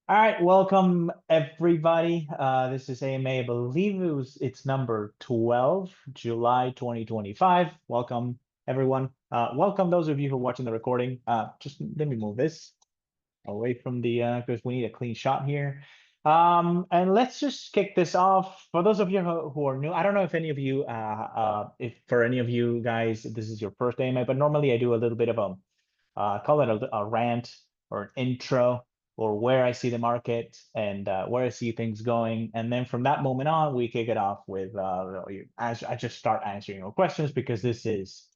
All right, welcome everybody. This is AMA. I believe it's number 12, July 2025. Welcome everyone. Welcome those of you who are watching the recording. Just let me move this away from the because we need a clean shot here. And let's just kick this off. For those of you who are new, I don't know if any of you, if for any of you guys, this is your first AMA, but normally I do a little bit of call it a rant or an intro or where I see the market and where I see things going. And then from that moment on, we kick it off with as I just start answering your questions because this is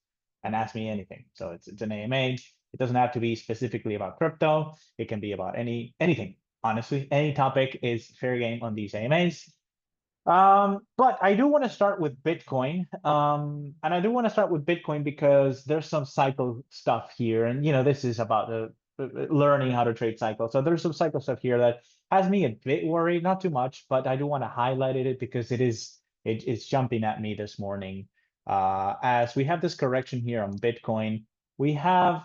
an Ask Me Anything. So it's an AMA. It doesn't have to be specifically about crypto. It can be about anything. Honestly, any topic is fair game on these AMAs. But I do want to start with Bitcoin. And I do want to start with Bitcoin because there's some cycle stuff here. And, this is about learning how to trade cycles. So there's some cycle stuff here that has me a bit worried, not too much, but I do want to highlight it because it's jumping at me this morning. As we have this correction here on Bitcoin, we have,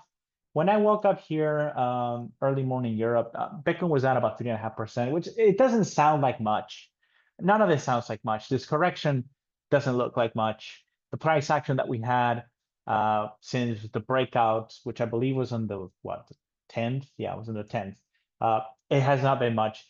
when I woke up here early morning Europe, Bitcoin was at about 3.5%, which it doesn't sound like much. None of this sounds like much. This correction doesn't look like much. The price action that we had since the breakout, which I believe was on the 10th? Yeah, it was on the 10th. It has not been much.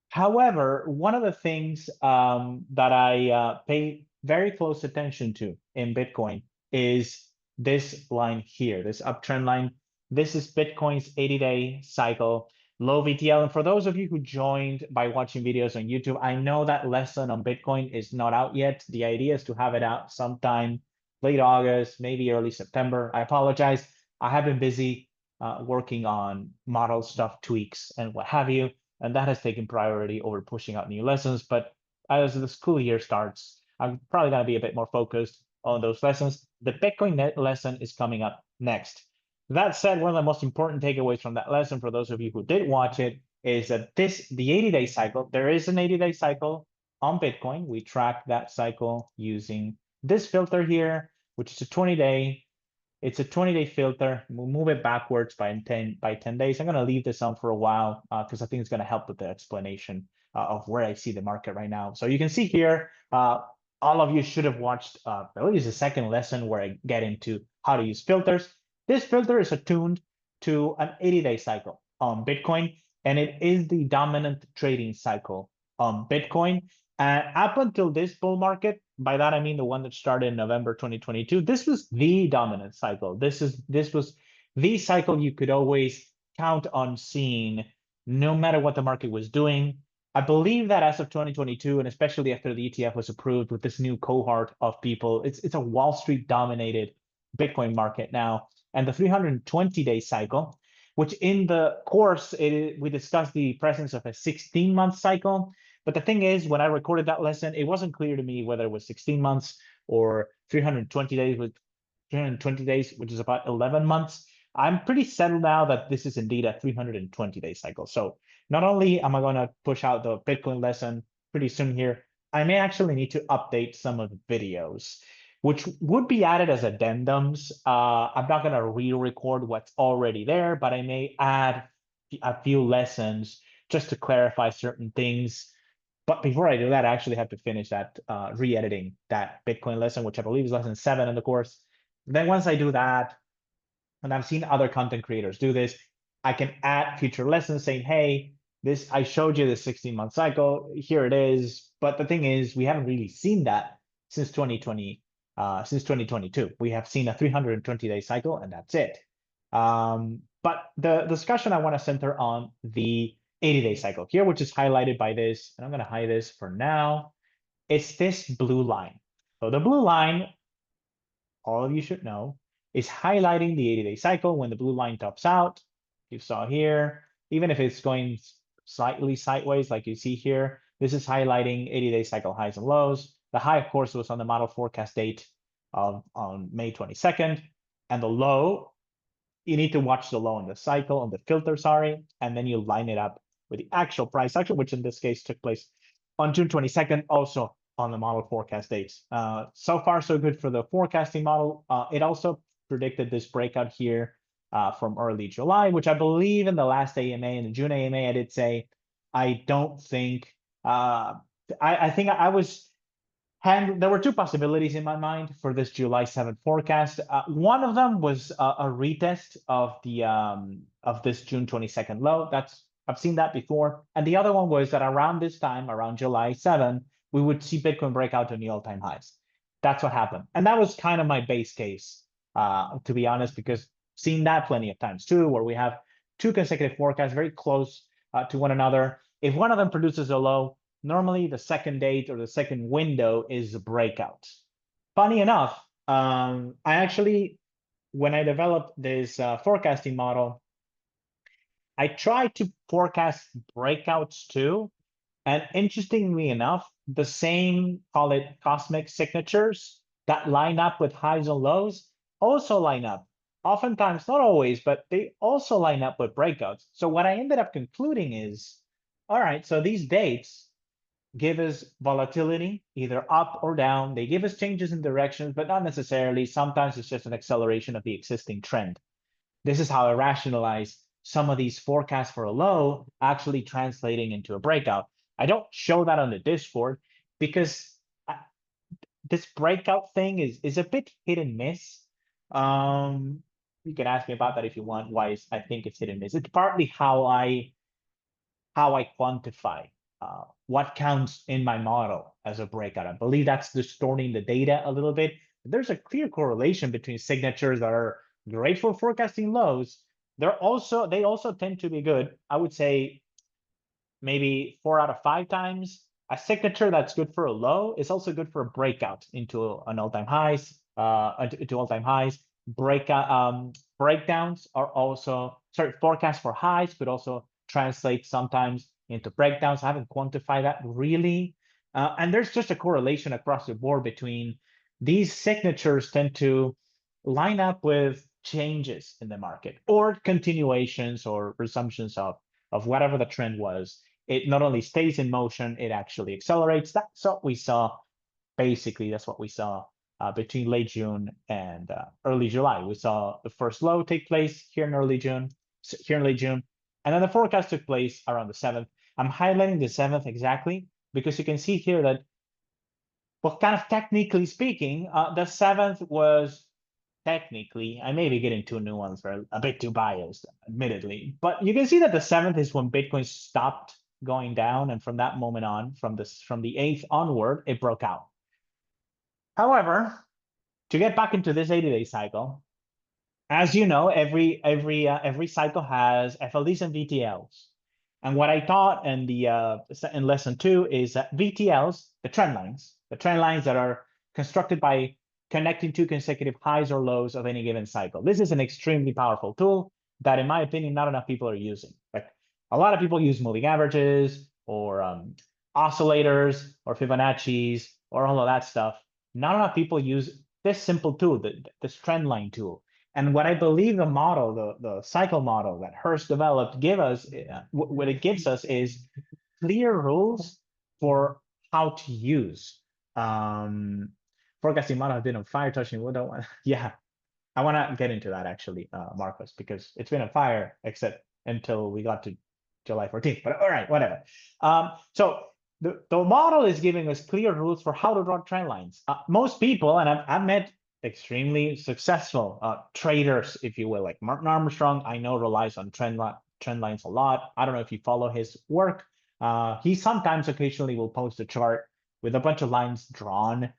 However, one of the things that I pay very close attention to in Bitcoin is this line here, this uptrend line. This is Bitcoin's 80-day cycle, low VTL. And for those of you who joined by watching videos on YouTube, I know that lesson on Bitcoin is not out yet. The idea is to have it out sometime late August, maybe early September. I apologize. I have been busy working on model stuff, tweaks, and what have you, and that has taken priority over pushing out new lessons. But as the school year starts, I'm probably going to be a bit more focused on those lessons. The Bitcoin net lesson is coming up next. That said, one of the most important takeaways from that lesson for those of you who did watch it is that the 80-day cycle, there is an 80-day cycle on Bitcoin. We track that cycle using this filter here, which is a 20-day. It's a 20-day filter. We'll move it backwards by 10 days. I'm going to leave this on for a while because I think it's going to help with the explanation of where I see the market right now. So you can see here, all of you should have watched, I believe it's the second lesson where I get into how to use filters. This filter is attuned to an 80-day cycle on Bitcoin, and it is the dominant trading cycle on Bitcoin. And up until this bull market, by that I mean the one that started in November 2022, this was the dominant cycle. This was the cycle you could always count on seeing no matter what the market was doing. I believe that as of 2022, and especially after the ETF was approved with this new cohort of people, it's a Wall Street dominated Bitcoin market now. And the 320-day cycle, which in the course we discussed the presence of a 16-month cycle. But the thing is, when I recorded that lesson, it wasn't clear to me whether it was 16 months or 320 days with 320 days, which is about 11 months. I'm pretty settled now that this is indeed a 320-day cycle. So not only am I going to push out the Bitcoin lesson pretty soon here, I may actually need to update some of the videos, which would be added as addendums. I'm not going to re-record what's already there, but I may add a few lessons just to clarify certain things. But before I do that, I actually have to finish that re-editing that Bitcoin lesson, which I believe is lesson 7 in the course. Then once I do that, and I've seen other content creators do this, I can add future lessons saying, hey, this I showed you the 16-month cycle. Here it is. But the thing is, we haven't really seen that since 2020, since 2022. We have seen a 320-day cycle, and that's it. But the discussion I want to center on the 80-day cycle here, which is highlighted by this, and I'm going to hide this for now. It's this blue line. So the blue line, all of you should know, is highlighting the 80-day cycle when the blue line tops out. You saw here, even if it's going slightly sideways, like you see here, this is highlighting 80-day cycle highs and lows. The high, of course, was on the model forecast date on May 22nd, and the low, you need to watch the low on the cycle, on the filter, sorry, and then you line it up with the actual price action, which in this case took place on June 22nd, also on the model forecast dates. So far, so good for the forecasting model. It also predicted this breakout here from early July, which I believe in the last AMA, in the June AMA, I did say I don't think, I think I was, and there were two possibilities in my mind for this July 7th forecast. One of them was a retest of this June 22nd low. I've seen that before. And the other one was that around this time, around July 7, we would see Bitcoin break out to new all-time highs. That's what happened. And that was kind of my base case, to be honest, because seen that plenty of times too, where we have two consecutive forecasts very close to one another. If one of them produces a low, normally the second date or the second window is a breakout. Funny enough, I actually, when I developed this forecasting model, I tried to forecast breakouts too. And interestingly enough, the same, call it cosmic signatures that line up with highs and lows also line up. Oftentimes, not always, but they also line up with breakouts. So what I ended up concluding is, all right, so these dates give us volatility, either up or down. They give us changes in directions, but not necessarily. Sometimes it's just an acceleration of the existing trend. This is how I rationalize some of these forecasts for a low actually translating into a breakout. I don't show that on the Discord because this breakout thing is a bit hit and miss. You can ask me about that if you want, why I think it's hit and miss. It's partly how I quantify what counts in my model as a breakout. I believe that's distorting the data a little bit. There's a clear correlation between signatures that are great for forecasting lows. They also tend to be good. I would say maybe 4 out of 5 times. A signature that's good for a low is also good for a breakout into an all-time highs, into all-time highs. Breakdowns are also, sorry, forecasts for highs could also translate sometimes into breakdowns. I haven't quantified that really. And there's just a correlation across the board between these signatures tend to line up with changes in the market or continuations or resumptions of whatever the trend was. It not only stays in motion, it actually accelerates. That's what we saw. Basically, that's what we saw between late June and early July. We saw the first low take place here in late June, and then the forecast took place around the 7th. I'm highlighting the 7th exactly because you can see here that, well, kind of technically speaking, the 7th was technically, I may be getting too nuanced or a bit too biased, admittedly, but you can see that the 7th is when Bitcoin stopped going down, and from that moment on, from the 8th onward, it broke out. However, to get back into this 80-day cycle, as you know, every cycle has FLDs and VTLs. And what I taught in in lesson 2 is that VTLs, the trend lines that are constructed by connecting two consecutive highs or lows of any given cycle. This is an extremely powerful tool that, in my opinion, not enough people are using. Like, a lot of people use moving averages or oscillators or Fibonacci's or all of that stuff. Not enough people use this simple tool, this trend line tool. And what I believe the model, the cycle model that Hurst developed, what it gives us is clear rules for how to use. Forecasting model has been on fire, touching wood. Yeah, I want to get into that actually, Marcos, because it's been on fire except until we got to July 14th. But all right, whatever. So the model is giving us clear rules for how to draw trend lines. Most people, and I've met extremely successful traders, if you will, like Martin Armstrong, I know relies on trend lines a lot. I don't know if you follow his work. He sometimes occasionally will post a chart with a bunch of lines drawn.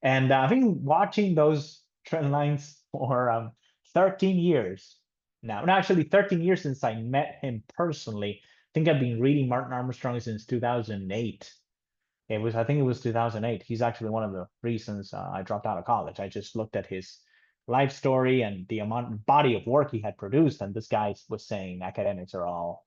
And I've been watching those trend lines for 13 years now. And actually 13 years since I met him personally. I think I've been reading Martin Armstrong since 2008. I think it was 2008. He's actually one of the reasons I dropped out of college. I just looked at his life story and the body of work he had produced, and this guy was saying academics are all,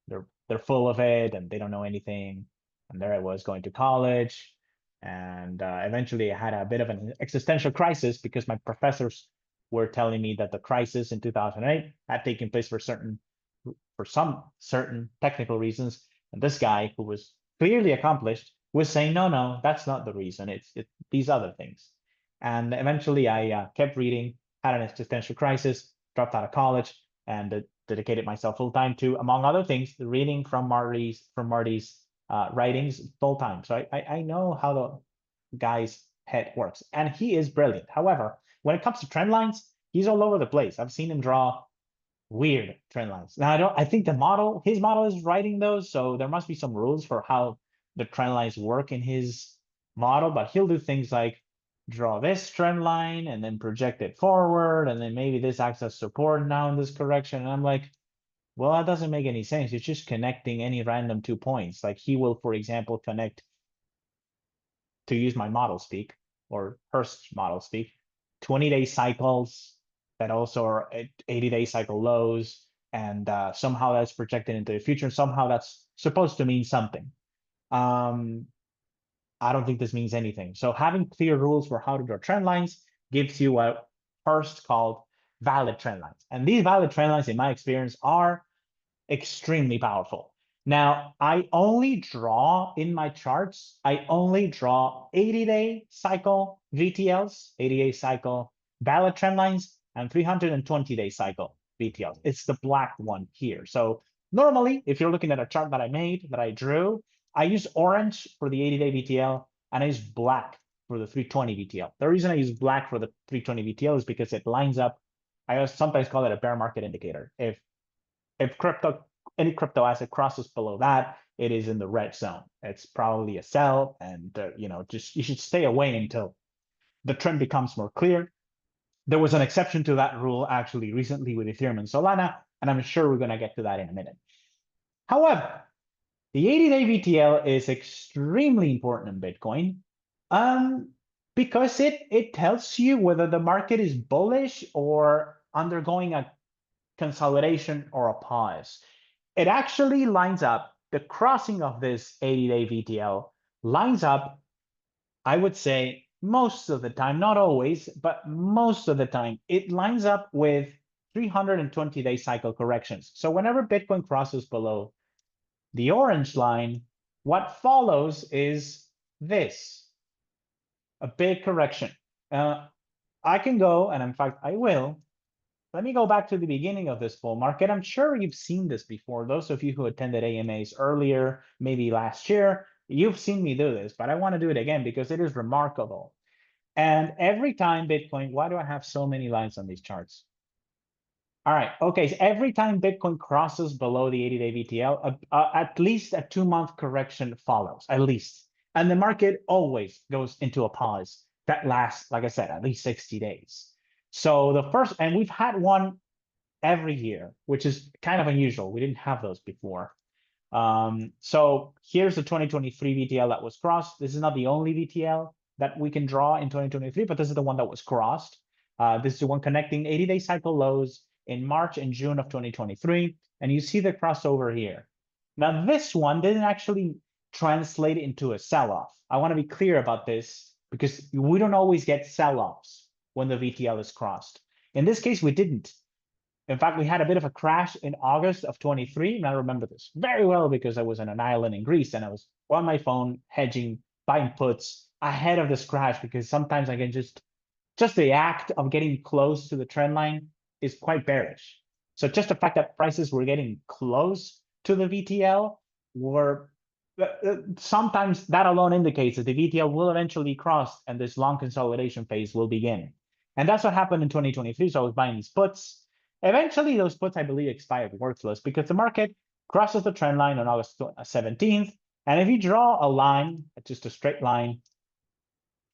they're full of it and they don't know anything. And there I was going to college, and eventually I had a bit of an existential crisis because my professors were telling me that the crisis in 2008 had taken place for some certain technical reasons, and this guy, who was clearly accomplished, was saying, no, that's not the reason. It's these other things. And eventually I kept reading, had an existential crisis, dropped out of college, and the dedicated myself full time to, among other things, reading from Marty's writings full time. So I know how the guy's head works, and he is brilliant. However, when it comes to trend lines, he's all over the place. I've seen him draw weird trend lines. Now I think his model is writing those, so there must be some rules for how the trend lines work in his model, but he'll do things like draw this trend line and then project it forward, and then maybe this acts as support now in this correction. And I'm like, well, that doesn't make any sense. It's just connecting any random 2 points. Like he will, for example, connect, to use my model speak or Hurst's model speak, 20-day cycles that also are 80-day cycle lows, and somehow that's projected into the future, and somehow that's supposed to mean something. I don't think this means anything. So having clear rules for how to draw trend lines gives you what Hurst called valid trend lines. And these valid trend lines, in my experience, are extremely powerful. Now, I only draw in my charts, I only draw 80-day cycle VTLs, 80-day cycle valid trend lines, and 320-day cycle VTLs. It's the black one here. So normally, if you're looking at a chart that I made, that I drew, I use orange for the 80-day VTL, and I use black for the 320 VTL. The reason I use black for the 320 VTL is because it lines up. I sometimes call it a bear market indicator. If any crypto asset crosses below that, it is in the red zone. It's probably a sell, and just you should stay away until the trend becomes more clear. There was an exception to that rule actually recently with Ethereum and Solana, and I'm sure we're going to get to that in a minute. However, the 80-day VTL is extremely important in Bitcoin, because it tells you whether the market is bullish or undergoing a consolidation or a pause. It actually lines up, the crossing of this 80-day VTL lines up, I would say most of the time, not always, but most of the time, it lines up with 320-day cycle corrections. So whenever Bitcoin crosses below the orange line, what follows is this, a big correction. I can go, and in fact, I will. Let me go back to the beginning of this bull market. I'm sure you've seen this before. Those of you who attended AMAs earlier, maybe last year, you've seen me do this, but I want to do it again because it is remarkable. And every time Bitcoin, why do I have so many lines on these charts? All right, okay, so every time Bitcoin crosses below the 80-day VTL, at least a 2-month correction follows, at least. And the market always goes into a pause that lasts, like I said, at least 60 days. So the first, and we've had one every year, which is kind of unusual. We didn't have those before. So here's the 2023 VTL that was crossed. This is not the only VTL that we can draw in 2023, but this is the one that was crossed. This is the one connecting 80-day cycle lows in March and June of 2023. And you see the crossover here. Now, this one didn't actually translate into a sell-off. I want to be clear about this because we don't always get sell-offs when the VTL is crossed. In this case, we didn't. In fact, we had a bit of a crash in August of 23, and I remember this very well because I was on an island in Greece and I was on my phone hedging, buying puts ahead of this crash because sometimes I can just the act of getting close to the trend line is quite bearish. So just the fact that prices were getting close to the VTL were sometimes that alone indicates that the VTL will eventually cross and this long consolidation phase will begin. And that's what happened in 2023. So I was buying these puts. Eventually, those puts, I believe, expired worthless because the market crosses the trend line on August 17th. And if you draw a line, just a straight line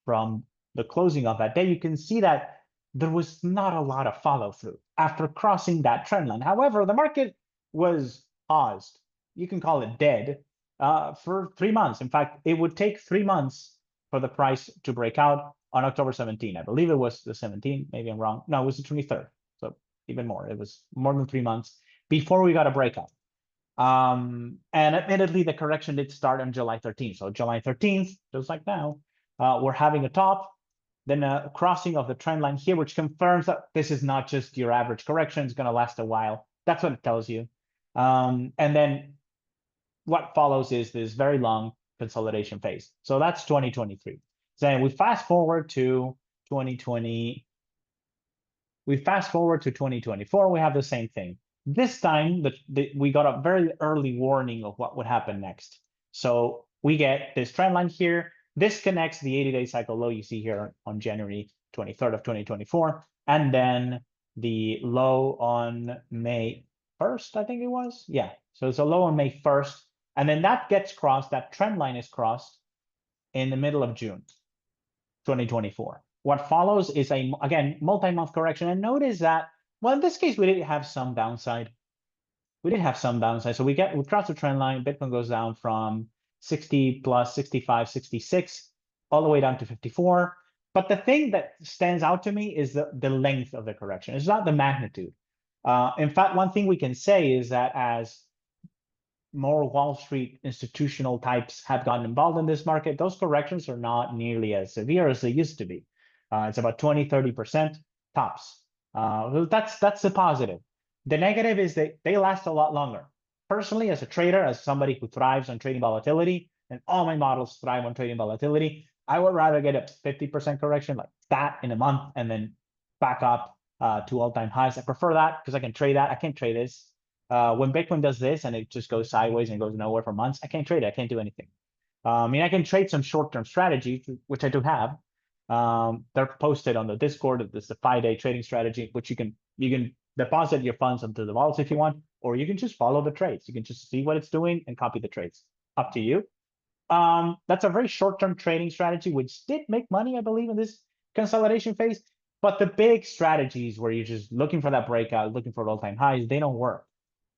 from the closing of that day, you can see that there was not a lot of follow through after crossing that trend line. However, the market was paused. You can call it dead for 3 months. In fact, it would take 3 months for the price to break out on October 17. I believe it was the 17th. Maybe I'm wrong. No, it was the 23rd. So even more. It was more than 3 months before we got a breakout. And admittedly, the correction did start on July 13th. So July 13th, just like now, we're having a top, then a crossing of the trend line here, which confirms that this is not just your average correction. It's going to last a while. That's what it tells you. And then what follows is this very long consolidation phase. So that's 2023. Then we fast forward to 2020. We fast forward to 2024. We have the same thing. This time, we got a very early warning of what would happen next. So we get this trend line here. This connects the 80-day cycle low you see here on January 23rd of 2024, and then the low on May 1st, I think it was. Yeah, so it's a low on May 1st, and then that gets crossed, that trend line is crossed in the middle of June 2024. What follows is again, multi-month correction. And notice that, well, in this case, we did have some downside. We did have some downside. So we cross the trend line. Bitcoin goes down from 60 plus 65, 66, all the way down to 54. But the thing that stands out to me is the length of the correction. It's not the magnitude. In fact, one thing we can say is that as more Wall Street institutional types have gotten involved in this market, those corrections are not nearly as severe as they used to be. It's about 20, 30% tops. That's the positive. The negative is that they last a lot longer. Personally, as a trader, as somebody who thrives on trading volatility, and all my models thrive on trading volatility, I would rather get a 50% correction like that in a month and then back up to all-time highs. I prefer that because I can trade that. I can't trade this. When Bitcoin does this and it just goes sideways and goes nowhere for months, I can't trade it. I can't do anything. I mean, I can trade some short-term strategies, which I do have. They're posted on the Discord. There's the 5-day trading strategy, which you can deposit your funds into the wallets if you want, or you can just follow the trades. You can just see what it's doing and copy the trades. Up to you. That's a very short-term trading strategy, which did make money, I believe, in this consolidation phase. But the big strategies where you're just looking for that breakout, looking for all-time highs, they don't work.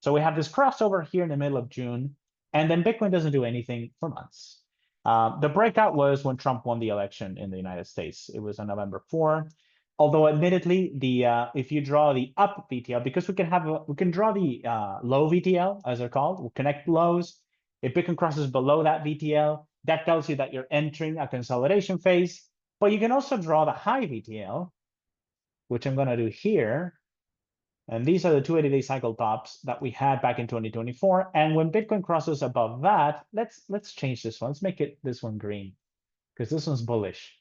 So we have this crossover here in the middle of June, and then Bitcoin doesn't do anything for months. The breakout was when Trump won the election in the United States. It was on November 4. Although admittedly, if you draw the up VTL, because we can draw the low VTL, as they're called, we'll connect lows. If Bitcoin crosses below that VTL, that tells you that you're entering a consolidation phase. But you can also draw the high VTL, which I'm going to do here. And these are the 280-day cycle tops that we had back in 2024. And when Bitcoin crosses above that, let's change this one. Let's make this one green, because this one's bullish.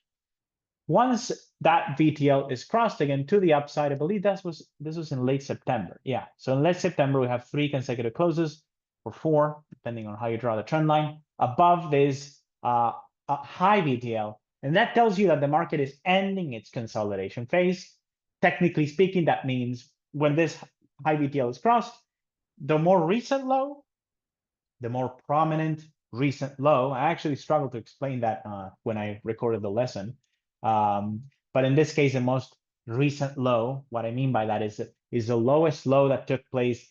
Once that VTL is crossed again to the upside, I believe this was in late September. Yeah, so in late September, we have 3 consecutive closes, or 4, depending on how you draw the trend line. Above this a high VTL, and that tells you that the market is ending its consolidation phase. Technically speaking, that means when this high VTL is crossed, the more recent low, the more prominent recent low. I actually struggled to explain that when I recorded the lesson. But in this case, the most recent low, what I mean by that is the lowest low that took place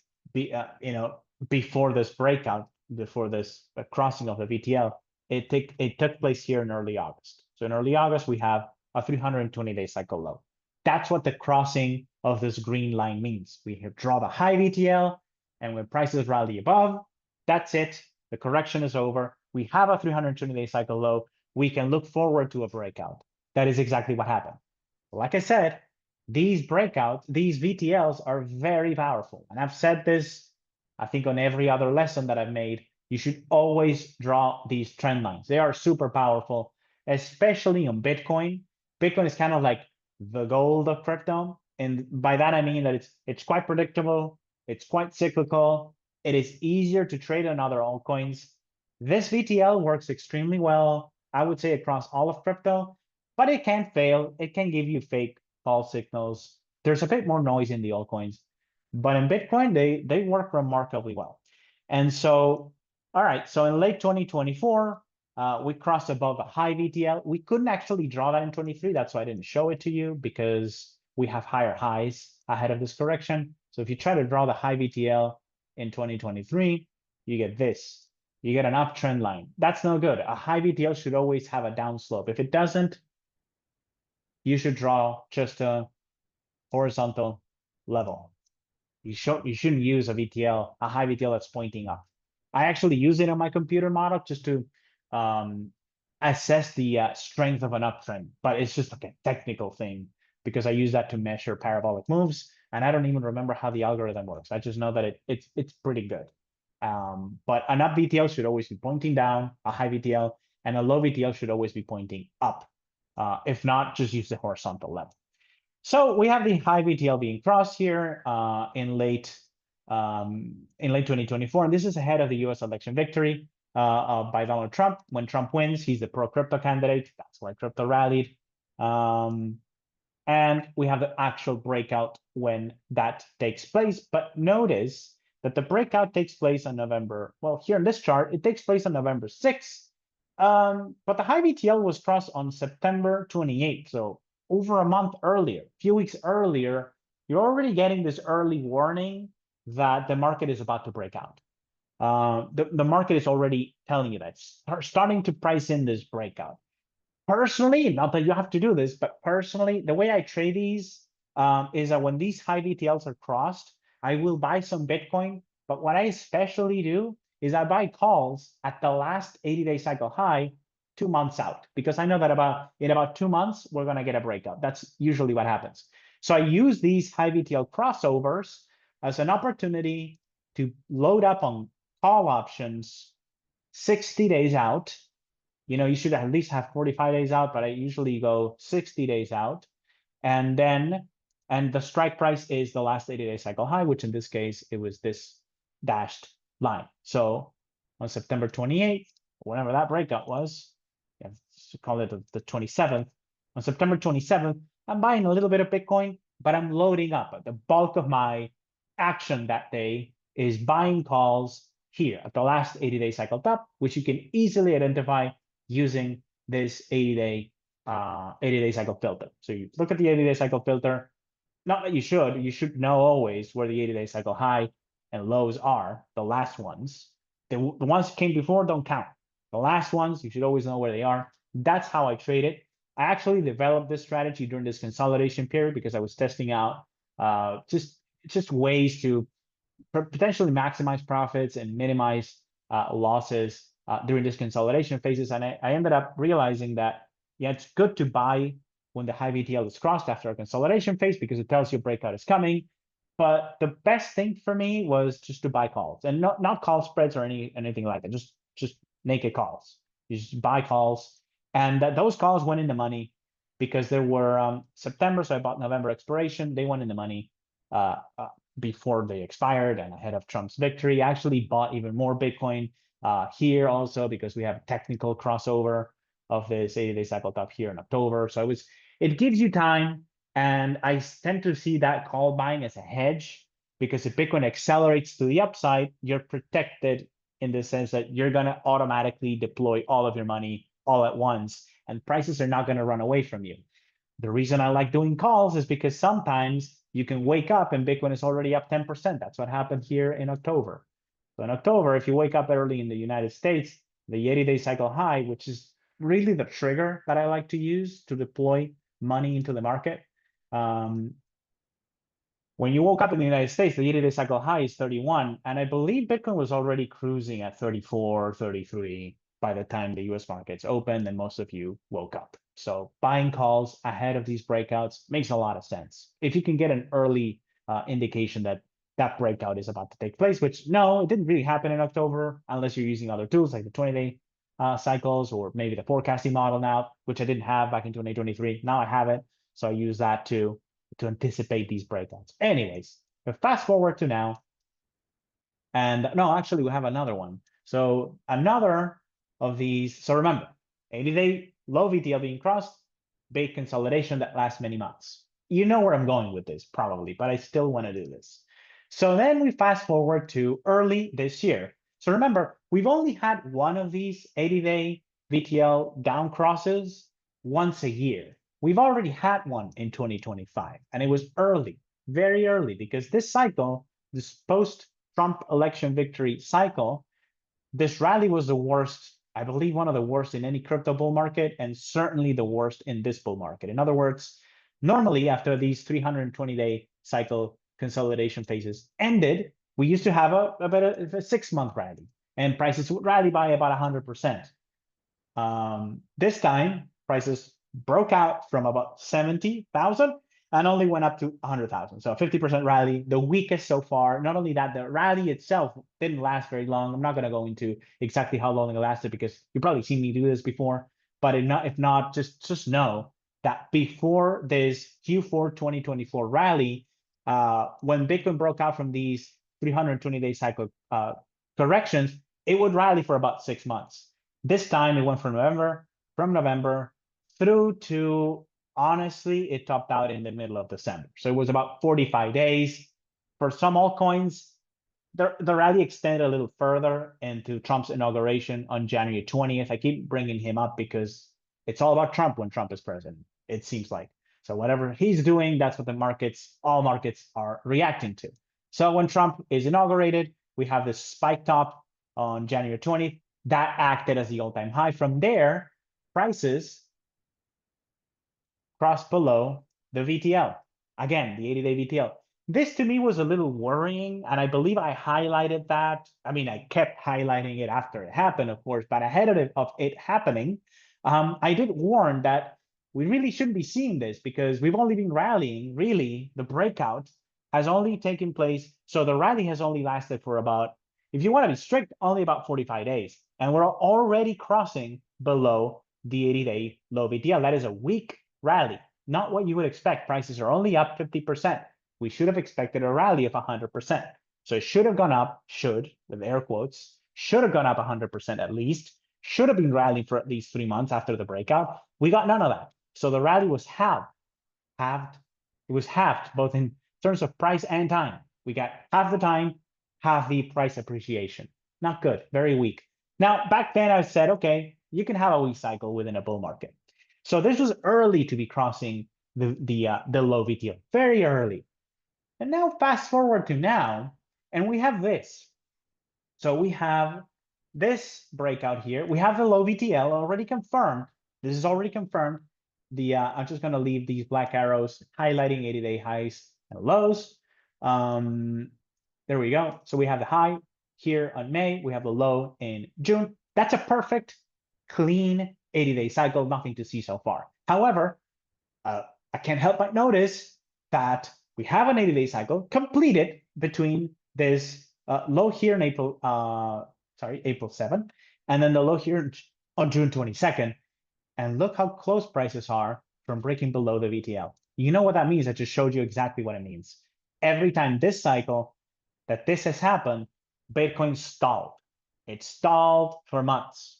before this breakout, before this crossing of the VTL. It took place here in early August. So in early August, we have a 320-day cycle low. That's what the crossing of this green line means. We draw the high VTL, and when prices rally above, that's it. The correction is over. We have a 320-day cycle low. We can look forward to a breakout. That is exactly what happened. Like I said, these breakouts, these VTLs are very powerful. And I've said this, I think, on every other lesson that I've made. You should always draw these trend lines. They are super powerful, especially on Bitcoin. Bitcoin is kind of like the gold of crypto. And by that, I mean that it's quite predictable. It's quite cyclical. It is easier to trade on other altcoins. This VTL works extremely well, I would say, across all of crypto, but it can fail. It can give you fake false signals. There's a bit more noise in the altcoins, but in Bitcoin, they work remarkably well. And so, all right, so in late 2024, we crossed above a high VTL. We couldn't actually draw that in 23. That's why I didn't show it to you, because we have higher highs ahead of this correction. So if you try to draw the high VTL in 2023, you get this. You get an uptrend line. That's no good. A high VTL should always have a downslope. If it doesn't, you should draw just a horizontal level. You shouldn't use a VTL, a high VTL that's pointing up. I actually use it on my computer model just to assess the strength of an uptrend, but it's just like a technical thing because I use that to measure parabolic moves, and I don't even remember how the algorithm works. I just know that it's pretty good. But an up VTL should always be pointing down, a high VTL, and a low VTL should always be pointing up. If not, just use the horizontal level. So we have the high VTL being crossed here in late in late 2024. And this is ahead of the US election victory by Donald Trump. When Trump wins, he's the pro-crypto candidate. That's why crypto rallied. And we have the actual breakout when that takes place. But notice that the breakout takes place on November. Well, here in this chart, it takes place on November 6th. But the high VTL was crossed on September 28th. So over a month earlier, a few weeks earlier, you're already getting this early warning that the market is about to break out. The market is already telling you that, starting to price in this breakout. Personally, not that you have to do this, but personally, the way I trade these is that when these high VTLs are crossed, I will buy some Bitcoin. But what I especially do is I buy calls at the last 80-day cycle high 2 months out, because I know that in about 2 months, we're going to get a breakout. That's usually what happens. So I use these high VTL crossovers as an opportunity to load up on call options 60 days out. You should at least have 45 days out, but I usually go 60 days out. And the strike price is the last 80-day cycle high, which in this case, it was this dashed line. So on September 28th, whenever that breakout was, call it the 27th. On September 27th, I'm buying a little bit of Bitcoin, but I'm loading up. The bulk of my action that day is buying calls here at the last 80-day cycle top, which you can easily identify using this 80-day cycle filter. So you look at the 80-day cycle filter. Not that you should know always where the 80-day cycle high and lows are, the last ones. The ones that came before don't count. The last ones, you should always know where they are. That's how I trade it. I actually developed this strategy during this consolidation period because I was testing out just ways to potentially maximize profits and minimize losses during this consolidation phases. And I ended up realizing that, yeah, it's good to buy when the high VTL is crossed after a consolidation phase because it tells you a breakout is coming. But the best thing for me was just to buy calls, and not call spreads or anything like that. Just naked calls. You just buy calls, and those calls went in the money because there were September, so I bought November expiration. They went in the money before they expired and ahead of Trump's victory. I actually bought even more Bitcoin here also because we have a technical crossover of this 80-day cycle top here in October. So it gives you time, and I tend to see that call buying as a hedge because if Bitcoin accelerates to the upside, you're protected in the sense that you're going to automatically deploy all of your money all at once, and prices are not going to run away from you. The reason I like doing calls is because sometimes you can wake up and Bitcoin is already up 10%. That's what happened here in October. So in October, if you wake up early in the United States, the 80-day cycle high, which is really the trigger that I like to use to deploy money into the market. When you woke up in the United States, the 80-day cycle high is 31, and I believe Bitcoin was already cruising at 34, 33 by the time the US markets opened and most of you woke up. So buying calls ahead of these breakouts makes a lot of sense. If you can get an early indication that that breakout is about to take place, which no, it didn't really happen in October unless you're using other tools like the 20-day cycles or maybe the forecasting model now, which I didn't have back in 2023. Now I have it, so I use that to anticipate these breakouts. Anyways, but fast forward to now. And no, actually, we have another one. So another of these. So remember, 80-day low VTL being crossed, big consolidation that lasts many months. You know where I'm going with this, probably, but I still want to do this. So then we fast forward to early this year. So remember, we've only had one of these 80-day VTL down crosses once a year. We've already had one in 2025, and it was early, very early, because this cycle, this post-Trump election victory cycle, this rally was the worst, I believe one of the worst in any crypto bull market, and certainly the worst in this bull market. In other words, normally after these 320-day cycle consolidation phases ended, we used to have about a 6-month rally, and prices would rally by about 100%. This time, prices broke out from about 70,000 and only went up to 100,000. So a 50% rally, the weakest so far. Not only that, the rally itself didn't last very long. I'm not going to go into exactly how long it lasted because you've probably seen me do this before. But if not, just know that before this Q4 2024 rally, when Bitcoin broke out from these 320-day cycle corrections, it would rally for about 6 months. This time it went from November through to, honestly, it topped out in the middle of December. So it was about 45 days. For some altcoins, the rally extended a little further into Trump's inauguration on January 20th. I keep bringing him up because it's all about Trump when Trump is president, it seems like. So whatever he's doing, that's what all markets are reacting to. So when Trump is inaugurated, we have this spike top on January 20th. That acted as the all-time high. From there, prices crossed below the VTL. Again, the 80-day VTL. This to me was a little worrying, and I believe I highlighted that. I mean, I kept highlighting it after it happened, of course, but ahead of it happening, I did warn that we really shouldn't be seeing this because we've only been rallying. Really, the breakout has only taken place. So the rally has only lasted for about, if you want to be strict, only about 45 days. And we're already crossing below the 80-day low VTL. That is a weak rally, not what you would expect. Prices are only up 50%. We should have expected a rally of 100%. So it should have gone up, should, with air quotes, should have gone up 100% at least, should have been rallying for at least 3 months after the breakout. We got none of that. So the rally was halved. It was halved both in terms of price and time. We got half the time, half the price appreciation. Not good, very weak. Now, back then I said, okay, you can have a weak cycle within a bull market. So this was early to be crossing the low VTL, very early. And now fast forward to now, and we have this. So we have this breakout here. We have the low VTL already confirmed. This is already confirmed. I'm just going to leave these black arrows highlighting 80-day highs and lows. There we go. So we have the high here on May. We have the low in June. That's a perfect, clean 80-day cycle. Nothing to see so far. However, I can't help but notice that we have an 80-day cycle completed between this low here in April 7th, and then the low here on June 22nd. And look how close prices are from breaking below the VTL. You know what that means? I just showed you exactly what it means. Every time this cycle that this has happened, Bitcoin stalled. It stalled for months.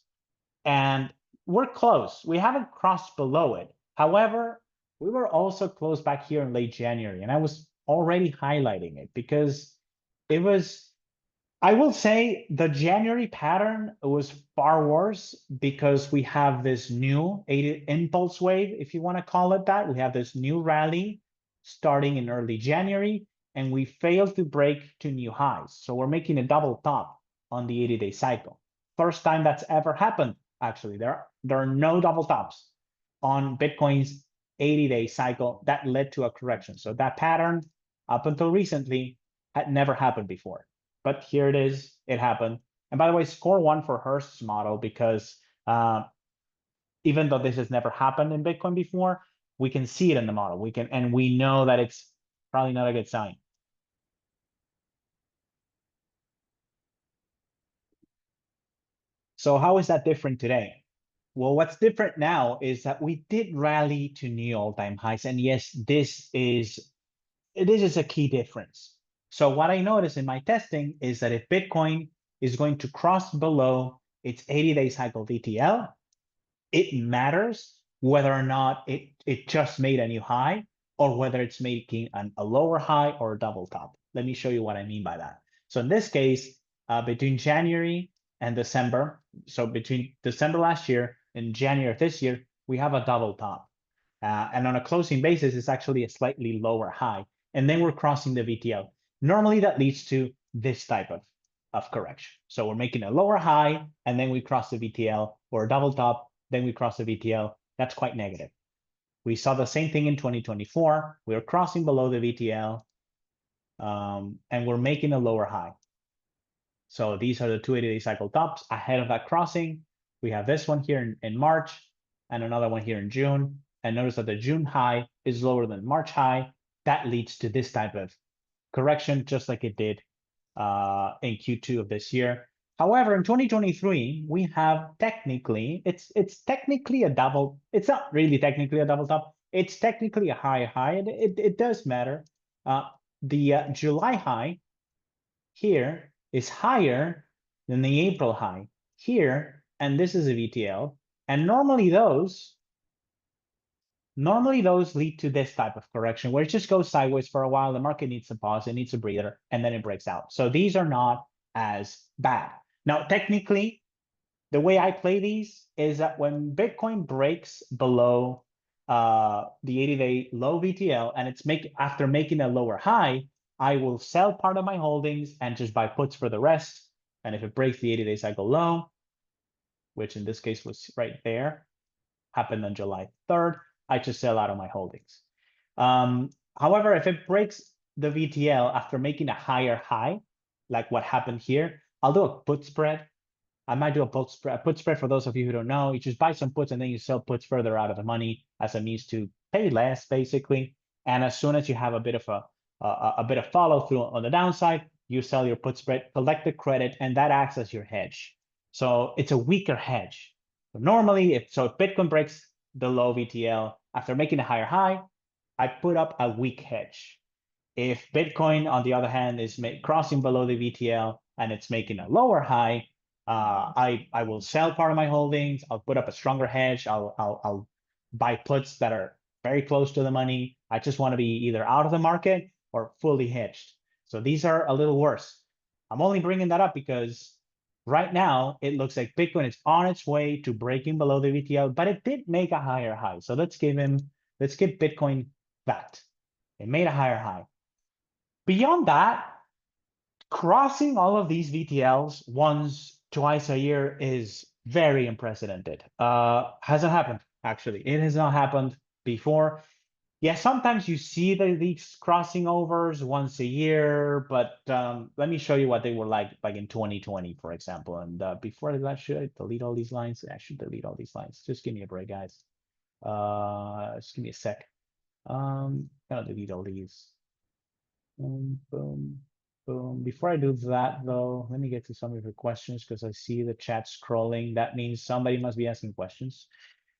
And we're close. We haven't crossed below it. However, we were also close back here in late January, and I was already highlighting it because it was, I will say the January pattern was far worse because we have this new impulse wave, if you want to call it that. We have this new rally starting in early January, and we failed to break to new highs. So we're making a double top on the 80-day cycle. First time that's ever happened, actually. There are no double tops on Bitcoin's 80-day cycle that led to a correction. So that pattern, up until recently, had never happened before. But here it is, it happened. And by the way, score 1 for Hurst's model because even though this has never happened in Bitcoin before, we can see it in the model. And we know that it's probably not a good sign. So how is that different today? Well, what's different now is that we did rally to new all-time highs. And yes, this is a key difference. So what I noticed in my testing is that if Bitcoin is going to cross below its 80-day cycle VTL, it matters whether or not it just made a new high or whether it's making a lower high or a double top. Let me show you what I mean by that. So in this case, between January and December, so between December last year and January of this year, we have a double top. And on a closing basis, it's actually a slightly lower high. And then we're crossing the VTL. Normally that leads to this type of correction. So we're making a lower high, and then we cross the VTL, or a double top, then we cross the VTL. That's quite negative. We saw the same thing in 2024. We were crossing below the VTL, and we're making a lower high. So these are the 2 80-day cycle tops. Ahead of that crossing, we have this one here in March and another one here in June. And notice that the June high is lower than March high. That leads to this type of correction, just like it did in Q2 of this year. However, in 2023, we have technically, it's technically a double. It's not really technically a double top. It's technically a high. It does matter. The July high here is higher than the April high here, and this is a VTL. And normally those lead to this type of correction where it just goes sideways for a while. The market needs a pause, it needs a breather, and then it breaks out. So these are not as bad. Now, technically, the way I play these is that when Bitcoin breaks below the 80-day low VTL and it's after making a lower high, I will sell part of my holdings and just buy puts for the rest. And if it breaks the 80-day cycle low, which in this case was right there, happened on July 3rd, I just sell out of my holdings. However, if it breaks the VTL after making a higher high, like what happened here, I'll do a put spread. I might do a put spread for those of you who don't know. You just buy some puts and then you sell puts further out of the money as a means to pay less, basically. And as soon as you have a bit of follow through on the downside, you sell your put spread, collect the credit, and that acts as your hedge. So it's a weaker hedge. So normally, if Bitcoin breaks the low VTL after making a higher high, I put up a weak hedge. If Bitcoin, on the other hand, is crossing below the VTL and it's making a lower high, I will sell part of my holdings. I'll put up a stronger hedge. I'll buy puts that are very close to the money. I just want to be either out of the market or fully hedged. So these are a little worse. I'm only bringing that up because right now it looks like Bitcoin is on its way to breaking below the VTL, but it did make a higher high. So let's give Bitcoin that. It made a higher high. Beyond that, crossing all of these VTLs once, twice a year is very unprecedented. Hasn't happened, actually. It has not happened before. Yeah, sometimes you see these crossing overs once a year, but let me show you what they were like in 2020, for example. And before that, should I delete all these lines? I should delete all these lines. Just give me a break, guys. Just give me a sec. Gotta delete all these. Boom, boom, boom. Before I do that, though, let me get to some of your questions because I see the chat scrolling. That means somebody must be asking questions.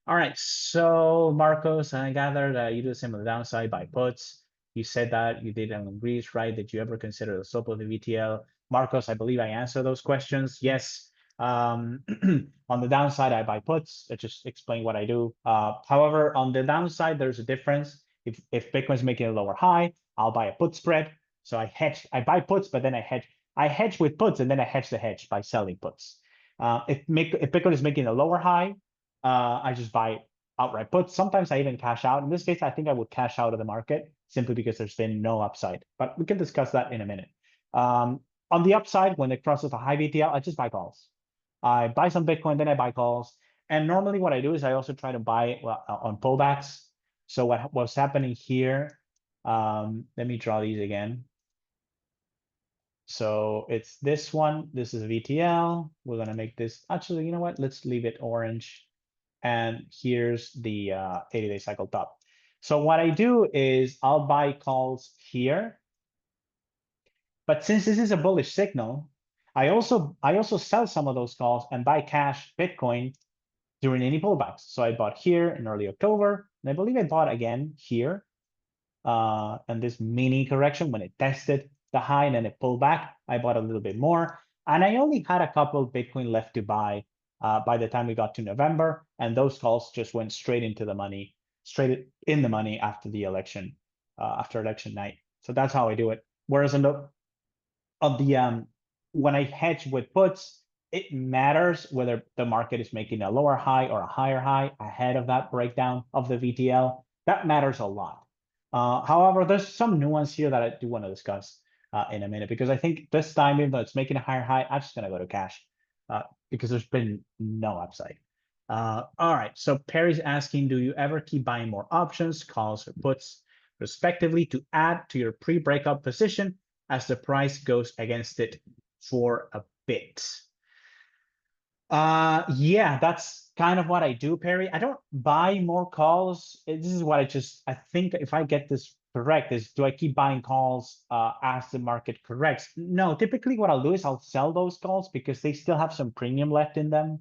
All right, so Marcos, I gather that you do the same on the downside by puts. You said that you did on Greece, right? Did you ever consider the slope of the VTL? Marcos, I believe I answered those questions. Yes. On the downside, I buy puts. I just explain what I do. However, on the downside, there's a difference. If Bitcoin's making a lower high, I'll buy a put spread. So I buy puts, but then I hedge. I hedge with puts, and then I hedge the hedge by selling puts. If Bitcoin is making a lower high, I just buy outright puts. Sometimes I even cash out. In this case, I think I would cash out of the market simply because there's been no upside. But we can discuss that in a minute. On the upside, when it crosses a high VTL, I just buy calls. I buy some Bitcoin, then I buy calls. And normally what I do is I also try to buy on pullbacks. So what's happening here, let me draw these again. So it's this one. This is VTL. We're going to make this. Actually, you know what? Let's leave it orange. And here's the 80-day cycle top. So what I do is I'll buy calls here. But since this is a bullish signal, I also sell some of those calls and buy cash Bitcoin during any pullbacks. So I bought here in early October, and I believe I bought again here. And this mini correction when it tested the high and then it pulled back, I bought a little bit more. And I only had a couple of Bitcoin left to buy by the time we got to November, and those calls just went straight into the money, straight in the money after the election, after election night. So that's how I do it. Whereas when I hedge with puts, it matters whether the market is making a lower high or a higher high ahead of that breakdown of the VTL. That matters a lot. However, there's some nuance here that I do want to discuss in a minute, because I think this time, even though it's making a higher high, I'm just going to go to cash because there's been no upside. All right, so Perry's asking, do you ever keep buying more options, calls, or puts, respectively, to add to your pre-breakup position as the price goes against it for a bit? Yeah, that's kind of what I do, Perry. I don't buy more calls. This is what I think if I get this correct is, do I keep buying calls as the market corrects? No, typically what I'll do is I'll sell those calls because they still have some premium left in them.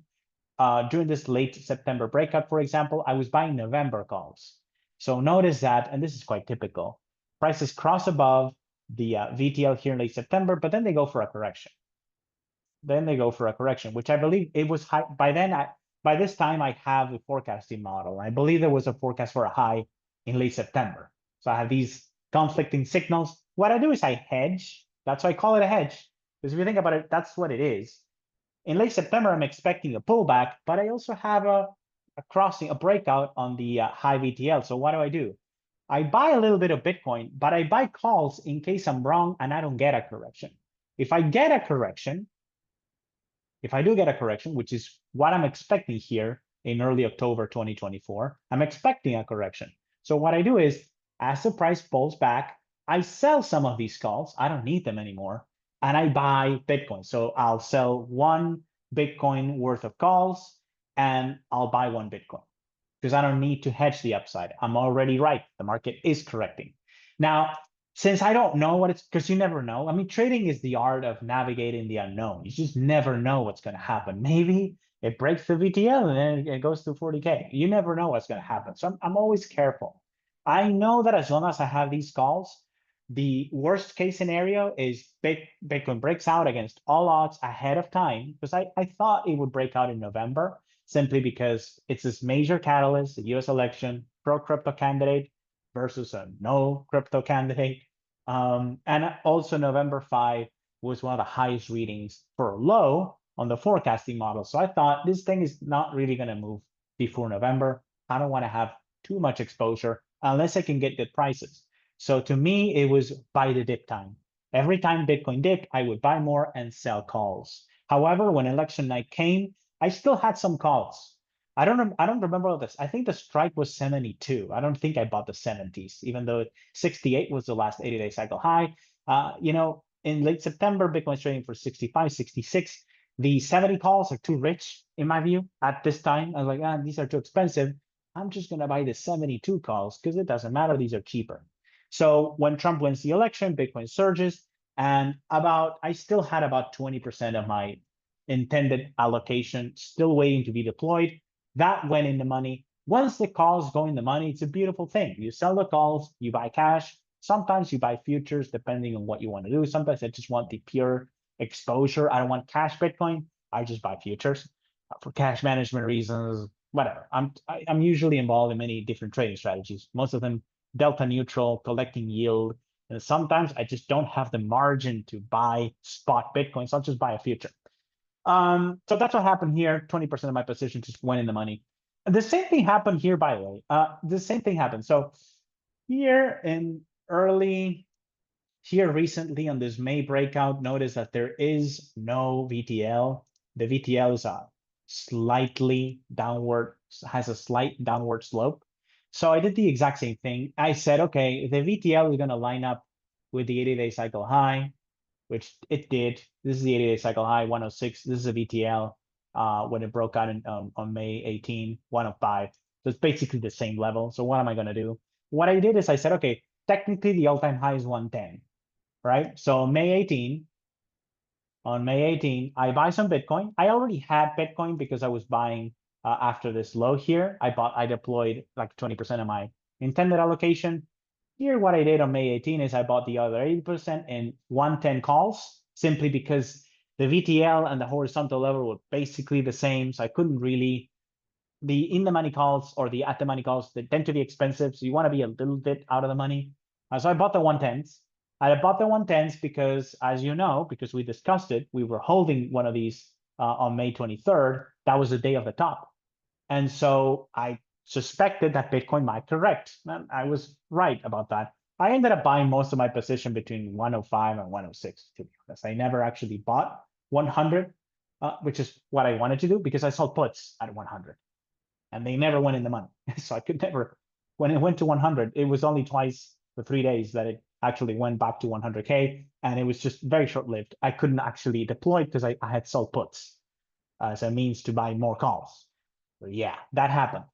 During this late September breakout, for example, I was buying November calls. So notice that, and this is quite typical, prices cross above, the VTL here in late September, but then they go for a correction. Which I believe it was high by then. By this time, I have a forecasting model. I believe there was a forecast for a high in late September. So I have these conflicting signals. What I do is I hedge. That's why I call it a hedge. Because if you think about it, that's what it is. In late September, I'm expecting a pullback, but I also have a crossing, a breakout on the high VTL. So what do? I buy a little bit of Bitcoin, but I buy calls in case I'm wrong and I don't get a correction. If I get a correction, if I do get a correction, which is what I'm expecting here in early October 2024, I'm expecting a correction. So what I do is, as the price pulls back, I sell some of these calls. I don't need them anymore. And I buy Bitcoin. So I'll sell 1 Bitcoin worth of calls and I'll buy 1 Bitcoin because I don't need to hedge the upside. I'm already right. The market is correcting. Now, since I don't know what it's, because you never know. I mean, trading is the art of navigating the unknown. You just never know what's going to happen. Maybe it breaks the VTL and then it goes to 40K. You never know what's going to happen. So I'm always careful. I know that as long as I have these calls, the worst case scenario is Bitcoin breaks out against all odds ahead of time, because I thought it would break out in November, simply because it's this major catalyst, the US election, pro-crypto candidate versus a no crypto candidate. And also November 5 was one of the highest readings for a low on the forecasting model. So I thought this thing is not really going to move before November. I don't want to have too much exposure unless I can get good prices. So to me, it was buy the dip time. Every time Bitcoin dipped, I would buy more and sell calls. However, when election night came, I still had some calls. I don't remember this. I think the strike was 72. I don't think I bought the 70s, even though 68 was the last 80-day cycle high. In late September, Bitcoin's trading for 65, 66. The 70 calls are too rich, in my view, at this time. I was like, these are too expensive. I'm just going to buy the 72 calls because it doesn't matter. These are cheaper. So when Trump wins the election, Bitcoin surges. And I still had about 20% of my intended allocation still waiting to be deployed. That went in the money. Once the calls go in the money, it's a beautiful thing. You sell the calls, you buy cash. Sometimes you buy futures, depending on what you want to do. Sometimes I just want the pure exposure. I don't want cash Bitcoin. I just buy futures for cash management reasons, whatever. I'm usually involved in many different trading strategies. Most of them delta neutral, collecting yield. And sometimes I just don't have the margin to buy spot Bitcoin, so I'll just buy a future. So that's what happened here. 20% of my position just went in the money. And the same thing happened here, by the way. The same thing happened. So here recently on this May breakout, notice that there is no VTL. The VTL is has a slight downward slope. So I did the exact same thing. I said, okay, the VTL is going to line up with the 80-day cycle high, which it did. This is the 80-day cycle high, 106. This is a VTL when it broke out on May 18, 105. So it's basically the same level. So what am I going to do? What I did is I said, okay, technically the all-time high is 110, right? So on May 18, I buy some Bitcoin. I already had Bitcoin because I was buying after this low here. I deployed like 20% of my intended allocation. Here, what I did on May 18 is I bought the other 80% in 110 calls, simply because the VTL and the horizontal level were basically the same. So I couldn't really, the in-the-money calls or the at-the-money calls, they tend to be expensive. So you want to be a little bit out of the money. So I bought the 110s. I bought the 110s because, as you know, because we discussed it, we were holding one of these on May 23rd. That was the day of the top. And so I suspected that Bitcoin might correct. And I was right about that. I ended up buying most of my position between 105 and 106, to be honest. I never actually bought 100, which is what I wanted to do because I sold puts at 100 and they never went in the money. So I could never, when it went to 100, it was only twice for 3 days that it actually went back to 100K. And it was just very short-lived. I couldn't actually deploy because I had sold puts as a means to buy more calls. So yeah, that happened.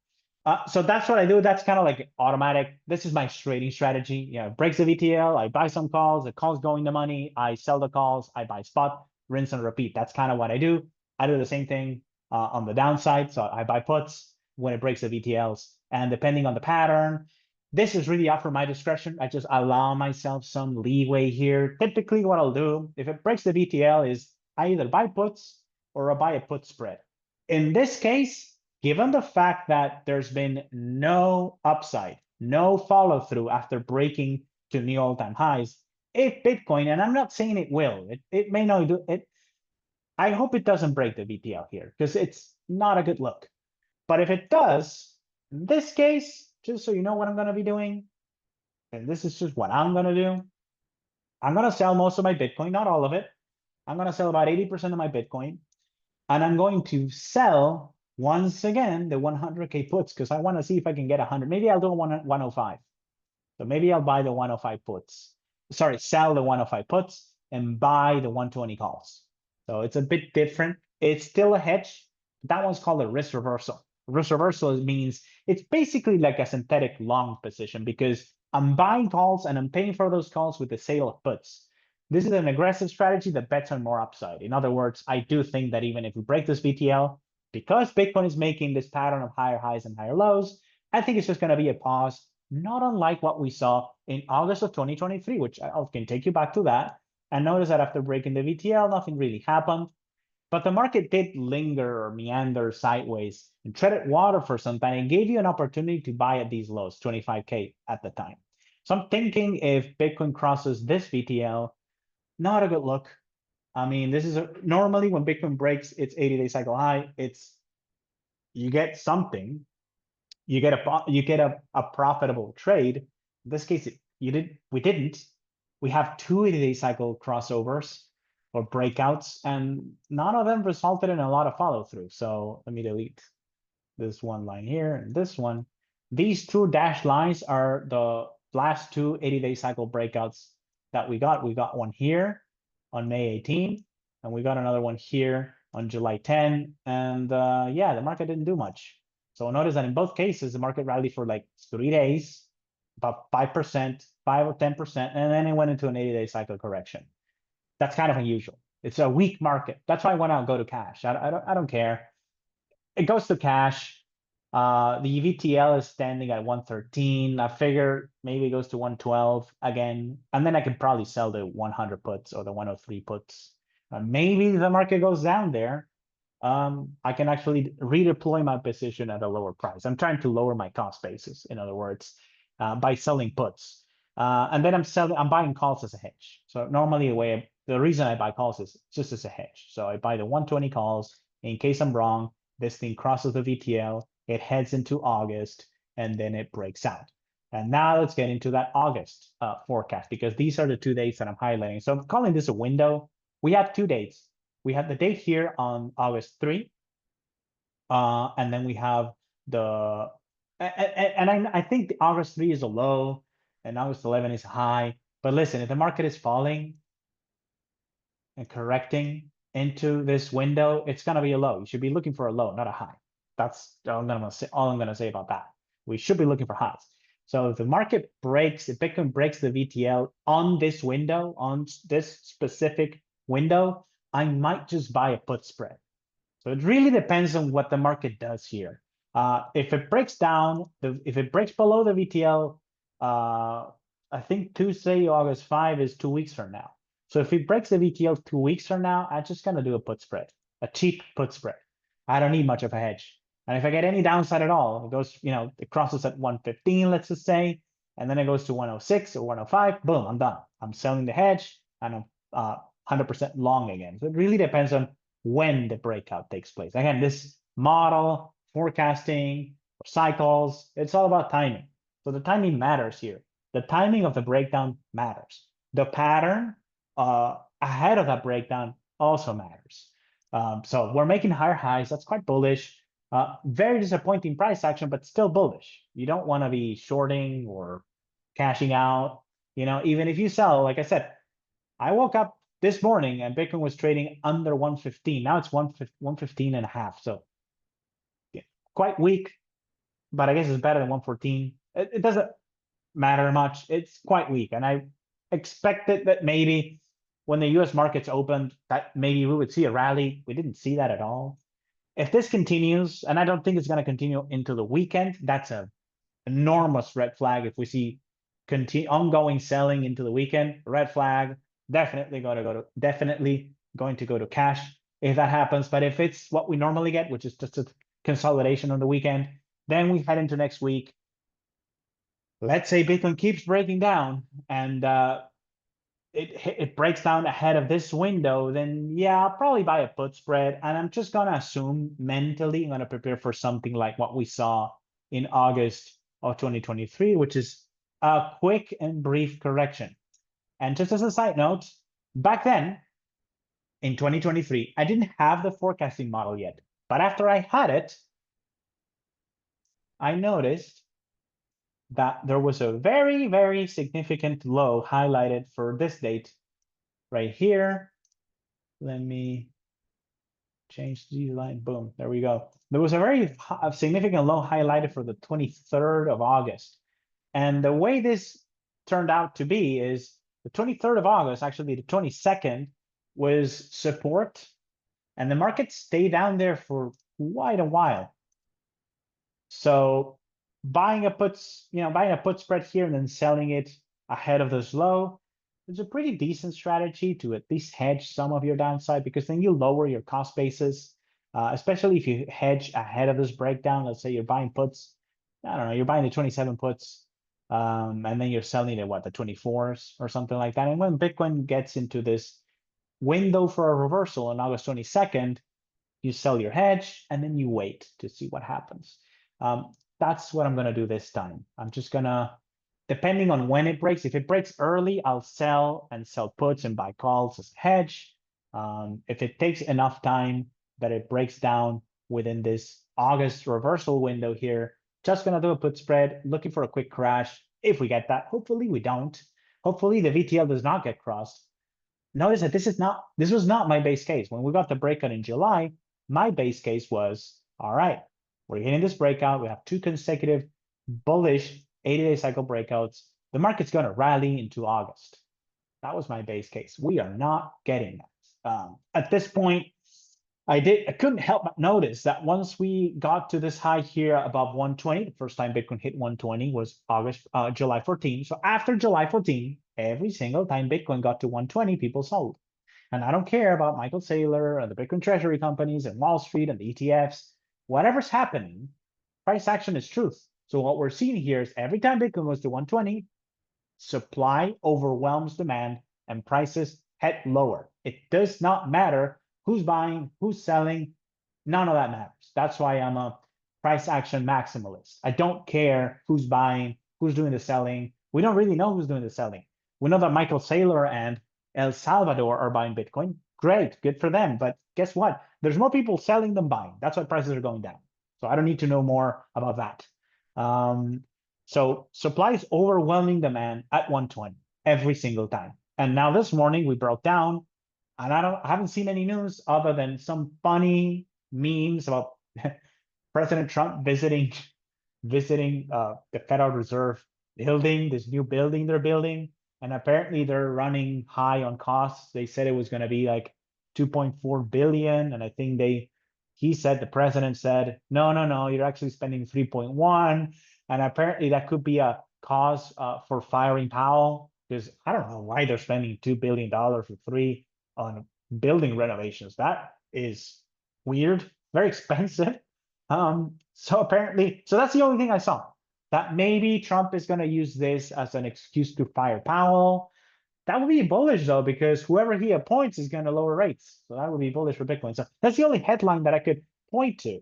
So that's what I do. That's kind of like automatic. This is my trading strategy. Breaks the VTL, I buy some calls, the calls go in the money, I sell the calls, I buy spot, rinse and repeat. That's kind of what I do. I do the same thing on the downside. So I buy puts when it breaks the VTLs. And depending on the pattern, This is really up for my discretion. I just allow myself some leeway here. Typically what I'll do, if it breaks the VTL, is I either buy puts or I buy a put spread. In this case, given the fact that there's been no upside, no follow through after breaking to new all-time highs, if Bitcoin, and I'm not saying it will, it may not do it. I hope it doesn't break the VTL here because it's not a good look. But if it does, in this case, just so you know what I'm going to be doing, and this is just what I'm going to do, I'm going to sell most of my Bitcoin, not all of it. I'm going to sell about 80% of my Bitcoin. And I'm going to sell, once again, the 100K puts because I want to see if I can get 100. Maybe I'll do a 105. So maybe I'll buy the 105 puts. Sorry, sell the 105 puts and buy the 120 calls. So it's a bit different. It's still a hedge. That one's called a risk reversal. Risk reversal means it's basically like a synthetic long position because I'm buying calls and I'm paying for those calls with the sale of puts. This is an aggressive strategy that bets on more upside. In other words, I do think that even if we break this VTL, because Bitcoin is making this pattern of higher highs and higher lows, I think it's just going to be a pause, not unlike what we saw in August of 2023, which I can take you back to that. And notice that after breaking the VTL, nothing really happened. But the market did linger or meander sideways and treaded water for some time and gave you an opportunity to buy at these lows, 25K at the time. So I'm thinking if Bitcoin crosses this VTL, not a good look. I mean, this is normally when Bitcoin breaks its 80-day cycle high, you get something, you get a profitable trade. In this case, we didn't. We have two 80-day cycle crossovers or breakouts, and none of them resulted in a lot of follow through. So let me delete this one line here and this one. These two dashed lines are the last two 80-day cycle breakouts that we got. We got one here on May 18, and we got another one here on July 10. And yeah, the market didn't do much. So notice that in both cases, the market rallied for like 3 days, about 5%, 5 or 10%, and then it went into an 80-day cycle correction. That's kind of unusual. It's a weak market. That's why I want to go to cash. I don't care. It goes to cash. The VTL is standing at 113. I figure maybe it goes to 112 again, and then I could probably sell the 100 puts or the 103 puts. Maybe the market goes down there. I can actually redeploy my position at a lower price. I'm trying to lower my cost basis, in other words, by selling puts. And then I'm buying calls as a hedge. So normally the reason I buy calls is just as a hedge. So I buy the 120 calls in case I'm wrong. This thing crosses the VTL, it heads into August, and then it breaks out. And now let's get into that August forecast because these are the 2 dates that I'm highlighting. So I'm calling this a window. We have 2 dates. We have the date here on August 3, and then we have I think August 3 is a low and August 11 is high. But listen, if the market is falling and correcting into this window, it's going to be a low. You should be looking for a low, not a high. That's all I'm going to say about that. We should be looking for highs. So if the market breaks, if Bitcoin breaks the VTL on this window, on this specific window, I might just buy a put spread. So it really depends on what the market does here. If it breaks down, if it breaks below the VTL, I think Tuesday, August 5 is 2 weeks from now. So if it breaks the VTL 2 weeks from now, I'm just going to do a put spread, a cheap put spread. I don't need much of a hedge. And if I get any downside at all, it goes, it crosses at 115, let's just say, and then it goes to 106 or 105, boom, I'm done. I'm selling the hedge and I'm 100% long again. So it really depends on when the breakout takes place. Again, this model, forecasting, cycles, it's all about timing. So the timing matters here. The timing of the breakdown matters. The pattern ahead of that breakdown also matters. So we're making higher highs. That's quite bullish. Very disappointing price action, but still bullish. You don't want to be shorting or cashing out. Even if you sell, like I said, I woke up this morning and Bitcoin was trading under 115. Now it's 115 and a half. So yeah, quite weak, but I guess it's better than 114. It doesn't matter much. It's quite weak. And I expected that maybe when the US markets opened, that maybe we would see a rally. We didn't see that at all. If this continues, and I don't think it's going to continue into the weekend, that's a enormous red flag. If we see ongoing selling into the weekend, red flag, definitely going to go to cash if that happens. But if it's what we normally get, which is just a consolidation on the weekend, then we head into next week. Let's say Bitcoin keeps breaking down and it breaks down ahead of this window, then yeah, I'll probably buy a put spread. And I'm just gonna assume mentally, I'm gonna prepare for something like what we saw in August of 2023, which is a quick and brief correction. And just as a side note, back then in 2023, I didn't have the forecasting model yet. But after I had it, I noticed that there was a very, very significant low highlighted for this date right here. Let me change the line. Boom, there we go. There was a very significant low highlighted for the 23rd of August. And the way this turned out to be is the 23rd of August, actually the 22nd, was support. And the market stayed down there for quite a while. So buying a put spread here and then selling it ahead of this low is a pretty decent strategy to at least hedge some of your downside, because then you lower your cost basis, especially if you hedge ahead of this breakdown. Let's say you're buying puts, I don't know, you're buying the 27 puts, and then you're selling it what, the 24s or something like that. And when Bitcoin gets into this window for a reversal on August 22nd, you sell your hedge and then you wait to see what happens. That's what I'm going to do this time. I'm just going to, depending on when it breaks, if it breaks early, I'll sell and sell puts and buy calls as hedge. If it takes enough time that it breaks down within this August reversal window here, just going to do a put spread, looking for a quick crash. If we get that, hopefully we don't. Hopefully the VTL does not get crossed. Notice that this was not my base case. When we got the breakout in July, my base case was, all right, we're hitting this breakout. We have 2 consecutive bullish 80-day cycle breakouts. The market's going to rally into August. That was my base case. We are not getting that. At this point, I couldn't help but notice that once we got to this high here above 120, the first time Bitcoin hit 120 was July 14. So after July 14, every single time Bitcoin got to 120, people sold. And I don't care about Michael Saylor and the Bitcoin treasury companies and Wall Street and the ETFs. Whatever's happening, price action is truth. So what we're seeing here is every time Bitcoin goes to 120, supply overwhelms demand and prices head lower. It does not matter who's buying, who's selling, none of that matters. That's why I'm a price action maximalist. I don't care who's buying, who's doing the selling. We don't really know who's doing the selling. We know that Michael Saylor and El Salvador are buying Bitcoin. Great, good for them. But guess what? There's more people selling than buying. That's why prices are going down. So I don't need to know more about that. So supply is overwhelming demand at 120 every single time. And now this morning we broke down, and I haven't seen any news other than some funny memes about President Trump visiting the Federal Reserve building, this new building they're building. And apparently they're running high on costs. They said it was going to be like 2.4 billion. And I think the president said, no, you're actually spending 3.1. And apparently that could be a cause for firing Powell, because I don't know why they're spending $2 billion for free on building renovations. That is weird, very expensive. So that's the only thing I saw, that maybe Trump is going to use this as an excuse to fire Powell. That would be bullish though, because whoever he appoints is going to lower rates. So that would be bullish for Bitcoin. So that's the only headline that I could point to.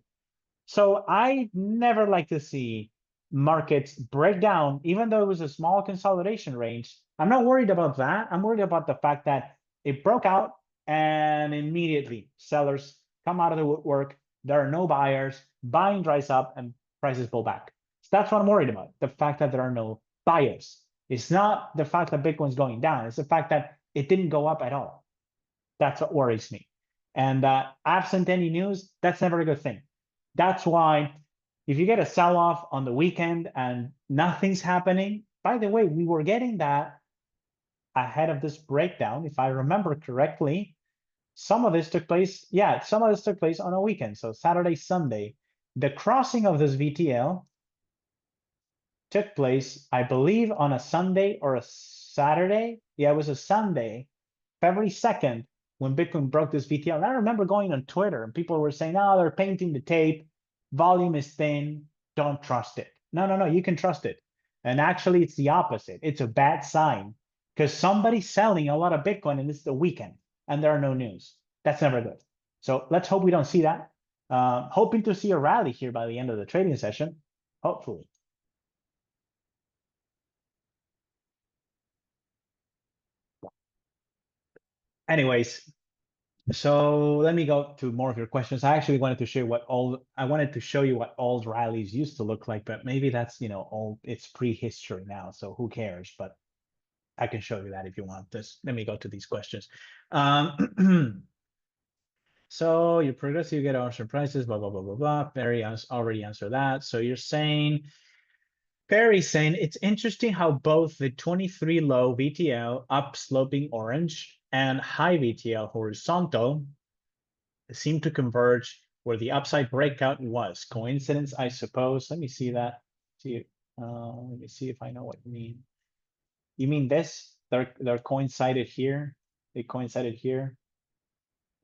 So I never like to see markets break down, even though it was a small consolidation range. I'm not worried about that. I'm worried about the fact that it broke out and immediately sellers come out of the woodwork. There are no buyers, buying dries up and prices pull back. So that's what I'm worried about. The fact that there are no buyers. It's not the fact that Bitcoin's going down. It's the fact that it didn't go up at all. That's what worries me. And absent any news, that's never a good thing. That's why if you get a sell-off on the weekend and nothing's happening, by the way, we were getting that ahead of this breakdown. If I remember correctly, some of this took place on a weekend. So Saturday, Sunday, the crossing of this VTL took place, I believe, on a Sunday or a Saturday. Yeah, it was a Sunday, February 2nd, when Bitcoin broke this VTL. And I remember going on Twitter and people were saying, oh, they're painting the tape. Volume is thin. Don't trust it. No, no, no, you can trust it. And actually, it's the opposite. It's a bad sign because somebody's selling a lot of Bitcoin and it's the weekend and there are no news. That's never good. So let's hope we don't see that. Hoping to see a rally here by the end of the trading session, hopefully. Anyways, so let me go to more of your questions. I actually wanted to show you what old rallies used to look like, but maybe that's, old, it's prehistory now, so who cares? But I can show you that if you want this. Let me go to these questions. So you progress, you get option prices, blah, blah, blah, blah, blah. Perry already answered that. So you're saying, Perry's saying, it's interesting how both the 23 low VTL up sloping orange and high VTL horizontal seem to converge where the upside breakout was. Coincidence, I suppose. Let me see that. Let me see if I know what you mean. You mean this? They're coincided here. They coincided here.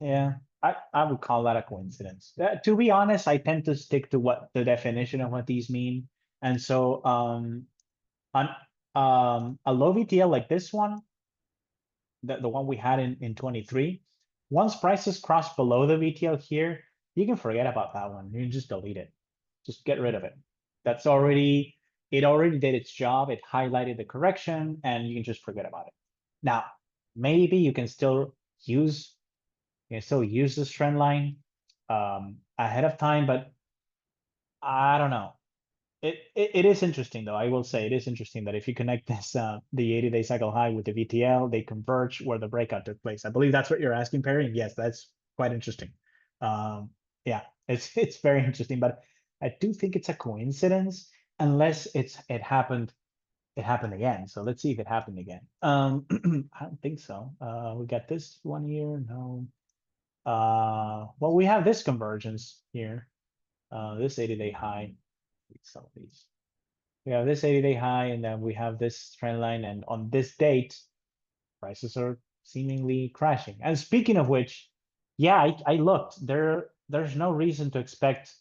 Yeah, I would call that a coincidence. To be honest, I tend to stick to what the definition of what these mean. And so on a low VTL like this one, the one we had in 23, once prices cross below the VTL here, you can forget about that one. You can just delete it. Just get rid of it. It already did its job. It highlighted the correction and you can just forget about it. Now, maybe you can still use this trend line ahead of time, but I don't know. It is interesting though. I will say it is interesting that if you connect this the 80-day cycle high with the VTL, they converge where the breakout took place. I believe that's what you're asking, Perry. Yes, that's quite interesting. Yeah, it's very interesting, but I do think it's a coincidence unless it happened again. So let's see if it happened again. I don't think so. We got this one here. No. Well, we have this convergence here. This 80-day high. Some of these. We have this 80-day high, and then we have this trend line, and on this date, prices are seemingly crashing. And speaking of which, yeah, I looked. There's no reason to expect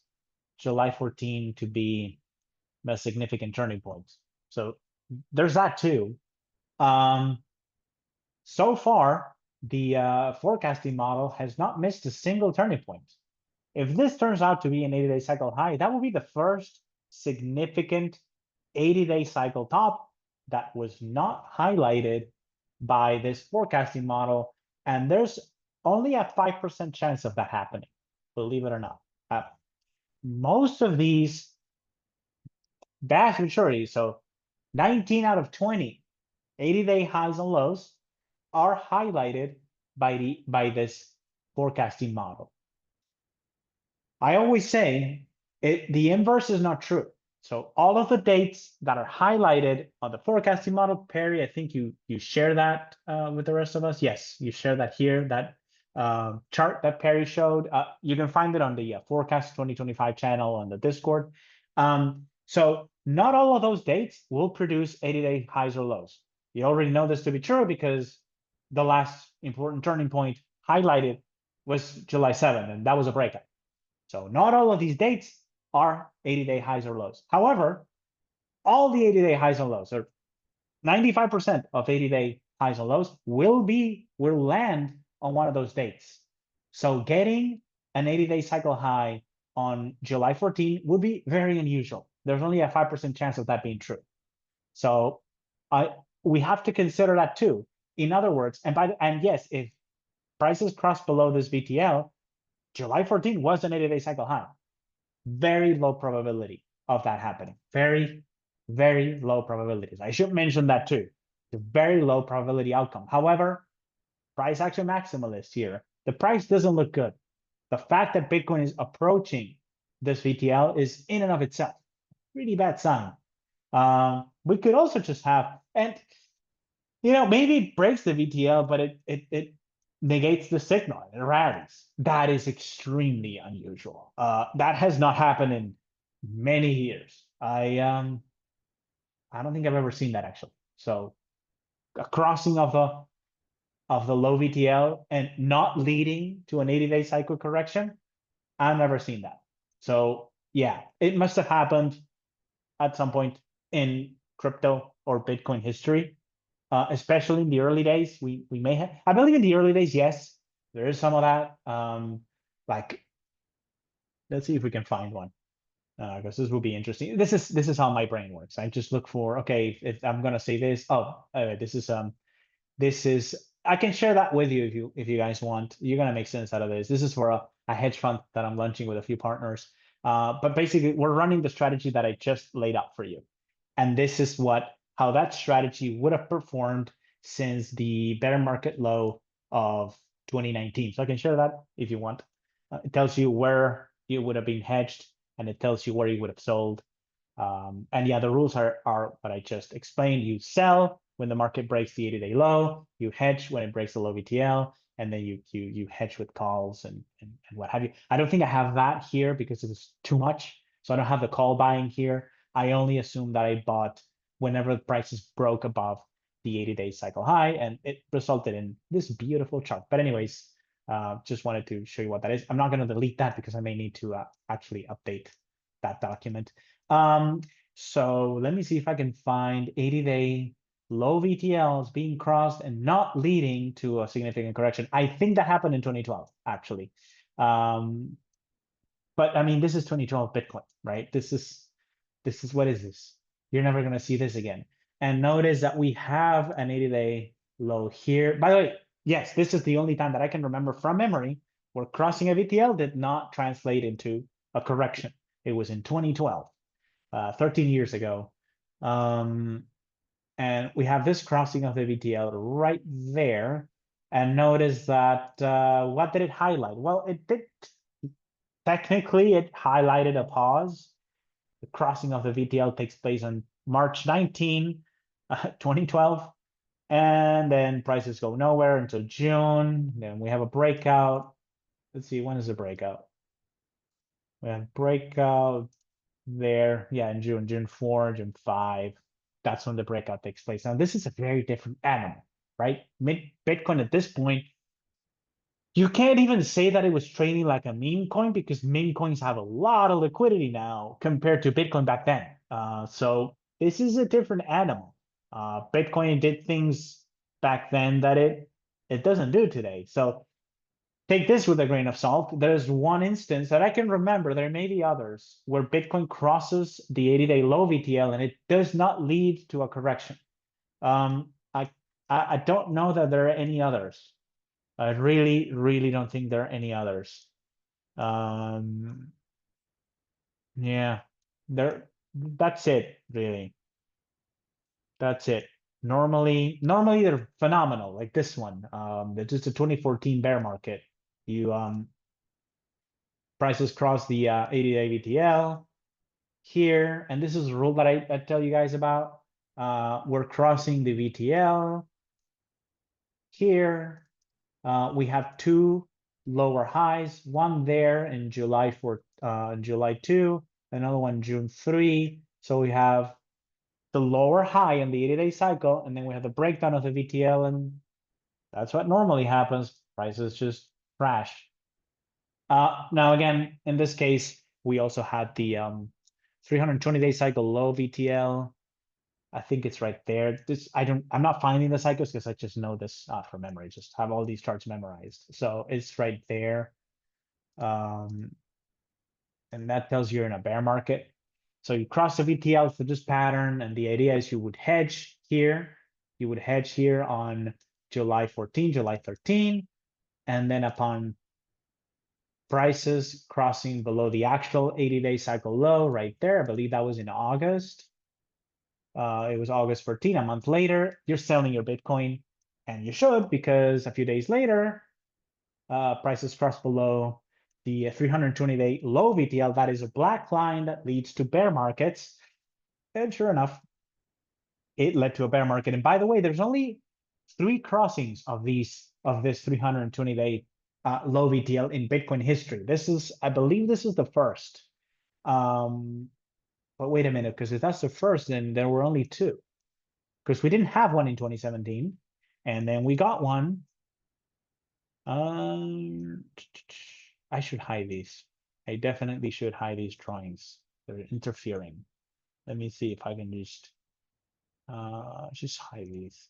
July 14 to be a significant turning point. So there's that too. So far, the forecasting model has not missed a single turning point. If this turns out to be an 80-day cycle high, that will be the first significant 80-day cycle top that was not highlighted by this forecasting model. And there's only a 5% chance of that happening, believe it or not. Most of these vast majority, so 19 out of 20 80-day highs and lows are highlighted by this forecasting model. I always say the inverse is not true. So all of the dates that are highlighted on the forecasting model, Perry, I think you share that with the rest of us. Yes, you share that here, that chart that Perry showed. You can find it on the Forecast 2025 channel on the Discord. So not all of those dates will produce 80-day highs or lows. You already know this to be true because the last important turning point highlighted was July 7th, and that was a breakout. So not all of these dates are 80-day highs or lows. However, all the 80-day highs and lows, or 95% of 80-day highs and lows will land on one of those dates. So getting an 80-day cycle high on July 14 would be very unusual. There's only a 5% chance of that being true. So we have to consider that too. In other words, and yes, if prices cross below this VTL, July 14 was an 80-day cycle high. Very low probability of that happening. Very, very low probabilities. I should mention that too. It's a very low probability outcome. However, price action maximalist here. The price doesn't look good. The fact that Bitcoin is approaching this VTL is in and of itself a really bad sign. We could also just have, and maybe it breaks the VTL, but it negates the signal and it rallies. That is extremely unusual. That has not happened in many years. I don't think I've ever seen that actually. So a crossing of the low VTL and not leading to an 80-day cycle correction, I've never seen that. So yeah, it must have happened at some point in crypto or Bitcoin history, especially in the early days. We may have, I believe in the early days, yes, there is some of that. Like, let's see if we can find one, because this will be interesting. This is how my brain works. I just look for, okay, if I'm gonna say this, oh, this is, I can share that with you if you guys want. You're gonna make sense out of this. This is for a hedge fund that I'm launching with a few partners. But basically, we're running the strategy that I just laid out for you, and this is how that strategy would have performed since the bear market low of 2019. So I can share that if you want. It tells you where you would have been hedged, and it tells you where you would have sold. And yeah, the rules are what I just explained. You sell when the market breaks the 80-day low, you hedge when it breaks the low VTL, and then you hedge with calls and what have you. I don't think I have that here because it is too much. So I don't have the call buying here. I only assume that I bought whenever the prices broke above the 80-day cycle high, and it resulted in this beautiful chart. But anyways, just wanted to show you what that is. I'm not going to delete that because I may need to actually update that document. So let me see if I can find 80-day low VTLs being crossed and not leading to a significant correction. I think that happened in 2012, actually. But I mean, this is 2012 Bitcoin, right? This is what is this? You're never gonna see this again. And notice that we have an 80-day low here. By the way, yes, this is the only time that I can remember from memory where crossing a VTL did not translate into a correction. It was in 2012. 13 years ago. And we have this crossing of the VTL right there. And notice that, what did it highlight? Well, it did, technically it highlighted a pause. The crossing of the VTL takes place on March 19, 2012. And then prices go nowhere until June. Then we have a breakout. Let's see, when is the breakout? We have breakout there. Yeah, in June 4, June 5. That's when the breakout takes place. Now, this is a very different animal, right? Bitcoin at this point, you can't even say that it was trading like a meme coin because meme coins have a lot of liquidity now compared to Bitcoin back then. So this is a different animal. Bitcoin did things back then that it doesn't do today. So take this with a grain of salt. There's one instance that I can remember, there may be others, where Bitcoin crosses the 80-day low VTL and it does not lead to a correction. I don't know that there are any others. I really, really don't think there are any others. Yeah, that's it, really. That's it. Normally they're phenomenal, like this one. It's just a 2014 bear market. Prices cross the 80-day VTL here, and this is a rule that I tell you guys about. We're crossing the VTL here. We have two lower highs, one there in July 2, another one June 3. So we have the lower high in the 80-day cycle, and then we have the breakdown of the VTL, and that's what normally happens. Prices just crash. Now again, in this case, we also had the 320-day cycle low VTL. I think it's right there. I'm not finding the cycles because I just know this from memory. Just have all these charts memorized. So it's right there. And that tells you're in a bear market. So you cross the VTL for this pattern, and the idea is you would hedge here. You would hedge here on July 14, July 13, and then upon prices crossing below the actual 80-day cycle low right there, I believe that was in August. It was August 14, a month later, you're selling your Bitcoin, and you should, because a few days later, prices cross below the 320-day low VTL. That is a black line that leads to bear markets. And sure enough, it led to a bear market. And by the way, there's only 3 crossings of this 320-day low VTL in Bitcoin history. I believe this is the first. But wait a minute, because if that's the first, then there were only two. Because we didn't have one in 2017, and then we got one. I should hide these. I definitely should hide these drawings. They're interfering. Let me see if I can just hide these.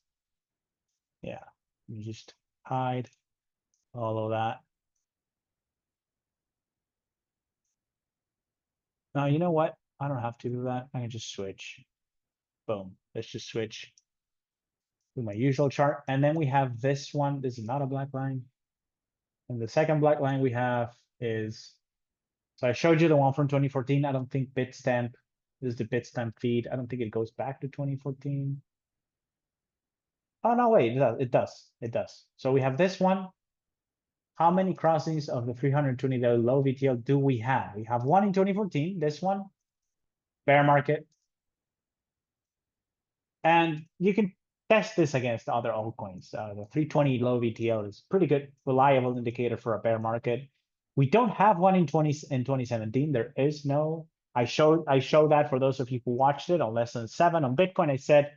Yeah, let me just hide all of that. Now, you know what? I don't have to do that. I can just switch. Boom. Let's just switch to my usual chart. And then we have this one. This is not a black line. And the second black line we have is, so I showed you the one from 2014. I don't think Bitstamp, this is the Bitstamp feed. I don't think it goes back to 2014. Oh, no, wait, it does. It does. So we have this one. How many crossings of the 320-day low VTL do we have? We have one in 2014, this one, bear market. And you can test this against other altcoins. The 320 low VTL is pretty good, reliable indicator for a bear market. We don't have one in 2017. There is no. I showed that for those of you who watched it on lesson 7 on Bitcoin. I said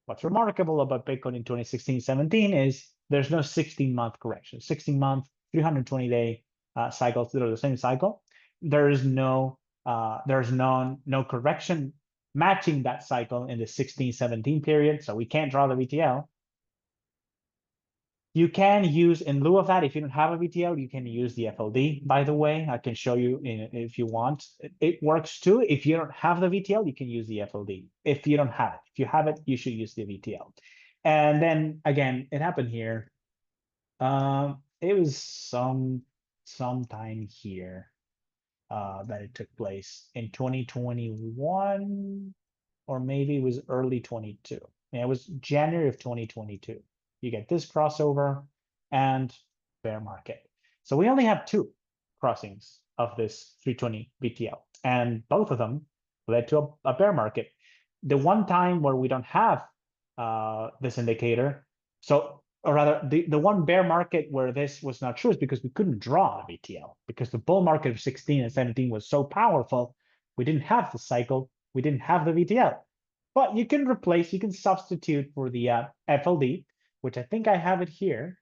what's remarkable about Bitcoin in 2016-17 is there's no 16-month correction. 16-month, 320-day cycles that are the same cycle. There's no correction matching that cycle in the 16-17 period, so we can't draw the VTL. You can use, in lieu of that, if you don't have a VTL, you can use the FLD, by the way. I can show you if you want. It works too. If you don't have the VTL, you can use the FLD. If you don't have it. If you have it, you should use the VTL. And then, again, it happened here. It was sometime here that it took place in 2021, or maybe it was early 22. Yeah, it was January of 2022. You get this crossover and bear market. So we only have two crossings of this 320 VTL, and both of them led to a bear market. The one time where we don't have this indicator, so, or rather, the one bear market where this was not true is because we couldn't draw a VTL, because the bull market of 16 and 17 was so powerful, we didn't have the cycle, we didn't have the VTL. But you can substitute for the FLD, which I think I have it here.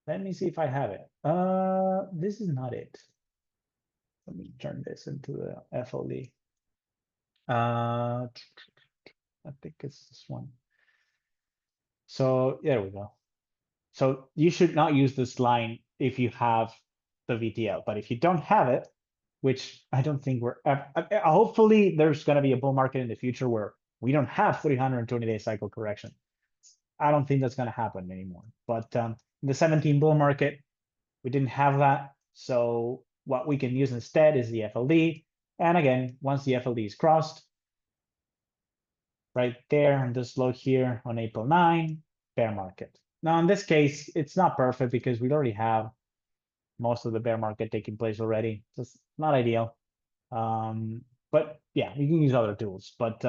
Let me see if I have it. This is not it. Let me turn this into the FLD. I think it's this one. So there we go. So you should not use this line if you have the VTL, but if you don't have it, which I don't think hopefully there's going to be a bull market in the future where we don't have 320-day cycle correction. I don't think that's going to happen anymore. But in the 17 bull market, we didn't have that. So what we can use instead is the FLD. And again, once the FLD is crossed, right there on this low here on April 9, bear market. Now, in this case, it's not perfect because we already have most of the bear market taking place already. So it's not ideal. But yeah, you can use other tools. But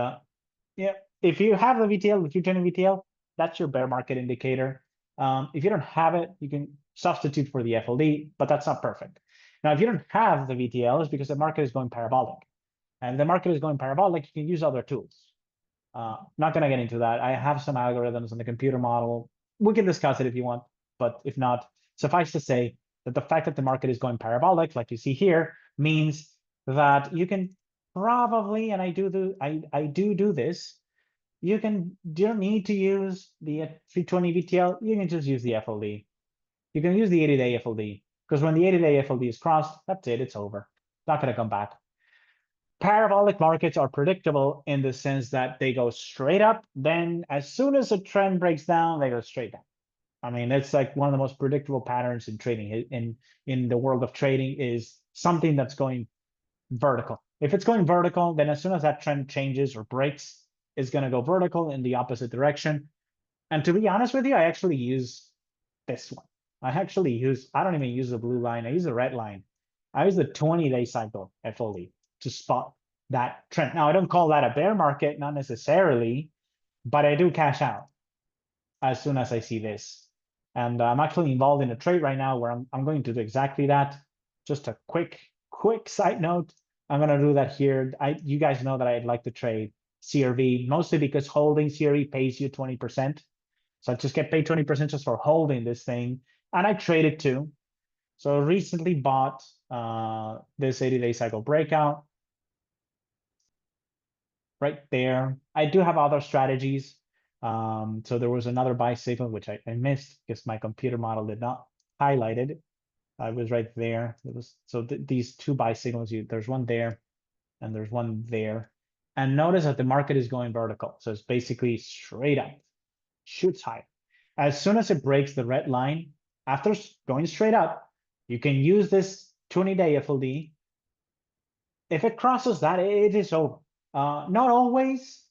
yeah, if you have the VTL, if you're turning VTL, that's your bear market indicator. If you don't have it, you can substitute for the FLD, but that's not perfect. Now, if you don't have the VTL, it's because the market is going parabolic. And the market is going parabolic, you can use other tools. Not going to get into that. I have some algorithms on the computer model. We can discuss it if you want, but if not, suffice to say that the fact that the market is going parabolic, like you see here, means that you can probably, and I do this, you don't need to use the 320 VTL, you can just use the FLD. You can use the 80-day FLD, because when the 80-day FLD is crossed, that's it, it's over. It's not going to come back. Parabolic markets are predictable in the sense that they go straight up, then as soon as a trend breaks down, they go straight down. I mean, it's like one of the most predictable patterns in trading. In the world of trading is something that's going vertical. If it's going vertical, then as soon as that trend changes or breaks, it's going to go vertical in the opposite direction. And to be honest with you, I actually use this one. I don't even use the blue line. I use the red line. I use the 20-day cycle FLD to spot that trend. Now, I don't call that a bear market, not necessarily, but I do cash out as soon as I see this. And I'm actually involved in a trade right now where I'm going to do exactly that. Just a quick side note. I'm gonna do that here. You guys know that I'd like to trade CRV, mostly because holding CRV pays you 20%. So I just get paid 20% just for holding this thing. And I trade it too. So recently bought this 80-day cycle breakout right there. I do have other strategies. So there was another buy signal, which I missed because my computer model did not highlight it. I was right there. It was so these two buy signals, there's one there and there's one there. And notice that the market is going vertical. So it's basically straight up, shoots high. As soon as it breaks the red line, after going straight up, you can use this 20-day FLD. If it crosses that, it is over. Not always.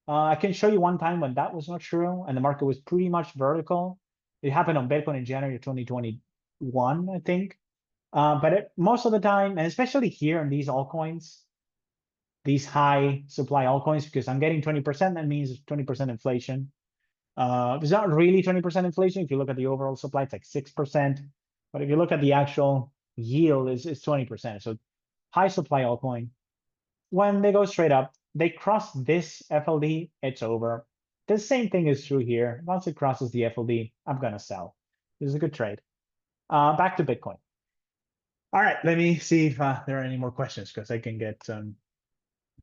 I can show you one time when that was not true and the market was pretty much vertical. It happened on Bitcoin in January 2021, I think. But most of the time, and especially here in these altcoins, these high supply altcoins, because I'm getting 20%, that means 20% inflation. It's not really 20% inflation. If you look at the overall supply, it's like 6%. But if you look at the actual yield, it's 20%. So high supply altcoin. When they go straight up, they cross this FLD, it's over. The same thing is true here. Once it crosses the FLD, I'm gonna sell. This is a good trade. Back to Bitcoin. All right, let me see if there are any more questions because I can get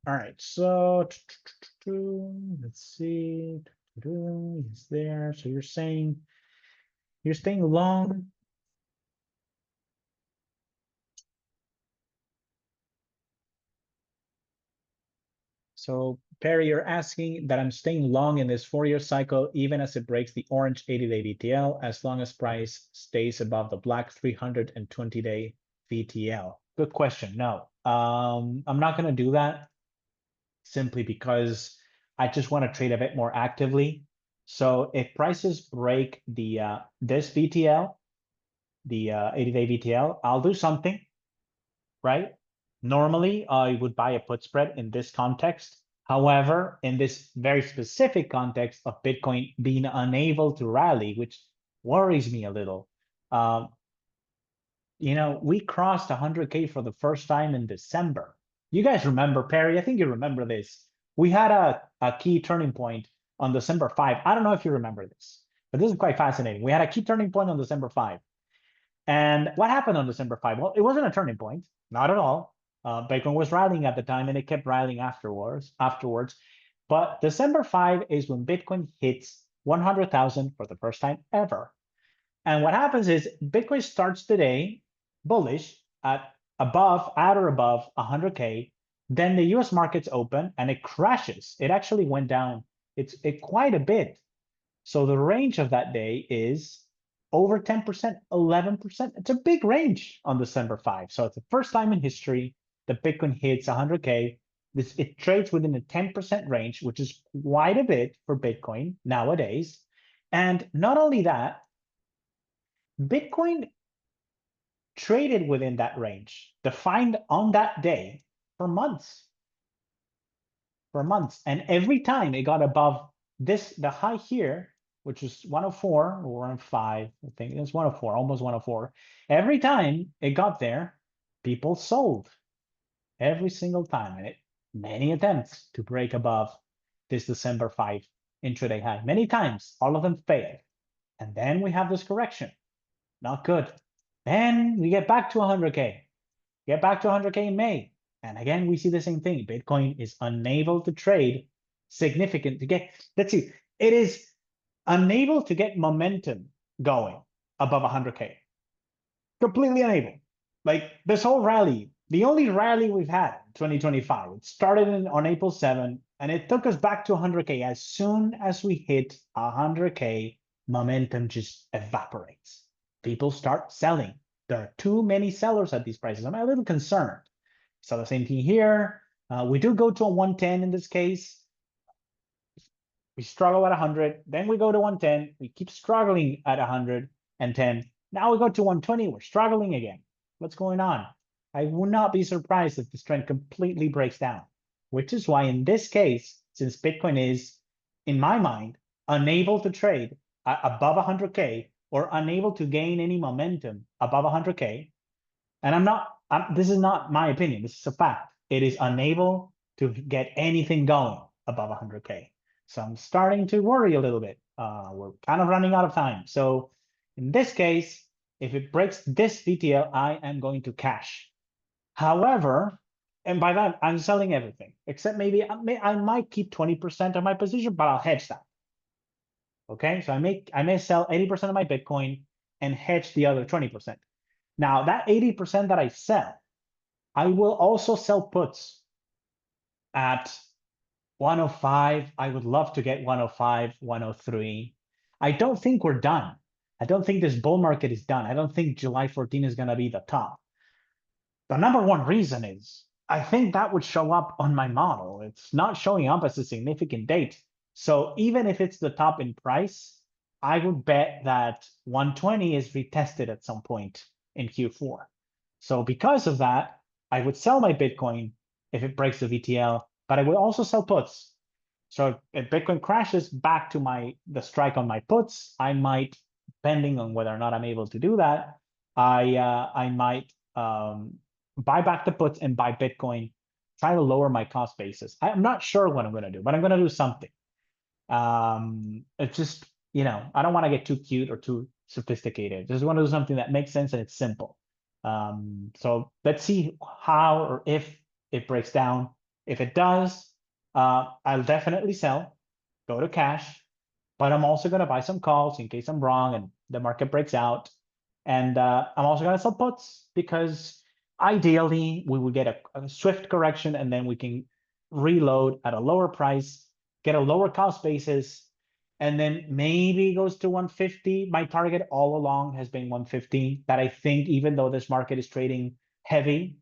all right, so let's see. He's there. So you're saying you're staying long. So Perry, you're asking that I'm staying long in this 4-year cycle, even as it breaks the orange 80-day VTL, as long as price stays above the black 320-day VTL. Good question. No, I'm not going to do that simply because I just want to trade a bit more actively. So if prices break the this VTL, the 80-day VTL, I'll do something, right? Normally, I would buy a put spread in this context. However, in this very specific context of Bitcoin being unable to rally, which worries me a little, we crossed 100K for the first time in December. You guys remember, Perry? I think you remember this. We had a key turning point on December 5. I don't know if you remember this, but this is quite fascinating. We had a key turning point on December 5. And what happened on December 5? Well, it wasn't a turning point, not at all. Bitcoin was rallying at the time and it kept rallying afterwards. But December 5 is when Bitcoin hits 100,000 for the first time ever. And what happens is Bitcoin starts the day bullish at or above 100K. Then the US markets open and it crashes. It actually went down quite a bit. So the range of that day is over 10%, 11%. It's a big range on December 5. So it's the first time in history that Bitcoin hits 100K. It trades within a 10% range, which is quite a bit for Bitcoin nowadays. And not only that, Bitcoin traded within that range, defined on that day for months. And every time it got above the high here, which is 104 or 105, I think it's 104, almost 104. Every time it got there, people sold every single time. And many attempts to break above this December 5 intraday high. Many times, all of them failed. And then we have this correction. Not good. Then we get back to 100K. Get back to 100K in May. And again, we see the same thing. Bitcoin is unable to trade significant to get, let's see, it is unable to get momentum going above 100K. Completely unable. Like this whole rally, the only rally we've had in 2025, it started on April 7, and it took us back to 100K. As soon as we hit 100K, momentum just evaporates. People start selling. There are too many sellers at these prices. I'm a little concerned. So the same thing here. We do go to a 110 in this case. We struggle at 100. Then we go to 110. We keep struggling at 110. Now we go to 120. We're struggling again. What's going on? I would not be surprised if this trend completely breaks down, which is why in this case, since Bitcoin is, in my mind, unable to trade above 100K or unable to gain any momentum above 100K, and this is not my opinion, this is a fact. it is unable to get anything going above 100K. So I'm starting to worry a little bit. We're kind of running out of time. So in this case, if it breaks this VTL, I am going to cash. However, and by that, I'm selling everything, except maybe I might keep 20% of my position, but I'll hedge that. Okay, so I may sell 80% of my Bitcoin and hedge the other 20%. Now that 80% that I sell, I will also sell puts at 105. I would love to get 105, 103. I don't think we're done. I don't think this bull market is done. I don't think July 14 is going to be the top. The number one reason is I think that would show up on my model. It's not showing up as a significant date. So even if it's the top in price, I would bet that 120 is retested at some point in Q4. So because of that, I would sell my Bitcoin if it breaks the VTL, but I would also sell puts. So if Bitcoin crashes back to the strike on my puts, I might, depending on whether or not I'm able to do that, I might buy back the puts and buy Bitcoin, try to lower my cost basis. I'm not sure what I'm going to do, but I'm going to do something. It's just, I don't want to get too cute or too sophisticated. Just want to do something that makes sense and it's simple. So let's see how or if it breaks down. If it does, I'll definitely sell, go to cash, but I'm also going to buy some calls in case I'm wrong and the market breaks out. And I'm also going to sell puts because ideally we will get a swift correction and then we can reload at a lower price, get a lower cost basis, and then maybe it goes to 150. My target all along has been 150. That I think even though this market is trading heavy,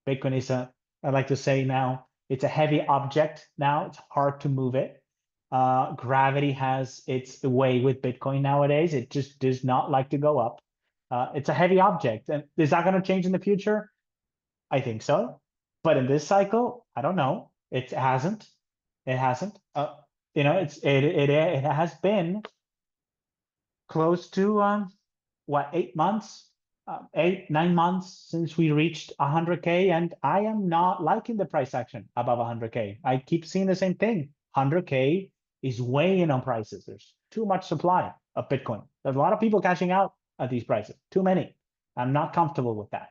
Bitcoin is I like to say now, it's a heavy object now. It's hard to move it. Gravity has its way with Bitcoin nowadays. It just does not like to go up. It's a heavy object. And is that going to change in the future? I think so. But in this cycle, I don't know. It hasn't. It hasn't. It has been close to what, 8 months, 9 months since we reached 100K, and I am not liking the price action above 100K. I keep seeing the same thing. 100K is weighing on prices. There's too much supply of Bitcoin. There's a lot of people cashing out at these prices. Too many. I'm not comfortable with that.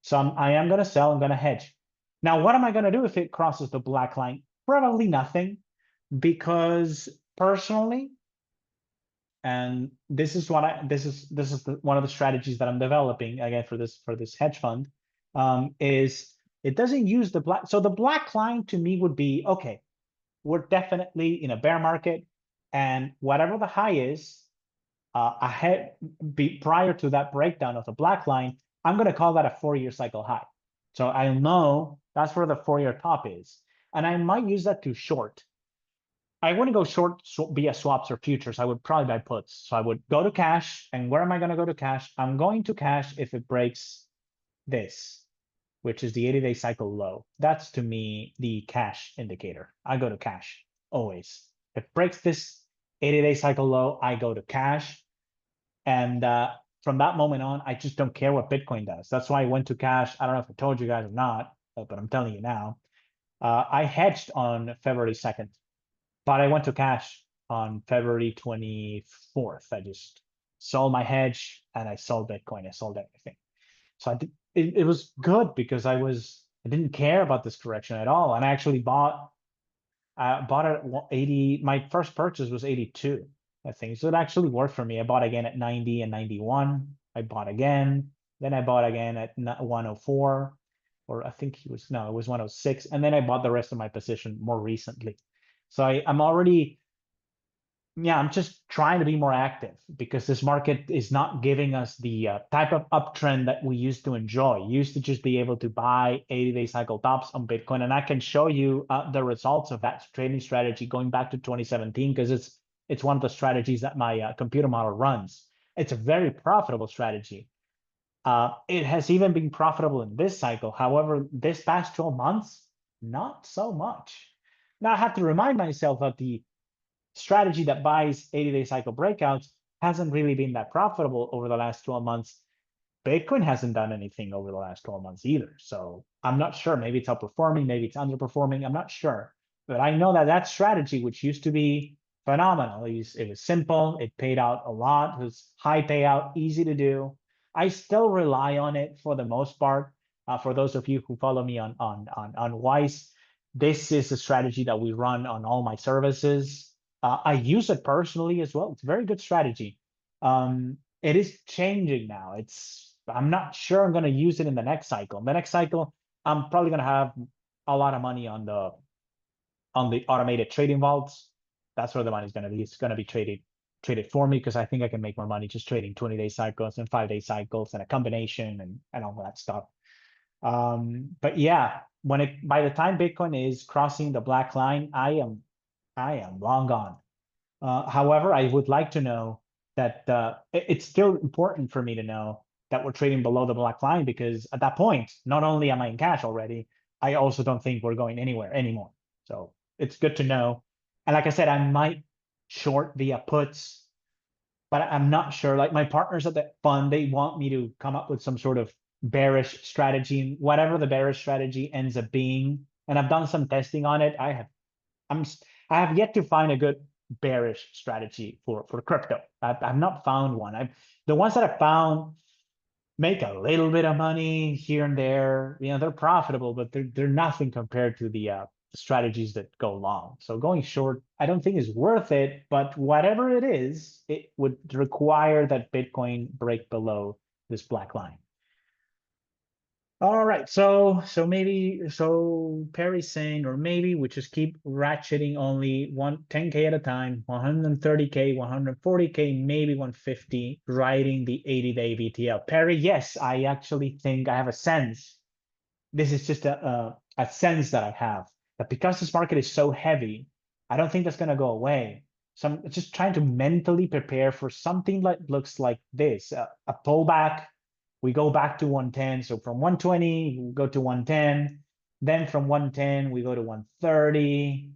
So I am going to sell. I'm going to hedge. Now, what am I going to do if it crosses the black line? Probably nothing, because personally, and this is one of the strategies that I'm developing again for this hedge fund, is it doesn't use the black. So the black line to me would be, okay, we're definitely in a bear market, and whatever the high is, prior to that breakdown of the black line, I'm going to call that a 4-year cycle high. So I know that's where the 4-year top is, and I might use that to short. I wouldn't go short via swaps or futures. I would probably buy puts. So I would go to cash. And where am I going to go to cash? I'm going to cash if it breaks this, which is the 80-day cycle low. That's to me the cash indicator. I go to cash always. If it breaks this 80-day cycle low, I go to cash. And from that moment on, I just don't care what Bitcoin does. That's why I went to cash. I don't know if I told you guys or not, but I'm telling you now. I hedged on February 2nd. But I went to cash on February 24th. I just sold my hedge and I sold Bitcoin. I sold everything. So it was good because I didn't care about this correction at all. And I actually bought it at 80. My first purchase was 82, I think. So it actually worked for me. I bought again at 90 and 91. I bought again. Then I bought again at 104. Or I think it was 106. And then I bought the rest of my position more recently. So I'm just trying to be more active because this market is not giving us the type of uptrend that we used to enjoy. Used to just be able to buy 80-day cycle tops on Bitcoin. And I can show you the results of that trading strategy going back to 2017 because it's one of the strategies that my computer model runs. It's a very profitable strategy. It has even been profitable in this cycle. However, this past 12 months, not so much. Now I have to remind myself that the strategy that buys 80-day cycle breakouts hasn't really been that profitable over the last 12 months. Bitcoin hasn't done anything over the last 12 months either. So I'm not sure. Maybe it's outperforming, maybe it's underperforming. I'm not sure. But I know that that strategy, which used to be phenomenal, it was simple, it paid out a lot, it was high payout, easy to do. I still rely on it for the most part. For those of you who follow me on Wise, this is a strategy that we run on all my services. I use it personally as well. It's a very good strategy. It is changing now. I'm not sure I'm going to use it in the next cycle. In the next cycle, I'm probably going to have a lot of money on the automated trading vaults. That's where the money is going to be. It's going to be traded for me because I think I can make more money just trading 20-day cycles and 5-day cycles and a combination and all that stuff. But yeah, by the time Bitcoin is crossing the black line, I am long gone. However, I would like to know that it's still important for me to know that we're trading below the black line, because at that point, not only am I in cash already, I also don't think we're going anywhere anymore. So it's good to know. And like I said, I might short via puts, but I'm not sure. Like my partners at the fund, they want me to come up with some sort of bearish strategy, whatever the bearish strategy ends up being. And I've done some testing on it. I have yet to find a good bearish strategy for crypto. I've not found one. The ones that I've found make a little bit of money here and there. You know, they're profitable, but they're nothing compared to the strategies that go long. So going short, I don't think is worth it. But whatever it is, it would require that Bitcoin break below this black line. All right, so Perry's saying, or maybe we just keep ratcheting only 10K at a time, 130K, 140K, maybe 150, riding the 80-day VTL. Perry, yes, I actually think I have a sense. This is just a sense that I have, that because this market is so heavy, I don't think that's going to go away. So I'm just trying to mentally prepare for something that looks like this, a pullback. We go back to 110. So from 120, we go to 110. Then from 110, we go to 130.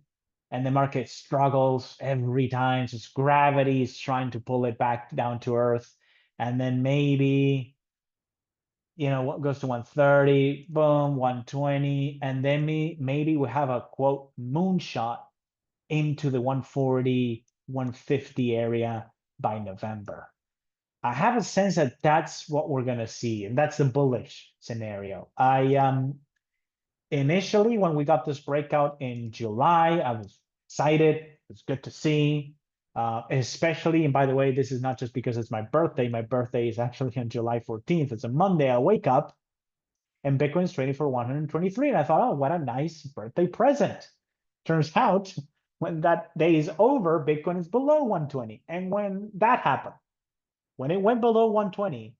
And the market struggles every time. Just gravity is trying to pull it back down to earth. And then maybe, you know, what goes to 130, boom, 120. And then maybe we have a quote moonshot into the 140, 150 area by November. I have a sense that that's what we're going to see, and that's the bullish scenario. Initially, when we got this breakout in July, I was excited. It was good to see, especially, and by the way, this is not just because it's my birthday. My birthday is actually on July 14th. It's a Monday. I wake up and Bitcoin's trading for 123. And I thought, oh, what a nice birthday present. Turns out when that day is over, Bitcoin is below 120. And when that happened, when it went below 120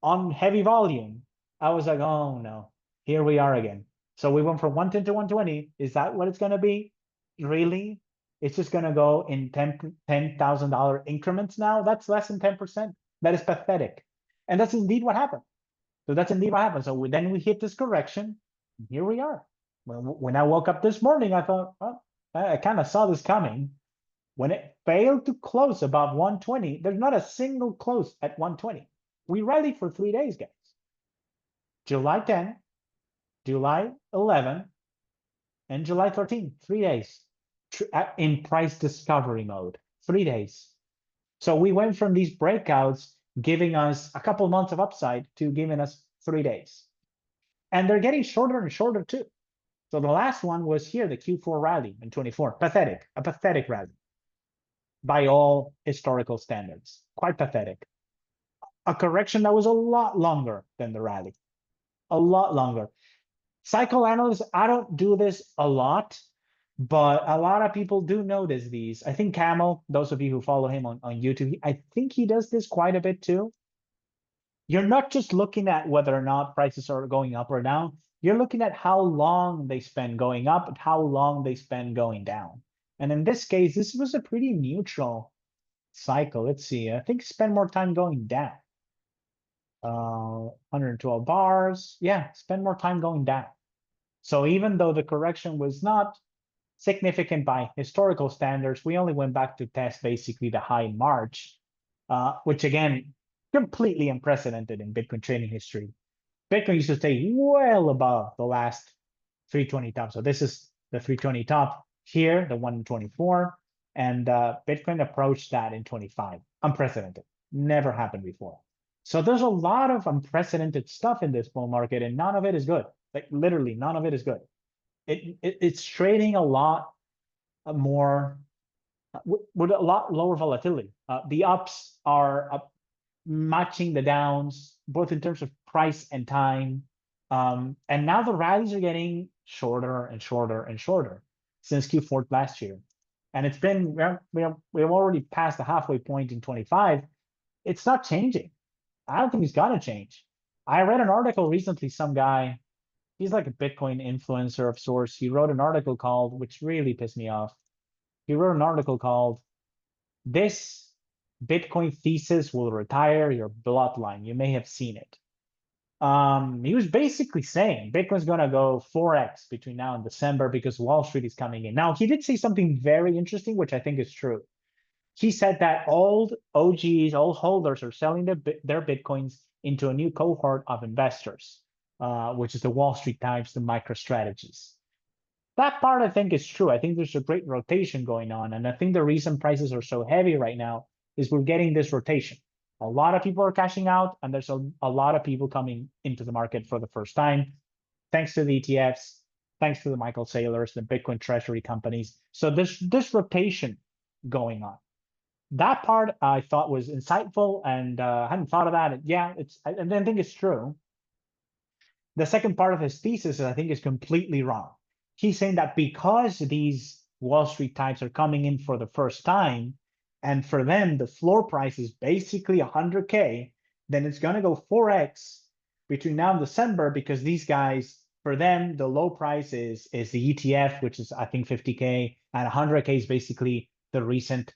on heavy volume, I was like, oh no, here we are again. So we went from 110 to 120. Is that what it's going to be? Really? It's just going to go in $10,000 increments now? That's less than 10%. That is pathetic. And that's indeed what happened. So that's indeed what happened. So then we hit this correction. And here we are. When I woke up this morning, I thought, oh, I kind of saw this coming. When it failed to close above 120, there's not a single close at 120. We rallied for 3 days, guys. July 10, July 11, and July 13, 3 days in price discovery mode, 3 days. So we went from these breakouts giving us a couple months of upside to giving us 3 days. And they're getting shorter and shorter too. So the last one was here, the Q4 rally in 24. Pathetic, a pathetic rally by all historical standards. Quite pathetic. A correction that was a lot longer than the rally. A lot longer. Cycle analysts, I don't do this a lot, but a lot of people do notice these. I think Camel, those of you who follow him on YouTube, I think he does this quite a bit too. You're not just looking at whether or not prices are going up or down. You're looking at how long they spend going up and how long they spend going down. And in this case, this was a pretty neutral cycle. Let's see. I think spend more time going down. 112 bars. Yeah, spend more time going down. So even though the correction was not significant by historical standards, we only went back to test basically the high in March, which again, completely unprecedented in Bitcoin trading history. Bitcoin used to stay well above the last 320 top. So this is the 320 top here, the 124, and Bitcoin approached that in 25. Unprecedented, never happened before. So there's a lot of unprecedented stuff in this bull market, and none of it is good. Like literally, none of it is good. It's trading a lot more with a lot lower volatility. The ups are matching the downs, both in terms of price and time. And now the rallies are getting shorter and shorter and shorter since Q4 last year. And it's been, we've already passed the halfway point in 25. It's not changing. I don't think it's gonna change. I read an article recently, some guy, he's like a Bitcoin influencer of sorts. He wrote an article called, which really pissed me off. He wrote an article called, "This Bitcoin thesis will retire your bloodline." You may have seen it. He was basically saying Bitcoin's gonna go 4x between now and December because Wall Street is coming in. Now, he did say something very interesting, which I think is true. He said that old OGs, old holders are selling their Bitcoins into a new cohort of investors, which is the Wall Street types, the MicroStrategies. That part I think is true. I think there's a great rotation going on. And I think the reason prices are so heavy right now is we're getting this rotation. A lot of people are cashing out, and there's a lot of people coming into the market for the first time, thanks to the ETFs, thanks to the Michael Saylors, the Bitcoin treasury companies. So there's this rotation going on. That part I thought was insightful, and I hadn't thought of that. Yeah, I think it's true. The second part of his thesis, I think, is completely wrong. He's saying that because these Wall Street types are coming in for the first time, and for them, the floor price is basically 100K, then it's going to go 4x between now and December, because these guys, for them, the low price is the ETF, which is, I think, 50K, and 100K is basically the recent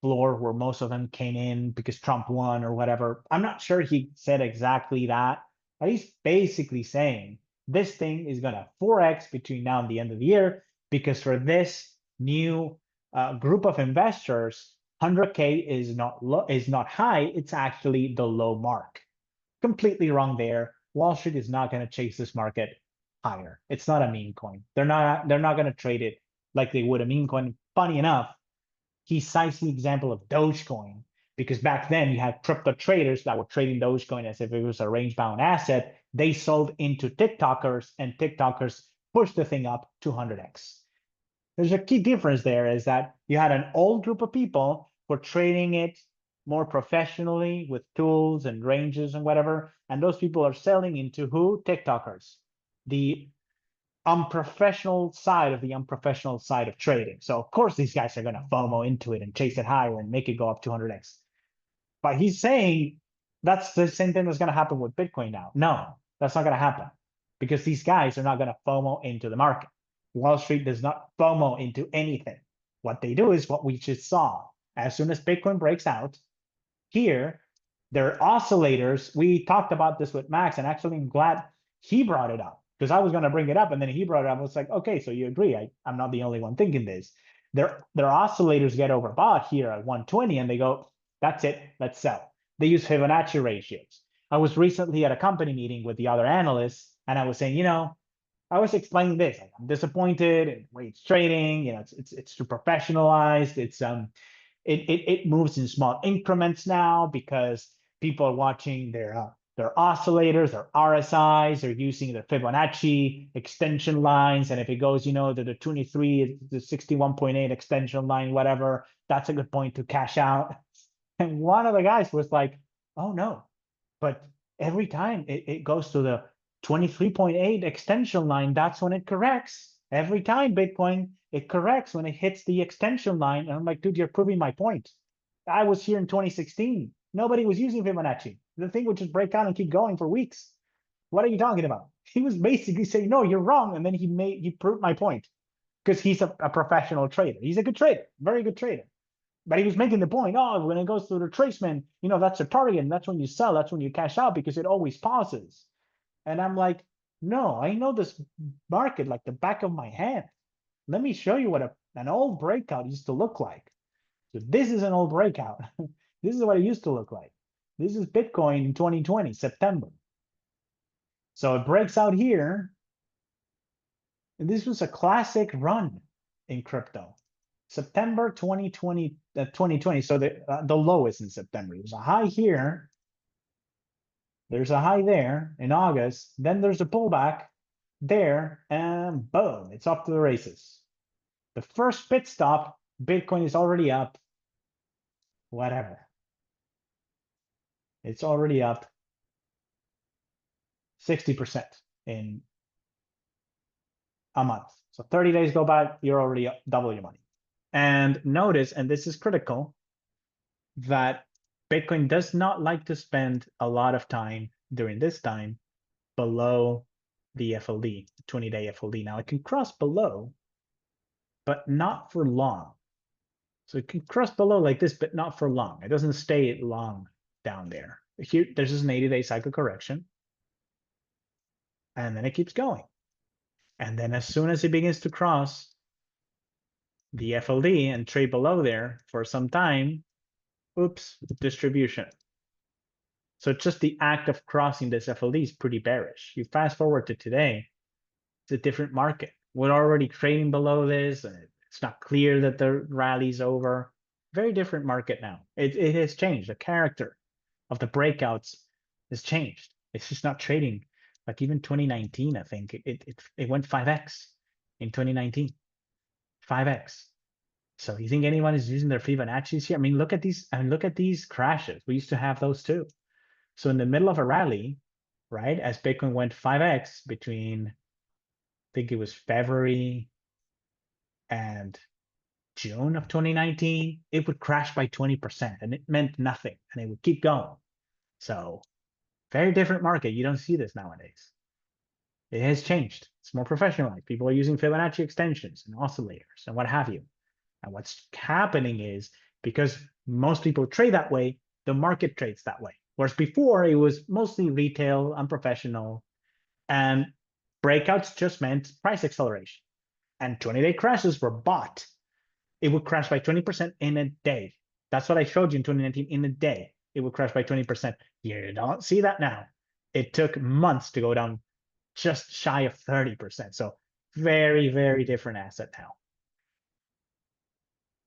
floor where most of them came in because Trump won or whatever. I'm not sure he said exactly that, but he's basically saying this thing is going to 4x between now and the end of the year, because for this new group of investors, 100K is not high. It's actually the low mark. Completely wrong there. Wall Street is not going to chase this market higher. It's not a meme coin. They're not going to trade it like they would a meme coin. Funny enough, he cites the example of Dogecoin, because back then you had crypto traders that were trading Dogecoin as if it was a range-bound asset. They sold into TikTokers, and TikTokers pushed the thing up to 100x. There's a key difference there, is that you had an old group of people who were trading it more professionally with tools and ranges and whatever, and those people are selling into who? TikTokers, the unprofessional side of trading. So of course these guys are going to FOMO into it and chase it higher and make it go up 200x. But he's saying that's the same thing that's going to happen with Bitcoin now. No, that's not going to happen, because these guys are not going to FOMO into the market. Wall Street does not FOMO into anything. What they do is what we just saw. As soon as Bitcoin breaks out, here, there are oscillators. We talked about this with Max, and actually I'm glad he brought it up, because I was going to bring it up, and then he brought it up. I was like, okay, so you agree. I'm not the only one thinking this. Their oscillators get overbought here at 120, and they go, that's it, let's sell. They use Fibonacci ratios. I was recently at a company meeting with the other analysts, and I was saying, I was explaining this. Like, I'm disappointed in rates trading. It's too professionalized. It moves in small increments now, because people are watching their oscillators, their RSIs, they're using their Fibonacci extension lines. And if it goes, to the 23, the 61.8 extension line, whatever, that's a good point to cash out. And one of the guys was like, oh no, but every time it goes to the 23.8 extension line, that's when it corrects. Every time Bitcoin, it corrects when it hits the extension line. And I'm like, dude, you're proving my point. I was here in 2016. Nobody was using Fibonacci. The thing would just break out and keep going for weeks. What are you talking about? He was basically saying, no, you're wrong. And then he proved my point, because he's a professional trader. He's a good trader, very good trader. But he was making the point, oh, when it goes through the retracement, that's a target, and that's when you sell, that's when you cash out, because it always pauses. And I'm like, no, I know this market like the back of my hand. Let me show you what an old breakout used to look like. So this is an old breakout. This is what it used to look like. This is Bitcoin in 2020, September. So it breaks out here. And this was a classic run in crypto. September 2020, 2020. So the low is in September. There's a high here. There's a high there in August. Then there's a pullback there, and boom, it's up to the races. The first pit stop, Bitcoin is already up. Whatever. It's already up 60% in a month. So 30 days go by, you're already up double your money. And notice, and this is critical, that Bitcoin does not like to spend a lot of time during this time below the FLD, 20-day FLD. Now it can cross below, but not for long. So it can cross below like this, but not for long. It doesn't stay long down there. Here, there's just an 80-day cycle correction. And then it keeps going. And then as soon as it begins to cross the FLD and trade below there for some time, oops, distribution. So just the act of crossing this FLD is pretty bearish. You fast forward to today, it's a different market. We're already trading below this. And it's not clear that the rally's over. Very different market now. It has changed. The character of the breakouts has changed. It's just not trading. Like even 2019, I think it went 5x in 2019. 5x. So you think anyone is using their Fibonacci's here? I mean, look at these. I mean, look at these crashes. We used to have those too. So in the middle of a rally, right, as Bitcoin went 5x between, I think it was February and June of 2019, it would crash by 20%, and it meant nothing, and it would keep going. So very different market. You don't see this nowadays. It has changed. It's more professionalized. People are using Fibonacci extensions and oscillators and what have you. And what's happening is, because most people trade that way, the market trades that way. Whereas before, it was mostly retail, unprofessional, and breakouts just meant price acceleration. And 20-day crashes were bought. It would crash by 20% in a day. That's what I showed you in 2019. In a day, it would crash by 20%. You don't see that now. It took months to go down just shy of 30%. So very, very different asset now.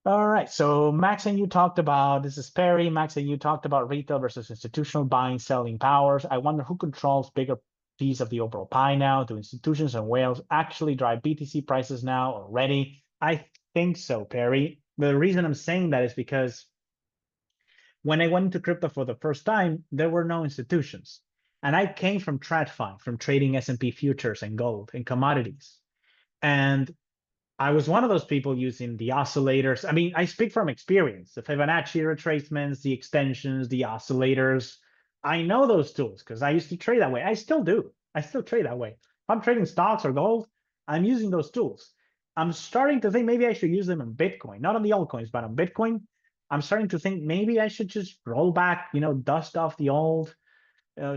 All right, so Max and you talked about, this is Perry. Max and you talked about retail versus institutional buying, selling powers. I wonder who controls bigger piece of the overall pie now. Do institutions and whales actually drive BTC prices now already? I think so, Perry. The reason I'm saying that is because when I went into crypto for the first time, there were no institutions. And I came from TradFi, from trading S&P futures and gold and commodities. And I was one of those people using the oscillators. I mean, I speak from experience, the Fibonacci retracements, the extensions, the oscillators. I know those tools because I used to trade that way. I still do. I still trade that way. If I'm trading stocks or gold, I'm using those tools. I'm starting to think maybe I should use them on Bitcoin, not on the altcoins, but on Bitcoin. I'm starting to think maybe I should just roll back, dust off the old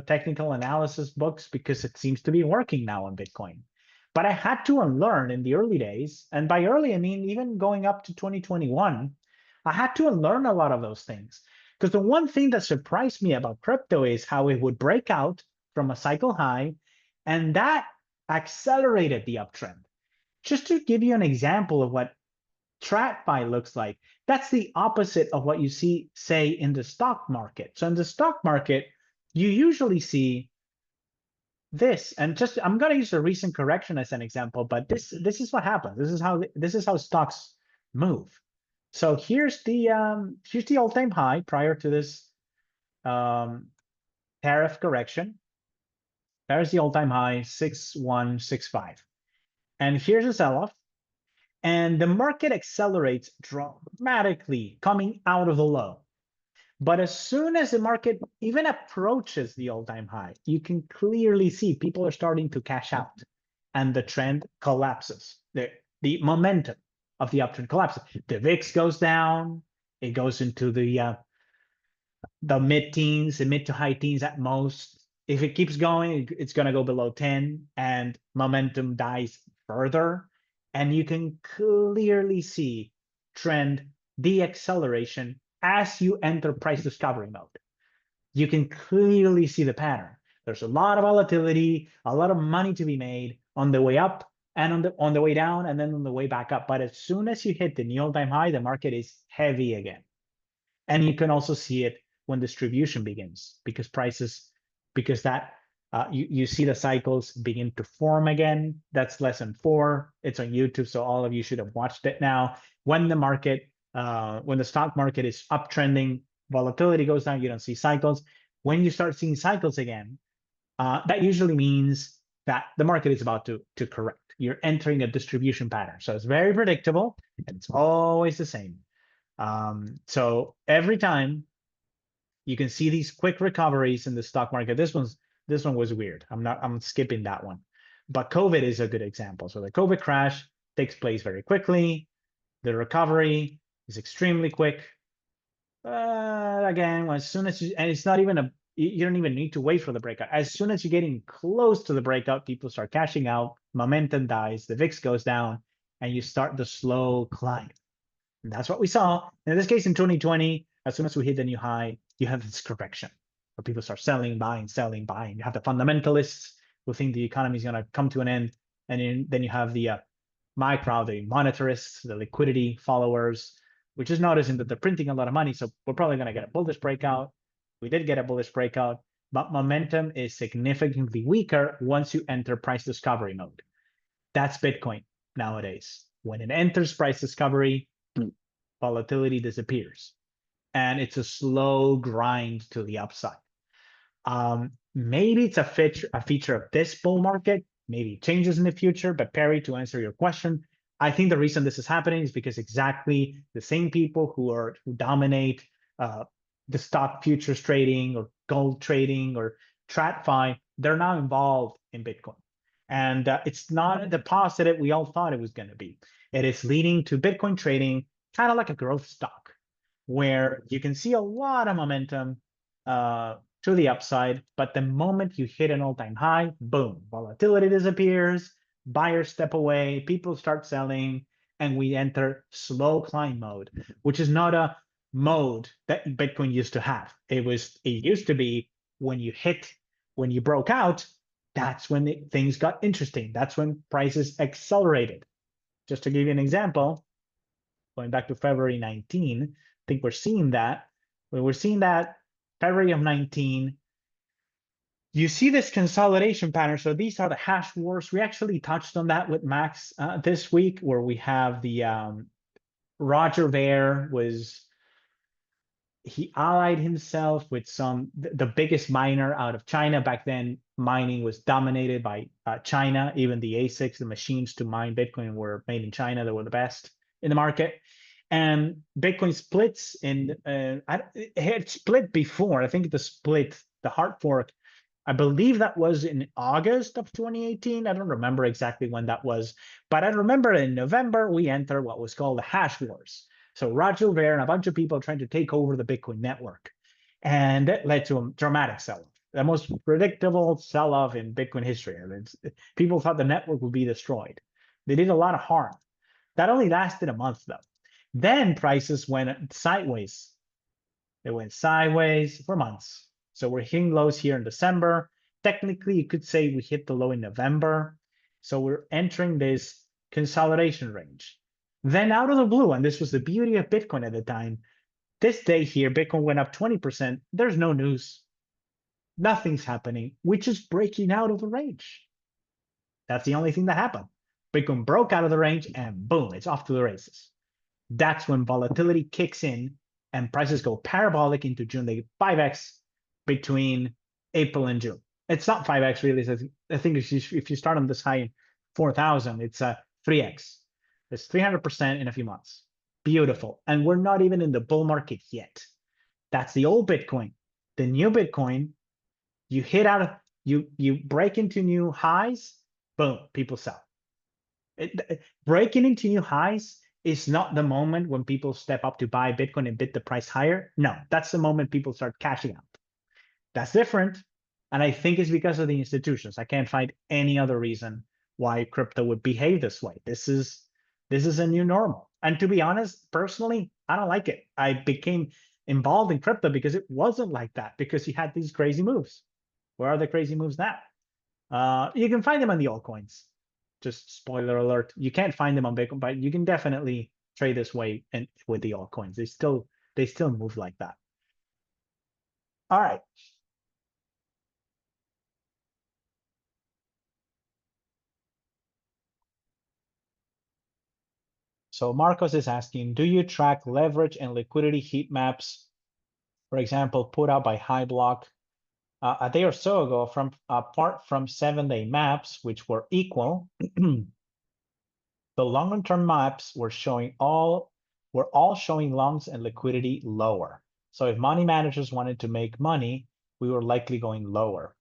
technical analysis books because it seems to be working now on Bitcoin. But I had to unlearn in the early days. And by early, I mean, even going up to 2021, I had to unlearn a lot of those things. Because the one thing that surprised me about crypto is how it would break out from a cycle high, and that accelerated the uptrend. Just to give you an example of what TradFi looks like, that's the opposite of what you see, say, in the stock market. So in the stock market, you usually see this, and just I'm going to use a recent correction as an example, but this is what happens. This is how stocks move. So here's the all-time high prior to this tariff correction. There's the all-time high 6165, and here's a sell-off, and the market accelerates dramatically coming out of the low. But as soon as the market even approaches the all-time high, you can clearly see people are starting to cash out and the trend collapses. The momentum of the uptrend collapses. The VIX goes down. It goes into the mid-teens, the mid to high teens at most. If it keeps going, it's going to go below 10 and momentum dies further. And you can clearly see trend deacceleration as you enter price discovery mode. you can clearly see the pattern. There's a lot of volatility, a lot of money to be made on the way up and on the way down, and then on the way back up. But as soon as you hit the new all-time high, the market is heavy again. And you can also see it when distribution begins, because you see the cycles begin to form again. That's lesson 4. It's on YouTube, so all of you should have watched it now. When the stock market is uptrending, volatility goes down, you don't see cycles. When you start seeing cycles again, that usually means that the market is about to correct. You're entering a distribution pattern. So it's very predictable, and it's always the same. So every time you can see these quick recoveries in the stock market. This one was weird. I'm skipping that one. But COVID is a good example. So the COVID crash takes place very quickly. The recovery is extremely quick. Again, as soon as and it's not even you don't even need to wait for the breakout. As soon as you're getting close to the breakout, people start cashing out, momentum dies, the VIX goes down, and you start the slow climb. And that's what we saw. In this case, in 2020, as soon as we hit the new high, you have this correction where people start selling, buying, selling, buying. You have the fundamentalists who think the economy is going to come to an end. And then you have the my crowd, the monetarists, the liquidity followers, which is noticing that they're printing a lot of money. So we're probably going to get a bullish breakout. We did get a bullish breakout, but momentum is significantly weaker once you enter price discovery mode. That's Bitcoin nowadays. When it enters price discovery, volatility disappears, and it's a slow grind to the upside. Maybe it's a feature of this bull market. Maybe it changes in the future. But Perry, to answer your question, I think the reason this is happening is because exactly the same people who dominate the stock futures trading or gold trading or TradFi, they're now involved in Bitcoin. And it's not the positive we all thought it was going to be. It is leading to Bitcoin trading kind of like a growth stock, where you can see a lot of momentum to the upside, but the moment you hit an all-time high, boom, volatility disappears, buyers step away, people start selling, and we enter slow climb mode, which is not a mode that Bitcoin used to have. It used to be when you broke out, that's when things got interesting. That's when prices accelerated. Just to give you an example, going back to February 19, I think we're seeing that. When we're seeing that February of 19, you see this consolidation pattern. So these are the hash wars. We actually touched on that with Max this week, where we have the Roger Ver he allied himself with the biggest miner out of China. Back then, mining was dominated by China. Even the ASICs, the machines to mine Bitcoin, were made in China. They were the best in the market. And Bitcoin splits it had split before. I think the hard fork, I believe that was in August of 2018. I don't remember exactly when that was, but I remember in November, we entered what was called the hash wars. So Roger Ver and a bunch of people trying to take over the Bitcoin network. And that led to a dramatic sell-off, the most predictable sell-off in Bitcoin history. People thought the network would be destroyed. They did a lot of harm. That only lasted a month, though. Then prices went sideways. They went sideways for months. So we're hitting lows here in December. Technically, you could say we hit the low in November. So we're entering this consolidation range. Then out of the blue, and this was the beauty of Bitcoin at the time, this day here, Bitcoin went up 20%. There's no news. Nothing's happening. We're just breaking out of the range. That's the only thing that happened. Bitcoin broke out of the range and boom, it's off to the races. That's when volatility kicks in and prices go parabolic into June. They 5x between April and June. It's not 5x really. I think if you start on this high in 4,000, it's a 3x. It's 300% in a few months. Beautiful. And we're not even in the bull market yet. That's the old Bitcoin. The new Bitcoin, you break into new highs, boom, people sell. Breaking into new highs is not the moment when people step up to buy Bitcoin and bid the price higher. No, that's the moment people start cashing out. That's different. And I think it's because of the institutions. I can't find any other reason why crypto would behave this way. This is a new normal. And to be honest, personally, I don't like it. I became involved in crypto because it wasn't like that, because you had these crazy moves. Where are the crazy moves now? You can find them on the altcoins. Just spoiler alert, you can't find them on Bitcoin, but you can definitely trade this way and with the altcoins. They still move like that. All right. So Marcos is asking, do you track leverage and liquidity heat maps, for example, put out by HighBlock a day or so ago? From apart from 7-day maps, which were equal, the longer-term maps were all showing longs and liquidity lower. So if money managers wanted to make money, we were likely going lower.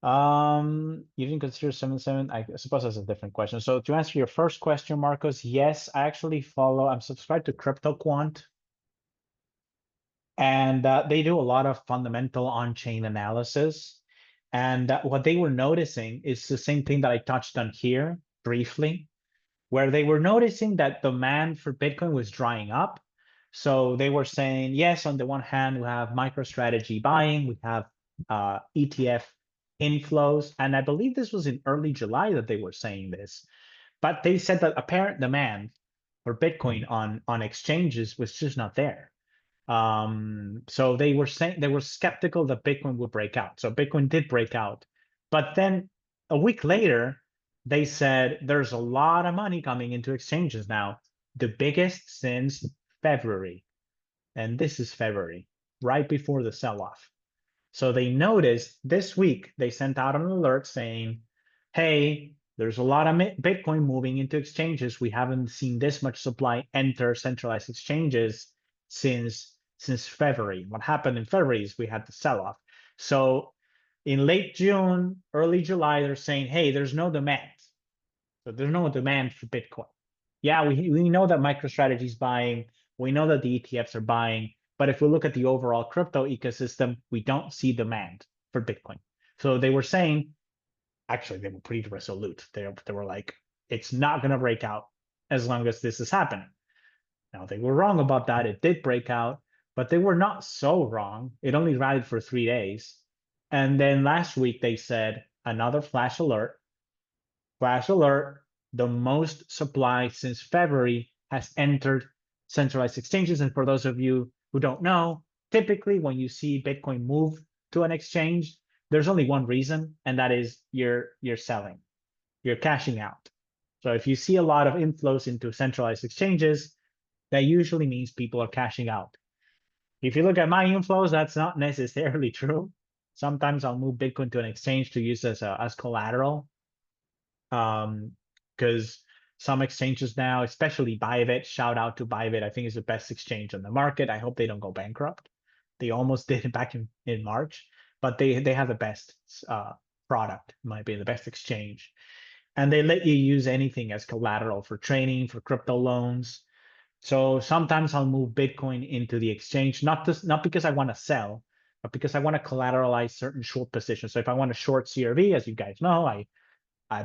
You didn't consider 7-7. I suppose that's a different question. So to answer your first question, Marcos, yes, I actually I'm subscribed to CryptoQuant, and they do a lot of fundamental on-chain analysis. And what they were noticing is the same thing that I touched on here briefly, where they were noticing that demand for Bitcoin was drying up. So they were saying, yes, on the one hand, we have MicroStrategy buying, we have ETF inflows. And I believe this was in early July that they were saying this. But they said that apparent demand for Bitcoin on exchanges was just not there. So they were saying they were skeptical that Bitcoin would break out. So Bitcoin did break out. But then a week later, they said there's a lot of money coming into exchanges now, the biggest since February. And this is February, right before the sell-off. So they noticed this week, they sent out an alert saying, hey, there's a lot of Bitcoin moving into exchanges. We haven't seen this much supply enter centralized exchanges since February. What happened in February is we had the sell-off. So in late June, early July, they're saying, hey, there's no demand. So there's no demand for Bitcoin. Yeah, we know that MicroStrategy is buying. We know that the ETFs are buying. But if we look at the overall crypto ecosystem, we don't see demand for Bitcoin. So they were saying, actually, they were pretty resolute. They were like, it's not going to break out as long as this is happening. Now, they were wrong about that. It did break out, but they were not so wrong. It only rallied for 3 days. And then last week, they said another flash alert. Flash alert, the most supply since February has entered centralized exchanges. And for those of you who don't know, typically when you see Bitcoin move to an exchange, there's only one reason, and that is you're selling, you're cashing out. So if you see a lot of inflows into centralized exchanges, that usually means people are cashing out. If you look at my inflows, that's not necessarily true. Sometimes I'll move Bitcoin to an exchange to use as collateral. Because some exchanges now, especially Bybit, shout out to Bybit. I think it's the best exchange on the market. I hope they don't go bankrupt. They almost did it back in March, but they have the best product, might be the best exchange. And they let you use anything as collateral for trading, for crypto loans. So sometimes I'll move Bitcoin into the exchange, not because I want to sell, but because I want to collateralize certain short positions. So if I want to short CRV, as you guys know, I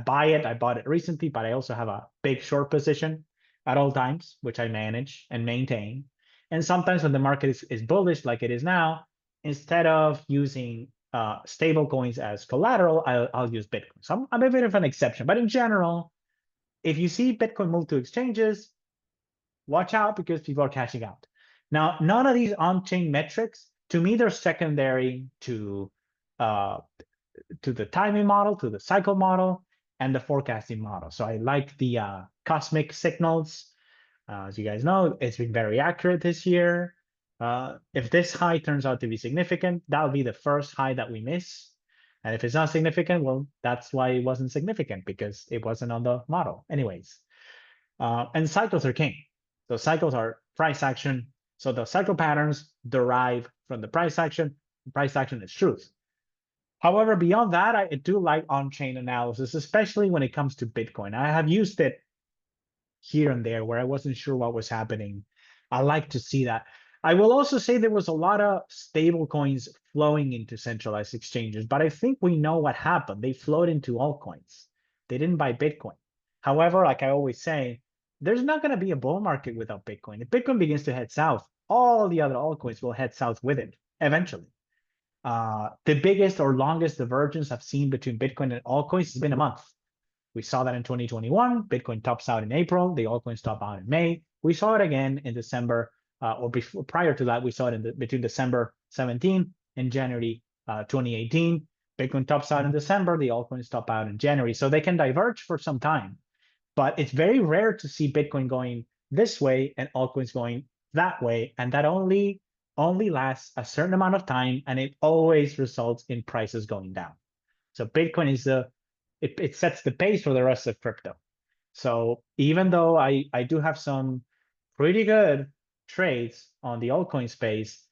buy it. I bought it recently, but I also have a big short position at all times, which I manage and maintain. And sometimes when the market is bullish, like it is now, instead of using stable coins as collateral, I'll use Bitcoin. So I'm a bit of an exception. But in general, if you see Bitcoin move to exchanges, watch out because people are cashing out. Now, none of these on-chain metrics, to me, they're secondary to the timing model, to the cycle model, and the forecasting model. So I like the cosmic signals. As you guys know, it's been very accurate this year. If this high turns out to be significant, that'll be the first high that we miss. And if it's not significant, well, that's why it wasn't significant, because it wasn't on the model anyways. And cycles are king. So cycles are price action. So the cycle patterns derive from the price action. Price action is truth. However, beyond that, I do like on-chain analysis, especially when it comes to Bitcoin. I have used it here and there where I wasn't sure what was happening. I like to see that. I will also say there was a lot of stable coins flowing into centralized exchanges, but I think we know what happened. They flowed into altcoins. They didn't buy Bitcoin. However, like I always say, there's not going to be a bull market without Bitcoin. If Bitcoin begins to head south, all the other altcoins will head south with it eventually. The biggest or longest divergence I've seen between Bitcoin and altcoins has been a month. We saw that in 2021. Bitcoin tops out in April. The altcoins top out in May. We saw it again in December, or before, prior to that, we saw it in between December 17 and January 2018. Bitcoin tops out in December. The altcoins top out in January. So they can diverge for some time, but it's very rare to see Bitcoin going this way and altcoins going that way, and that only lasts a certain amount of time, and it always results in prices going down. So Bitcoin is it sets the pace for the rest of crypto. So even though I do have some pretty good trades on the altcoin space,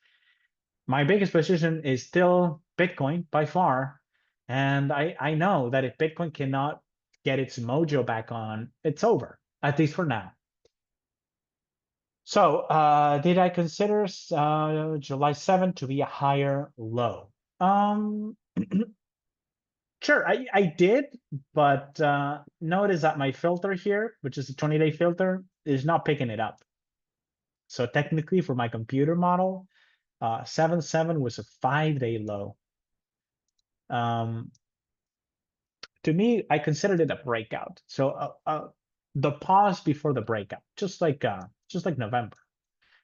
my biggest position is still Bitcoin by far. And I know that if Bitcoin cannot get its mojo back on, it's over, at least for now. So did I consider July 7th to be a higher low? Sure, I did, but notice that my filter here, which is a 20-day filter, is not picking it up. So technically for my computer model, 7.7 was a 5-day low. To me, I considered it a breakout. So the pause before the breakout, just like November.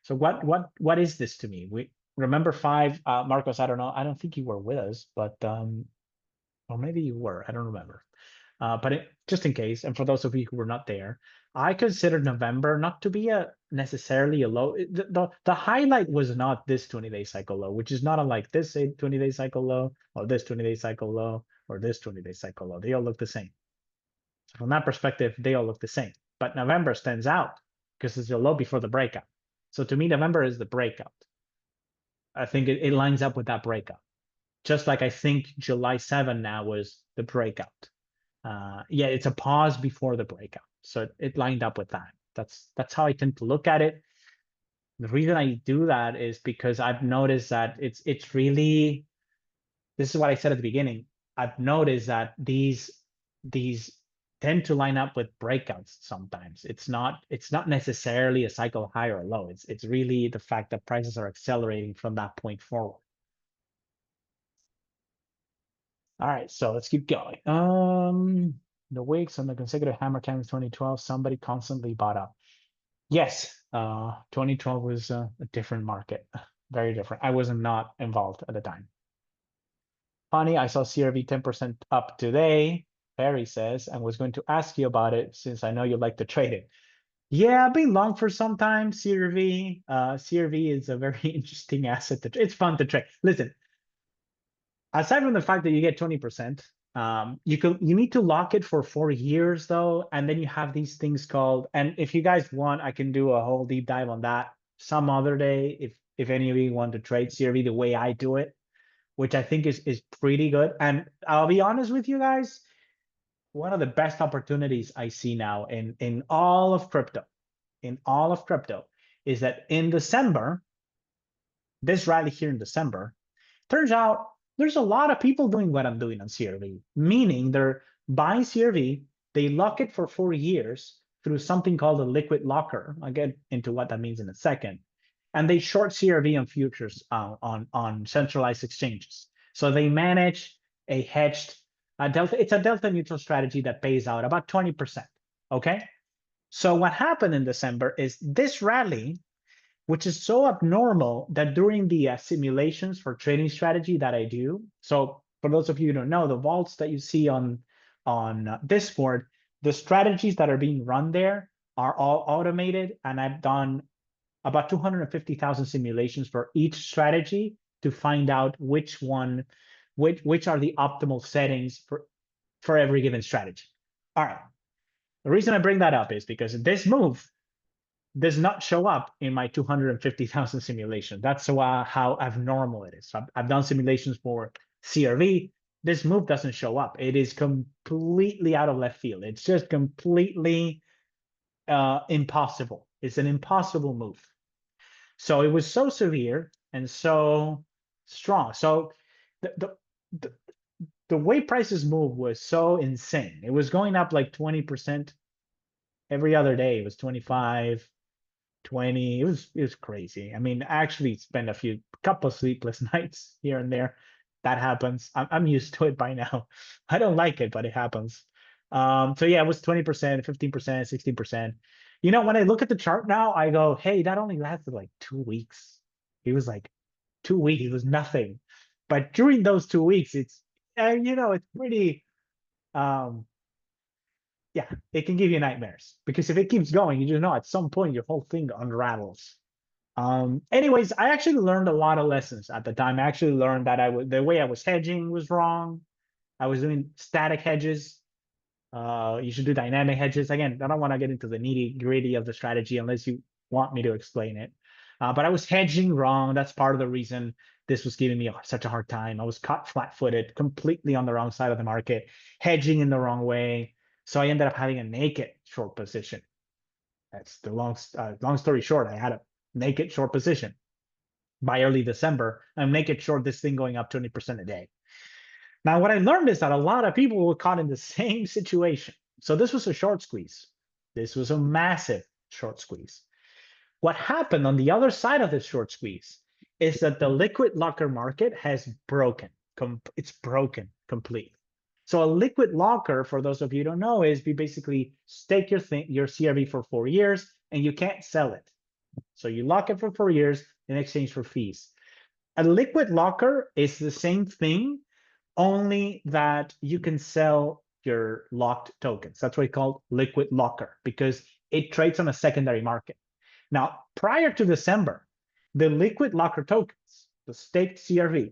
So what is this to me? We remember 5, Marcos. I don't know. I don't think you were with us, but or maybe you were. I don't remember. But just in case, and for those of you who were not there, I considered November not to be necessarily a low. The highlight was not this 20-day cycle low, which is not unlike this 20-day cycle low, or this 20-day cycle low, or this 20-day cycle low. They all look the same. So from that perspective, they all look the same. But November stands out because it's a low before the breakout. So to me, November is the breakout. I think it lines up with that breakout. Just like I think July 7 now was the breakout. Yeah, it's a pause before the breakout. So it lined up with that. That's how I tend to look at it. The reason I do that is because I've noticed that it's really, this is what I said at the beginning. I've noticed that these tend to line up with breakouts sometimes. It's not necessarily a cycle high or low. It's really the fact that prices are accelerating from that point forward. All right, so let's keep going. The wicks on the consecutive hammer time in 2012, somebody constantly bought up. Yes, 2012 was a different market, very different. I was not involved at the time. Funny, I saw CRV 10% up today, Perry says, and was going to ask you about it since I know you like to trade it. Yeah, I've been long for some time, CRV. CRV is a very interesting asset. It's fun to trade. Listen, aside from the fact that you get 20%, you need to lock it for 4 years though, and then you have these things called, and if you guys want, I can do a whole deep dive on that some other day if any of you want to trade CRV the way I do it, which I think is pretty good. And I'll be honest with you guys, one of the best opportunities I see now in all of crypto, is that in December, this rally here in December, turns out there's a lot of people doing what I'm doing on CRV, meaning they're buying CRV, they lock it for 4 years through something called a liquid locker. I'll get into what that means in a second. And they short CRV on futures on centralized exchanges. So they manage a hedged delta. It's a delta neutral strategy that pays out about 20%. Okay. So what happened in December is this rally, which is so abnormal that during the simulations for trading strategy that I do. So for those of you who don't know, the vaults that you see on Discord, the strategies that are being run there are all automated, and I've done about 250,000 simulations for each strategy to find out which are the optimal settings for every given strategy. All right. The reason I bring that up is because this move does not show up in my 250,000 simulation. That's how abnormal it is. So I've done simulations for CRV. This move doesn't show up. It is completely out of left field. It's just completely impossible. It's an impossible move. So it was so severe and so strong. So the way prices move was so insane. It was going up like 20% every other day. It was 25. 20. It was crazy. I mean, I actually spent a couple sleepless nights here and there. That happens. I'm used to it by now. I don't like it, but it happens. So yeah, it was 20%, 15%, 16%. When I look at the chart now, I go, hey, that only lasted like 2 weeks. It was like 2 weeks. It was nothing. But during those 2 weeks, it's pretty um yeah, it can give you nightmares because if it keeps going, you just know at some point your whole thing unravels. Anyways, I actually learned a lot of lessons at the time. I actually learned that the way I was hedging was wrong. I was doing static hedges. You should do dynamic hedges. Again, I don't want to get into the nitty gritty of the strategy unless you want me to explain it. But I was hedging wrong. That's part of the reason this was giving me such a hard time. I was caught flat-footed, completely on the wrong side of the market, hedging in the wrong way. So I ended up having a naked short position. That's the long story short. I had a naked short position by early December. I'm naked short this thing going up 20% a day. Now, what I learned is that a lot of people were caught in the same situation. So this was a short squeeze. This was a massive short squeeze. What happened on the other side of this short squeeze is that the liquid locker market has broken. It's broken completely. So a liquid locker, for those of you who don't know, is you basically stake your CRV for 4 years and you can't sell it. So you lock it for 4 years in exchange for fees. A liquid locker is the same thing, only that you can sell your locked tokens. That's why it's called liquid locker, because it trades on a secondary market. Now, prior to December, the liquid locker tokens, the staked CRV,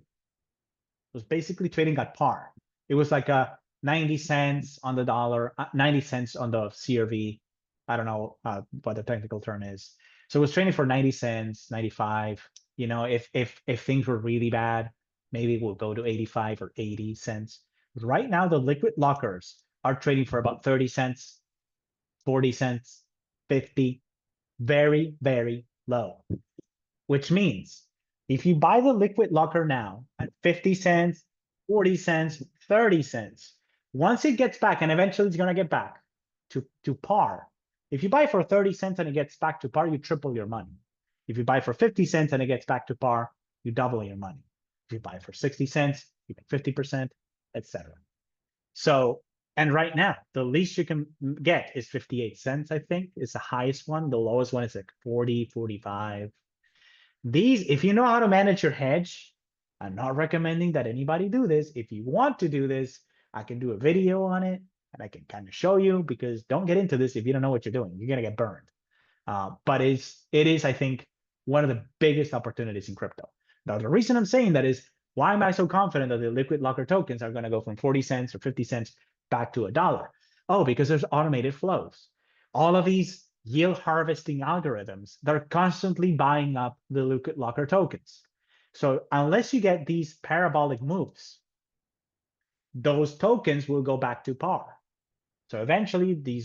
was basically trading at par. It was like a 90 cents on the dollar, 90 cents on the CRV. I don't know what the technical term is. So it was trading for 90 cents, 95. If things were really bad, maybe we'll go to 85 or 80 cents. Right now, the liquid lockers are trading for about 30 cents, 40 cents, 50, very, very low, which means if you buy the liquid locker now at 50 cents, 40 cents, 30 cents, once it gets back, and eventually it's going to get back to par. If you buy for 30 cents and it gets back to par, you triple your money. If you buy for 50 cents and it gets back to par, you double your money. If you buy for 60 cents, you get 50%, etc. So, and right now, the least you can get is 58 cents, I think, is the highest one. The lowest one is like 40, 45. If you know how to manage your hedge, I'm not recommending that anybody do this. If you want to do this, I can do a video on it and I can kind of show you, because don't get into this if you don't know what you're doing. You're going to get burned. But it is, I think, one of the biggest opportunities in crypto. Now, the reason I'm saying that is, why am I so confident that the liquid locker tokens are going to go from 40 cents or 50 cents back to $1? Oh, because there's automated flows. All of these yield harvesting algorithms, they're constantly buying up the liquid locker tokens. So unless you get these parabolic moves, those tokens will go back to par. So eventually the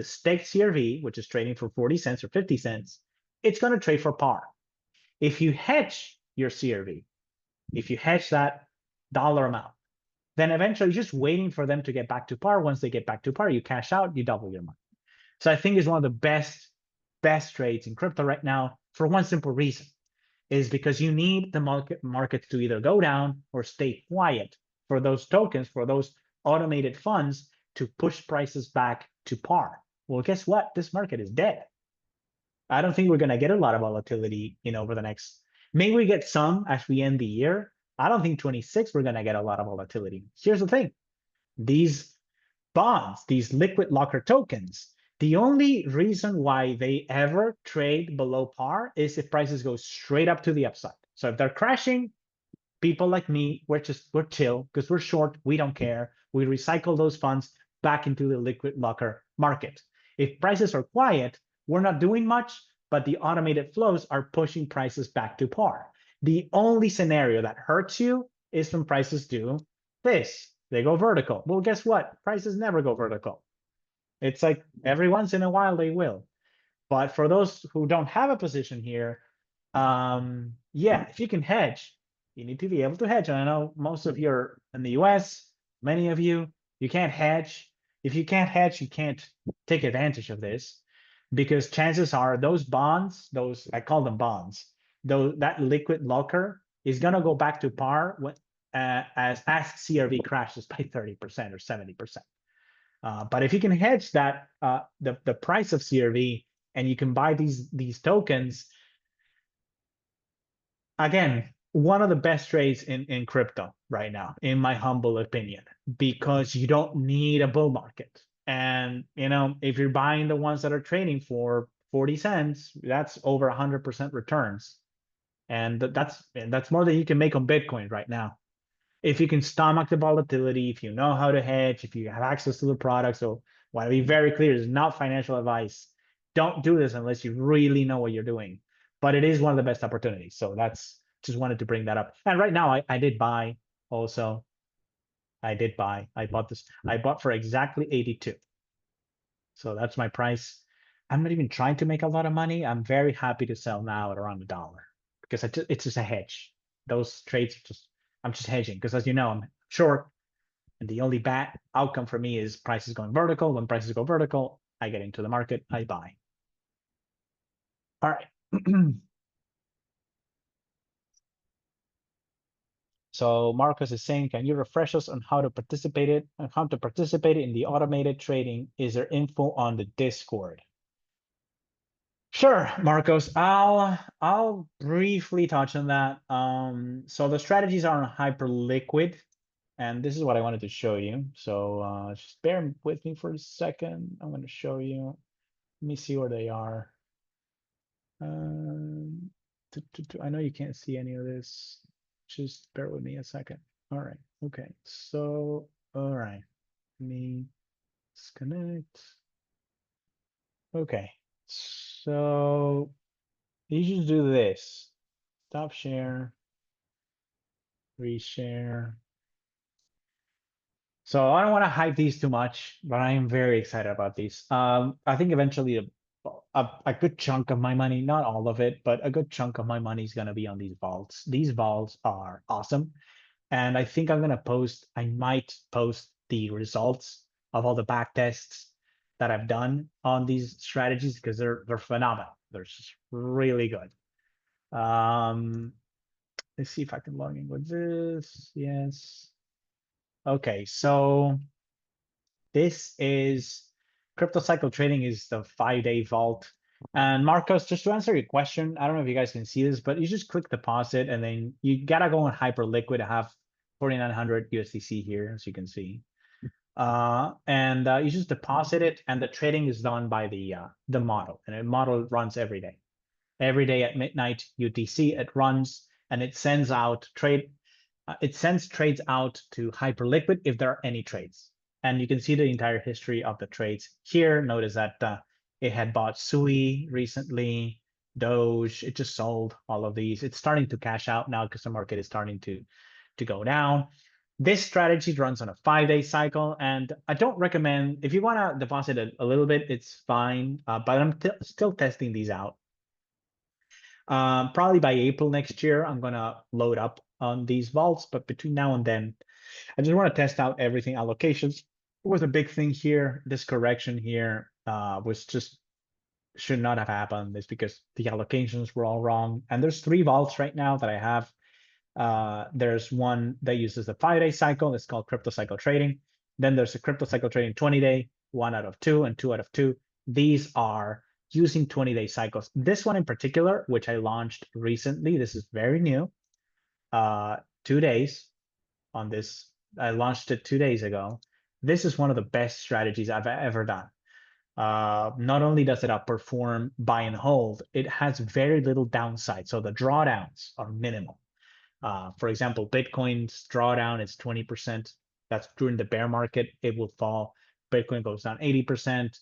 staked CRV, which is trading for 40 cents or 50 cents, it's going to trade for par. If you hedge your CRV, if you hedge that dollar amount, then eventually you're just waiting for them to get back to par. Once they get back to par, you cash out, you double your money. So I think it's one of the best trades in crypto right now for one simple reason, is because you need the markets to either go down or stay quiet for those tokens, for those automated funds to push prices back to par. Well, guess what? This market is dead. I don't think we're going to get a lot of volatility, over the next, maybe we get some as we end the year. I don't think 26, we're going to get a lot of volatility. Here's the thing. These bonds, these liquid locker tokens, the only reason why they ever trade below par is if prices go straight up to the upside. So if they're crashing, people like me, we're chill because we're short. We don't care. We recycle those funds back into the liquid locker market. If prices are quiet, we're not doing much, but the automated flows are pushing prices back to par. The only scenario that hurts you is when prices do this. They go vertical. Well, guess what? Prices never go vertical. It's like every once in a while they will. But for those who don't have a position here, yeah, if you can hedge, you need to be able to hedge. And I know most of you are in the US, many of you can't hedge. If you can't hedge, you can't take advantage of this. because chances are those bonds, those, I call them bonds, though that liquid locker is gonna go back to par when, as CRV crashes by 30% or 70%. But if you can hedge that, the price of CRV, and you can buy these tokens, again, one of the best trades in crypto right now, in my humble opinion, because you don't need a bull market. And if you're buying the ones that are trading for 40 cents, that's over 100% returns. And that's more than you can make on Bitcoin right now. If you can stomach the volatility, if you know how to hedge, if you have access to the product. So I want to be very clear, it's not financial advice. Don't do this unless you really know what you're doing. But it is one of the best opportunities. So that's just wanted to bring that up. And right now I did buy also. I did buy. I bought this. I bought for exactly 82. So that's my price. I'm not even trying to make a lot of money. I'm very happy to sell now at around $1 because it's just a hedge. Those trades I'm just hedging because, as you know, I'm short, and the only bad outcome for me is prices going vertical. When prices go vertical, I get into the market, I buy. All right. So Marcus is saying, can you refresh us on how to participate in the automated trading? Is there info on the Discord? Sure, Marcos. I'll briefly touch on that. So the strategies are on Hyperliquid, and this is what I wanted to show you. So just bear with me for a second. I'm going to show you. Let me see where they are. I know you can't see any of this. Just bear with me a second. All right. Okay. So, all right. Let me disconnect. Okay. So you just do this. Stop share, reshare. So I don't want to hype these too much, but I am very excited about these. I think eventually a good chunk of my money, not all of it, but a good chunk of my money is going to be on these vaults. These vaults are awesome. And I think I might post the results of all the back tests that I've done on these strategies because they're phenomenal. They're just really good. Let's see if I can log in with this. Yes. Okay, so this is Crypto Cycle Trading is the 5-day vault. And Marcos, just to answer your question, I don't know if you guys can see this, but you just click deposit and then you gotta go on Hyperliquid. I have 4,900 USDC here, as you can see. And you just deposit it, and the trading is done by the model, and the model runs every day. Every day at midnight UTC, it runs and it sends out it sends trades out to Hyperliquid if there are any trades. And you can see the entire history of the trades here. Notice that it had bought Sui recently, Doge. It just sold all of these. It's starting to cash out now because the market is starting to go down. This strategy runs on a 5-day cycle, and I don't recommend, if you want to deposit a little bit, it's fine, but I'm still testing these out. Probably by April next year, I'm gonna load up on these vaults, but between now and then, I just want to test out everything. Allocations was a big thing here. This correction here was just should not have happened. It's because the allocations were all wrong. And there's 3 vaults right now that I have. There's one that uses the 5-day cycle. It's called Crypto Cycle Trading. Then there's a Crypto Cycle Trading 20-day, 1 out of 2, and 2 out of 2. These are using 20-day cycles. This one in particular, which I launched recently, this is very new. 2 days on this. I launched it 2 days ago. This is one of the best strategies I've ever done. Not only does it outperform buy and hold, it has very little downside. So the drawdowns are minimal. For example, Bitcoin's drawdown is 20%. That's during the bear market, it will fall. Bitcoin goes down 80%.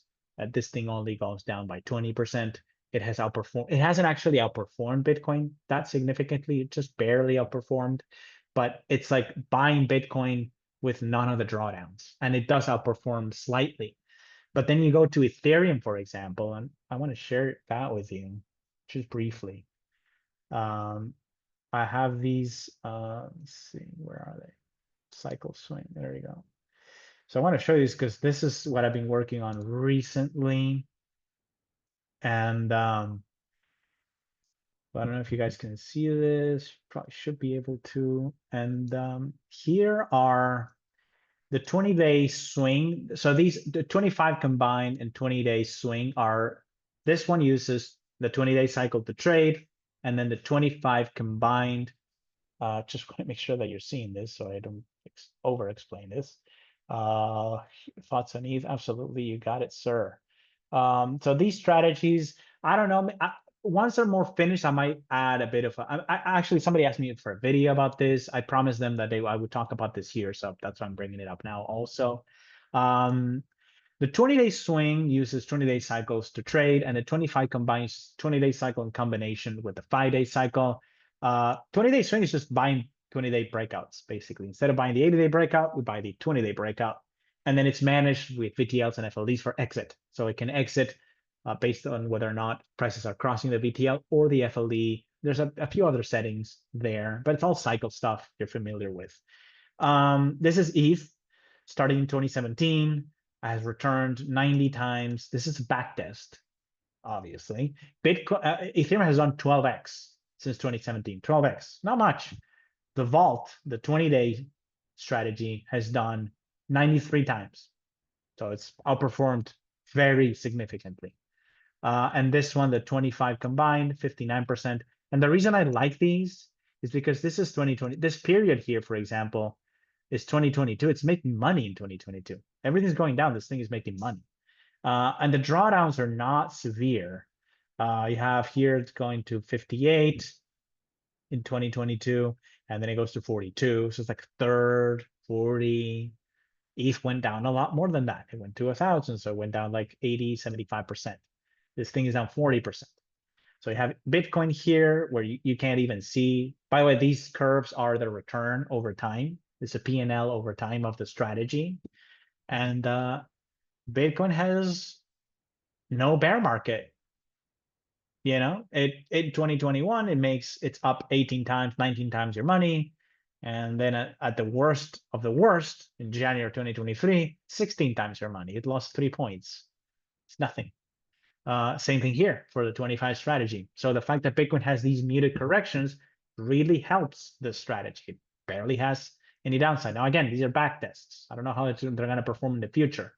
This thing only goes down by 20%. It has outperformed. It hasn't actually outperformed Bitcoin that significantly. It just barely outperformed, but it's like buying Bitcoin with none of the drawdowns, and it does outperform slightly. But then you go to Ethereum, for example, and I want to share that with you just briefly. I have these, let's see, where are they? Cycle swing, there you go. So I want to show you this because this is what I've been working on recently. And I don't know if you guys can see this, probably should be able to. And here are the 20-day swing. So the 25 combined and 20-day swing are, this one uses the 20-day cycle to trade, and then the 25 combined, just want to make sure that you're seeing this so I don't over explain this. Thoughts on ETH? Absolutely, you got it, sir. So these strategies, I don't know, once they're more finished, I might add a bit of actually, somebody asked me for a video about this. I promised them that I would talk about this here, so that's why I'm bringing it up now also. The 20-day swing uses 20-day cycles to trade, and the 25 combines 20-day cycle in combination with the 5-day cycle. 20-day swing is just buying 20-day breakouts, basically. Instead of buying the 80-day breakout, we buy the 20-day breakout. And then it's managed with VTLs and FLDs for exit. So it can exit based on whether or not prices are crossing the VTL or the FLD. There's a few other settings there, but it's all cycle stuff you're familiar with. This is ETH starting in 2017, has returned 90 times. This is a backtest, obviously. Bitcoin, Ethereum has done 12x since 2017, 12x, not much. The Vault, the 20-day strategy, has done 93 times. So it's outperformed very significantly. And this one, the 25 combined, 59%. And the reason I like these is because this is 2020. This period here, for example, is 2022. It's making money in 2022. Everything's going down. This thing is making money. And the drawdowns are not severe. You have here, it's going to 58 in 2022, and then it goes to 42. So it's like third, 40. ETH went down a lot more than that. It went to 1,000, so it went down like 80, 75%. This thing is down 40%. So you have Bitcoin here where you can't even see. By the way, these curves are the return over time. It's a P&L over time of the strategy. And Bitcoin has no bear market. You know, in 2021, it's up 18 times, 19 times your money. And then at the worst of the worst in January 2023, 16 times your money. It lost 3 points. It's nothing. Same thing here for the 25 strategy. So the fact that Bitcoin has these muted corrections really helps the strategy. It barely has any downside. Now, again, these are back tests. I don't know how they're going to perform in the future,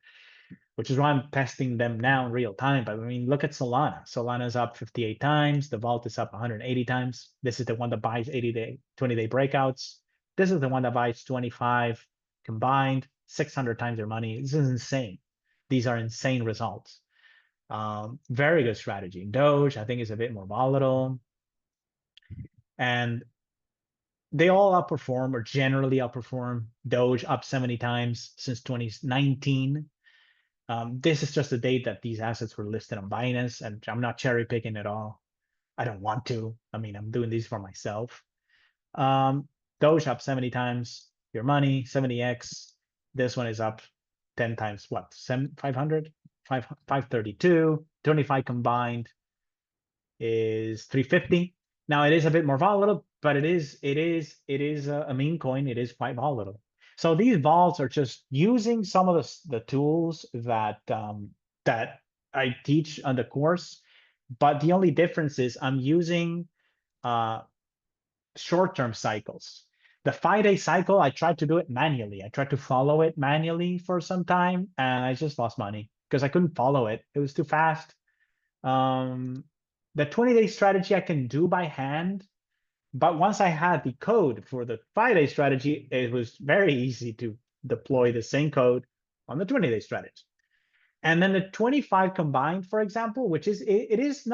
which is why I'm testing them now in real time. But I mean, look at Solana. Solana's up 58 times. The Vault is up 180 times. This is the one that buys 80-day, 20-day breakouts. This is the one that buys 25 combined, 600 times their money. This is insane. These are insane results. Very good strategy. Doge, I think, is a bit more volatile. And they all outperform or generally outperform. Doge up 70 times since 2019. This is just the date that these assets were listed on Binance, and I'm not cherry picking at all. I don't want to. I mean, I'm doing these for myself. Doge up 70 times your money, 70x. This one is up 10 times what? 500? 532. 25 combined is 350. Now it is a bit more volatile, but it is a meme coin. It is quite volatile. So these vaults are just using some of the tools that that I teach on the course, but the only difference is I'm using short-term cycles. The 5-day cycle, I tried to do it manually. I tried to follow it manually for some time, and I just lost money because I couldn't follow it. It was too fast. The 20-day strategy I can do by hand, but once I had the code for the 5-day strategy, it was very easy to deploy the same code on the 20-day strategy. And then the 25 combined, for example, which is it's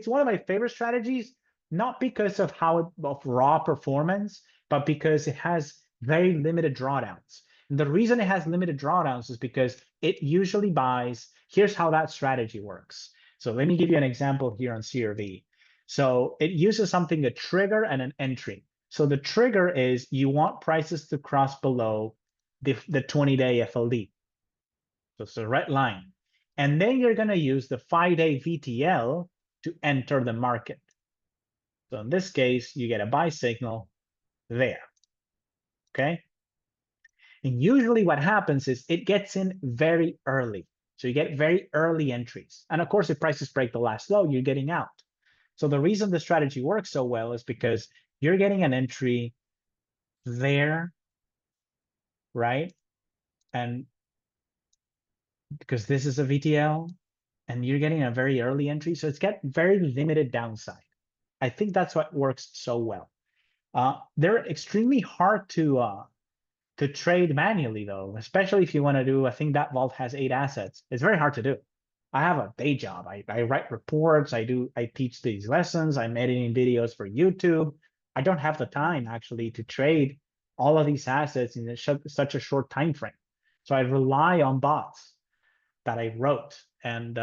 one of my favorite strategies, not because of of raw performance, but because it has very limited drawdowns. And the reason it has limited drawdowns is because it usually buys. Here's how that strategy works. So let me give you an example here on CRV. So it uses something, a trigger and an entry. So the trigger is you want prices to cross below the 20-day FLD. So it's a red line. And then you're going to use the 5-day VTL to enter the market. So in this case, you get a buy signal there. Okay. And usually what happens is it gets in very early. So you get very early entries. And of course, if prices break the last low, you're getting out. So the reason the strategy works so well is because you're getting an entry there, right? And because this is a VTL and you're getting a very early entry, so it's got very limited downside. I think that's what works so well. They're extremely hard to trade manually though, especially if you want to do, I think that vault has 8 assets. It's very hard to do. I have a day job. I write reports. I teach these lessons. I'm editing videos for YouTube. I don't have the time actually to trade all of these assets in such a short time frame. So I rely on bots that I wrote. And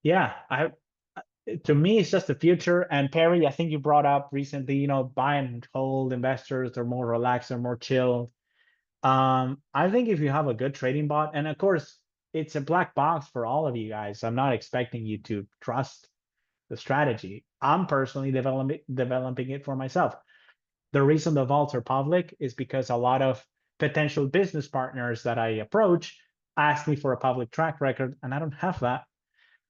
yeah, to me, it's just the future. And Perry, I think you brought up recently, you know, buy and hold investors, they're more relaxed, they're more chill. I think if you have a good trading bot, and of course, it's a black box for all of you guys. I'm not expecting you to trust the strategy. I'm personally developing it for myself. The reason the vaults are public is because a lot of potential business partners that I approach ask me for a public track record, and I don't have that.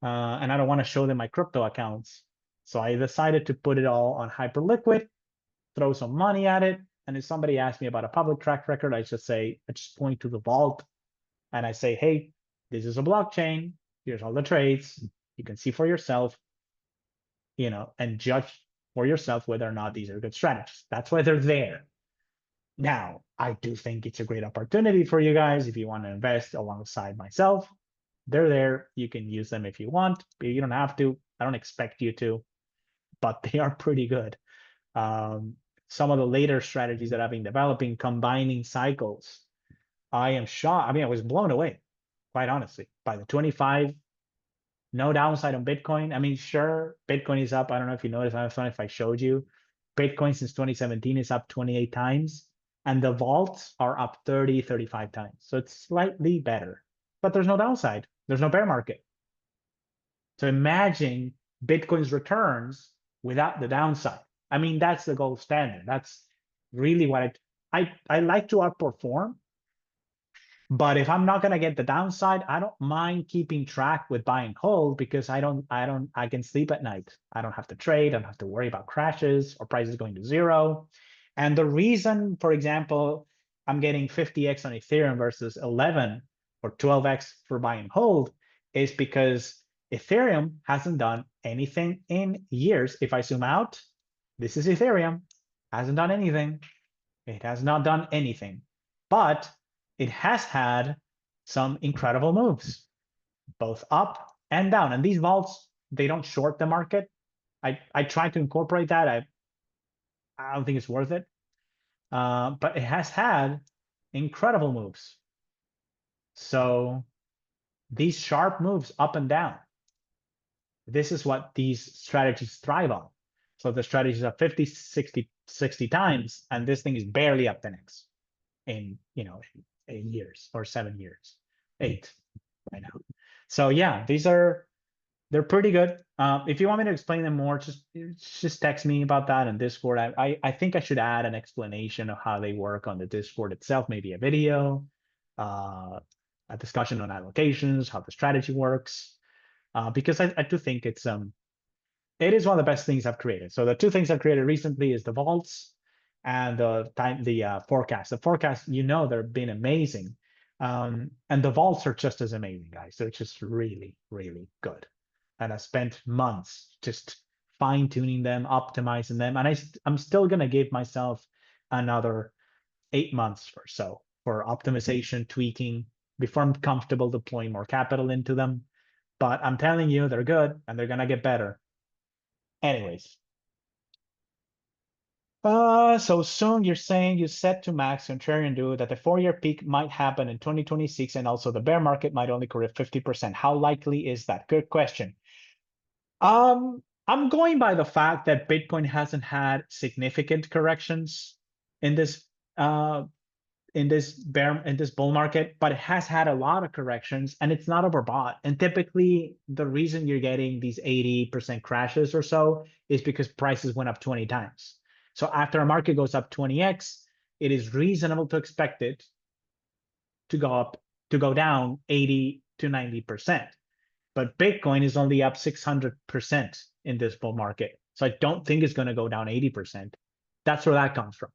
And I don't want to show them my crypto accounts. So I decided to put it all on Hyperliquid, throw some money at it. And if somebody asks me about a public track record, I just point to the vault and I say, hey, this is a blockchain. Here's all the trades. You can see for yourself, you know, and judge for yourself whether or not these are good strategies. That's why they're there. Now, I do think it's a great opportunity for you guys if you want to invest alongside myself. They're there. You can use them if you want, but you don't have to. I don't expect you to, but they are pretty good. Some of the later strategies that I've been developing, combining cycles, I am shocked. I mean, I was blown away, quite honestly, by the 25, no downside on Bitcoin. I mean, sure, Bitcoin is up. I don't know if you noticed, I don't know if I showed you. Bitcoin since 2017 is up 28 times, and the vaults are up 30, 35 times. So it's slightly better, but there's no downside. There's no bear market. So imagine Bitcoin's returns without the downside. I mean, that's the gold standard. That's really what I like to outperform. But if I'm not gonna get the downside, I don't mind keeping track with buy and hold because I can sleep at night. I don't have to trade. I don't have to worry about crashes or prices going to zero. And the reason, for example, I'm getting 50x on Ethereum versus 11 or 12x for buy and hold is because Ethereum hasn't done anything in years. If I zoom out, this is Ethereum, hasn't done anything. It has not done anything, but it has had some incredible moves, both up and down. And these vaults, they don't short the market. I try to incorporate that. I don't think it's worth it. But it has had incredible moves. So these sharp moves up and down, this is what these strategies thrive on. So the strategies are 50, 60 times, and this thing is barely up 10x in, 8 years or 7 years, 8 right now. So yeah, they're pretty good. If you want me to explain them more, just text me about that in Discord. I think I should add an explanation of how they work on the Discord itself, maybe a video, a discussion on allocations, how the strategy works, because I do think it is one of the best things I've created. So the 2 things I've created recently is the vaults and the forecast. The forecast, they've been amazing. And the vaults are just as amazing, guys. They're just really, really good. And I spent months just fine-tuning them, optimizing them. And I'm still going to give myself another 8 months or so for optimization, tweaking, before I'm comfortable deploying more capital into them. But I'm telling you, they're good and they're going to get better. Anyways. So soon you're saying you set to max contrarian do that the 4-year peak might happen in 2026 and also the bear market might only correct 50%. How likely is that? Good question. I'm going by the fact that Bitcoin hasn't had significant corrections in this bull market, but it has had a lot of corrections and it's not overbought. And typically the reason you're getting these 80% crashes or so is because prices went up 20 times. So after a market goes up 20x, it is reasonable to expect it to go up to go down 80 to 90%. But Bitcoin is only up 600% in this bull market. So I don't think it's going to go down 80%. That's where that comes from.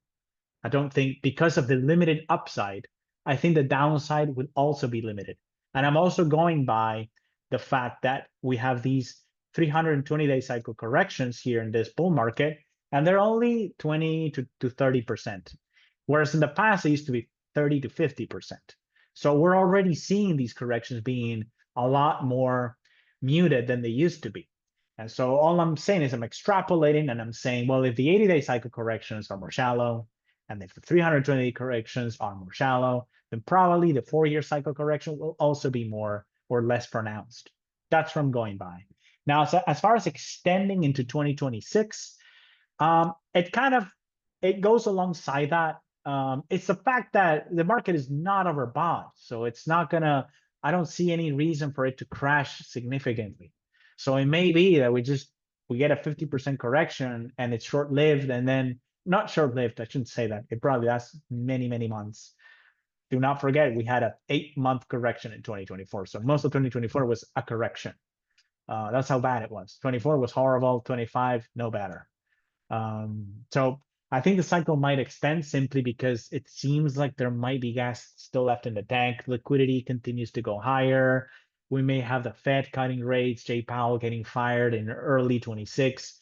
I don't think, because of the limited upside, I think the downside will also be limited. And I'm also going by the fact that we have these 320-day cycle corrections here in this bull market, and they're only 20 to 30%. Whereas in the past, it used to be 30 to 50%. So we're already seeing these corrections being a lot more muted than they used to be. And so all I'm saying is I'm extrapolating, and I'm saying, well, if the 80-day cycle corrections are more shallow, and if the 320-day corrections are more shallow, then probably the 4-year cycle correction will also be more or less pronounced. That's what I'm going by. Now, so as far as extending into 2026, it goes alongside that. It's the fact that the market is not overbought, so it's not gonna. I don't see any reason for it to crash significantly. So it may be that we get a 50% correction and it's short-lived, and then not short-lived, I shouldn't say that. It probably lasts many, many months. Do not forget, we had an 8-month correction in 2024. So most of 2024 was a correction. That's how bad it was. 24 was horrible, 25, no better. So I think the cycle might extend simply because it seems like there might be gas still left in the tank. Liquidity continues to go higher. We may have the Fed cutting rates, Jay Powell getting fired in early 26.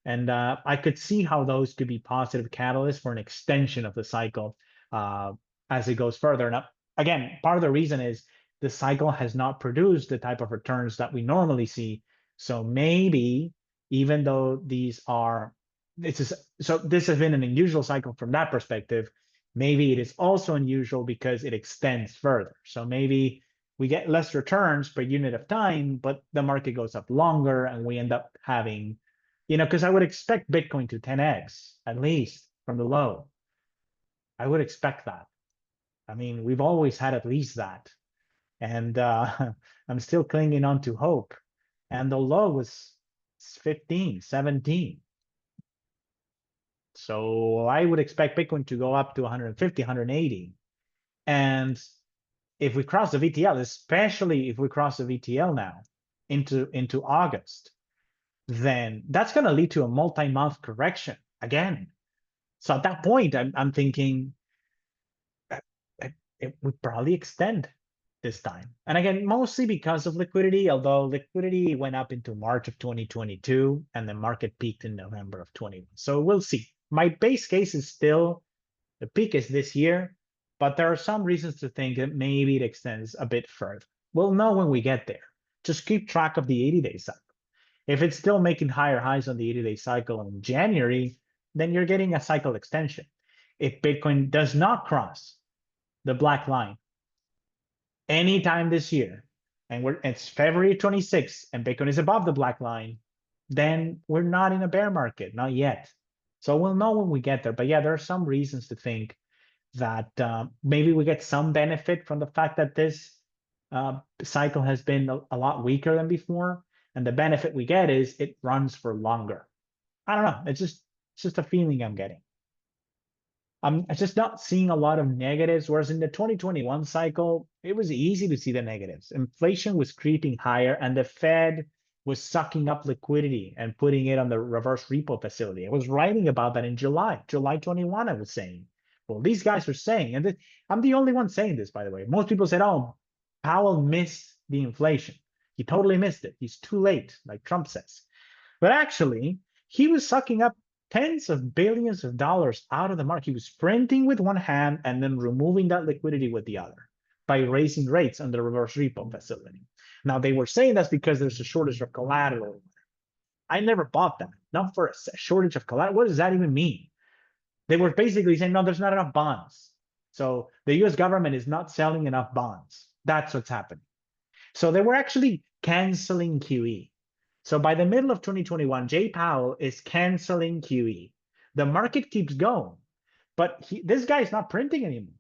And I could see how those could be positive catalysts for an extension of the cycle as it goes further. Now, again, part of the reason is the cycle has not produced the type of returns that we normally see. So maybe, even though this has been an unusual cycle from that perspective, maybe it is also unusual because it extends further. So maybe we get less returns per unit of time, but the market goes up longer, and we end up having, because I would expect Bitcoin to 10x at least from the low. I would expect that. I mean, we've always had at least that. And I'm still clinging on to hope. And the low was 15, 17. So I would expect Bitcoin to go up to 150, 180. And if we cross the VTL, especially if we cross the VTL now into August, then that's going to lead to a multi-month correction again. So at that point, I'm thinking it would probably extend this time. And again, mostly because of liquidity, although liquidity went up into March of 2022 and the market peaked in November of 21. So we'll see. My base case is still the peak is this year, but there are some reasons to think that maybe it extends a bit further. We'll know when we get there. Just keep track of the 80-day cycle. If it's still making higher highs on the 80-day cycle in January, then you're getting a cycle extension. If Bitcoin does not cross the black line anytime this year, and it's February 26th, and Bitcoin is above the black line, then we're not in a bear market, not yet. So we'll know when we get there. But yeah, there are some reasons to think that maybe we get some benefit from the fact that this cycle has been a lot weaker than before. And the benefit we get is it runs for longer. I don't know. It's just a feeling I'm getting. I'm just not seeing a lot of negatives, whereas in the 2021 cycle, it was easy to see the negatives. Inflation was creeping higher, and the Fed was sucking up liquidity and putting it on the reverse repo facility. I was writing about that in July 21, I was saying, well, these guys are saying, and I'm the only one saying this, by the way. Most people said, oh, Powell missed the inflation. He totally missed it. He's too late, like Trump says. But actually, he was sucking up tens of billions of dollars out of the market. He was printing with one hand and then removing that liquidity with the other by raising rates on the reverse repo facility. Now, they were saying that's because there's a shortage of collateral. I never bought that. Not for a shortage of collateral. What does that even mean? They were basically saying, no, there's not enough bonds. So the US government is not selling enough bonds. That's what's happening. So they were actually canceling QE. So by the middle of 2021, Jay Powell is canceling QE. The market keeps going, but this guy is not printing anymore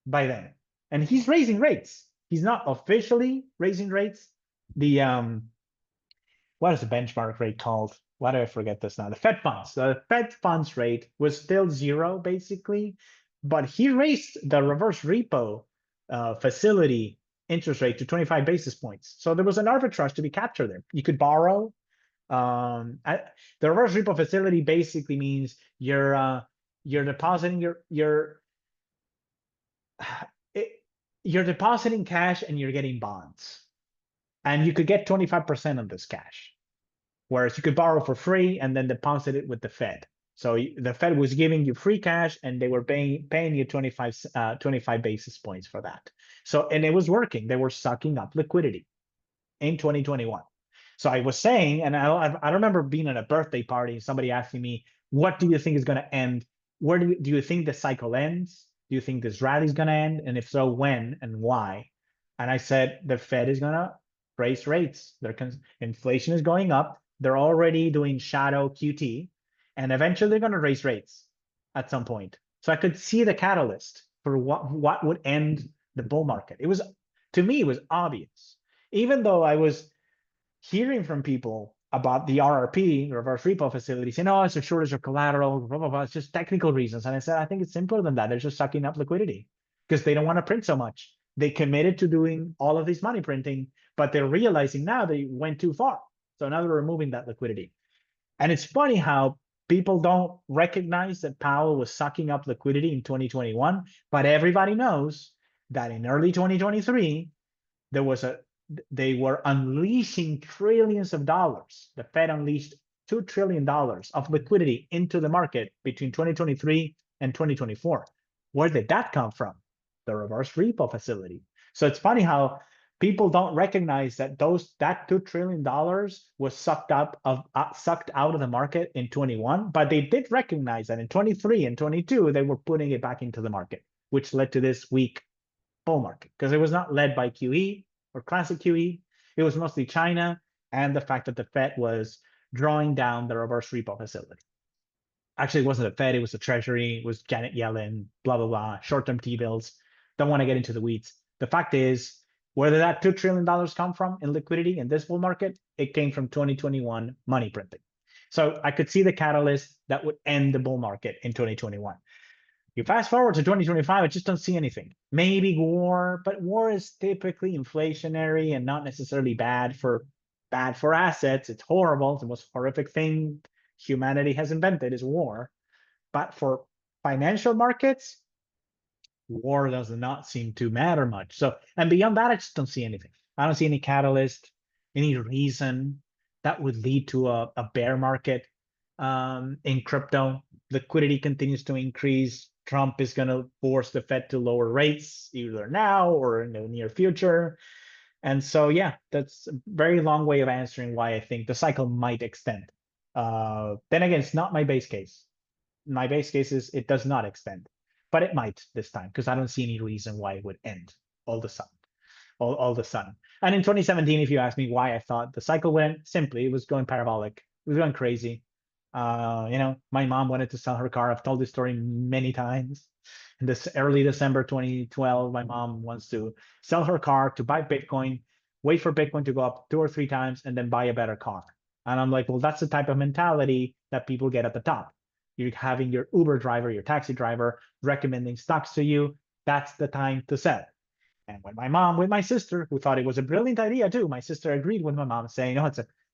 by then. And he's raising rates. He's not officially raising rates. The what is the benchmark rate called? Why do I forget this now? The Fed funds. The Fed funds rate was still 0 basically, but he raised the reverse repo facility interest rate to 25 basis points. So there was an arbitrage to be captured there. You could borrow. The reverse repo facility basically means you're depositing you're depositing cash and you're getting bonds, and you could get 25% of this cash, whereas you could borrow for free and then deposit it with the Fed. So the Fed was giving you free cash and they were paying you 25 basis points for that. So, and it was working. They were sucking up liquidity in 2021. So I was saying, and I remember being at a birthday party and somebody asking me, what do you think is going to end? Where do you think the cycle ends? Do you think this rally is going to end? And if so, when and why? And I said, the Fed is going to raise rates. Inflation is going up. They're already doing shadow QT, and eventually they're going to raise rates at some point. So I could see the catalyst for what would end the bull market. It was, to me, it was obvious. Even though I was hearing from people about the RRP, reverse repo facility, saying, oh, it's a shortage of collateral, blah, blah, blah. It's just technical reasons. And I said, I think it's simpler than that. They're just sucking up liquidity because they don't want to print so much. They committed to doing all of this money printing, but they're realizing now they went too far. So now they're removing that liquidity. And it's funny how people don't recognize that Powell was sucking up liquidity in 2021, but everybody knows that in early 2023, they were unleashing trillions of dollars. The Fed unleashed $2 trillion of liquidity into the market between 2023 and 2024. Where did that come from? The reverse repo facility. So it's funny how people don't recognize that that $2 trillion was sucked out of the market in 21, but they did recognize that in 23 and 22, they were putting it back into the market, which led to this weak bull market because it was not led by QE or classic QE. It was mostly China and the fact that the Fed was drawing down the reverse repo facility. Actually, it wasn't the Fed, it was the Treasury, it was Janet Yellen, blah, blah, blah, short-term T-bills. Don't want to get into the weeds. The fact is, where did that $2 trillion come from in liquidity in this bull market? It came from 2021 money printing. So I could see the catalyst that would end the bull market in 2021. You fast forward to 2025, I just don't see anything. Maybe war, but war is typically inflationary and not necessarily bad for assets. It's horrible. It's the most horrific thing humanity has invented is war. But for financial markets, war does not seem to matter much. So, and beyond that, I just don't see anything. I don't see any catalyst, any reason that would lead to a bear market in crypto. Liquidity continues to increase. Trump is going to force the Fed to lower rates either now or in the near future. And so, yeah, that's a very long way of answering why I think the cycle might extend. Then again, it's not my base case. My base case is it does not extend, but it might this time because I don't see any reason why it would end all the sudden. All the sudden. And in 2017, if you ask me why I thought the cycle went, simply it was going parabolic. It was going crazy. My mom wanted to sell her car. I've told this story many times. In this early December 2012, my mom wants to sell her car to buy Bitcoin, wait for Bitcoin to go up 2 or 3 times, and then buy a better car. And I'm like, well, that's the type of mentality that people get at the top. You're having your Uber driver, your taxi driver recommending stocks to you. That's the time to sell. And when my mom, with my sister, who thought it was a brilliant idea too, my sister agreed with my mom saying, oh,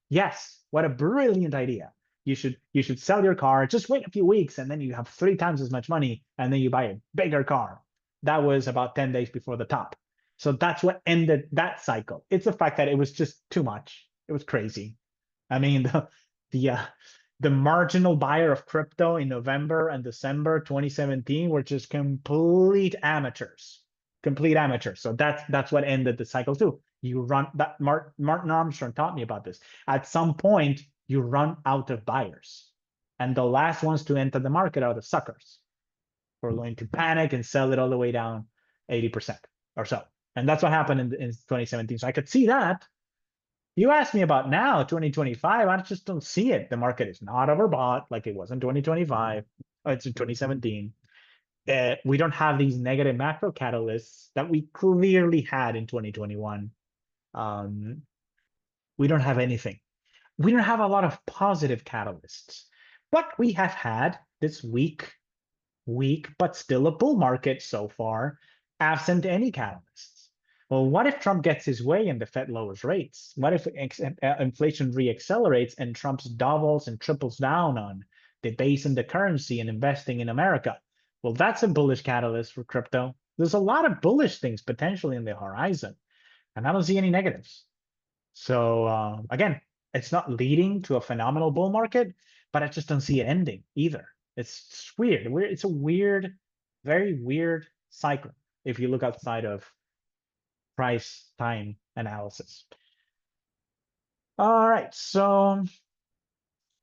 yes, what a brilliant idea. You should sell your car, just wait a few weeks, and then you have 3 times as much money, and then you buy a bigger car. That was about 10 days before the top. So that's what ended that cycle. It's the fact that it was just too much. It was crazy. I mean, the marginal buyer of crypto in November and December 2017 were just complete amateurs. So that's what ended the cycle too. You run that Martin Armstrong taught me about this. At some point, you run out of buyers, and the last ones to enter the market are the suckers who are going to panic and sell it all the way down 80% or so. And that's what happened in 2017. So I could see that. You asked me about now, 2025. I just don't see it. The market is not overbought like it was in 2025. It's in 2017. We don't have these negative macro catalysts that we clearly had in 2021. We don't have anything. We don't have a lot of positive catalysts, but we have had this weak, but still a bull market so far, absent any catalysts. Well, what if Trump gets his way and the Fed lowers rates? What if inflation reaccelerates and Trump doubles and triples down on debasing the currency and investing in America? Well, that's a bullish catalyst for crypto. There's a lot of bullish things potentially in the horizon, and I don't see any negatives. So again, it's not leading to a phenomenal bull market, but I just don't see it ending either. It's weird. It's a weird, very weird cycle if you look outside of price time analysis. All right, so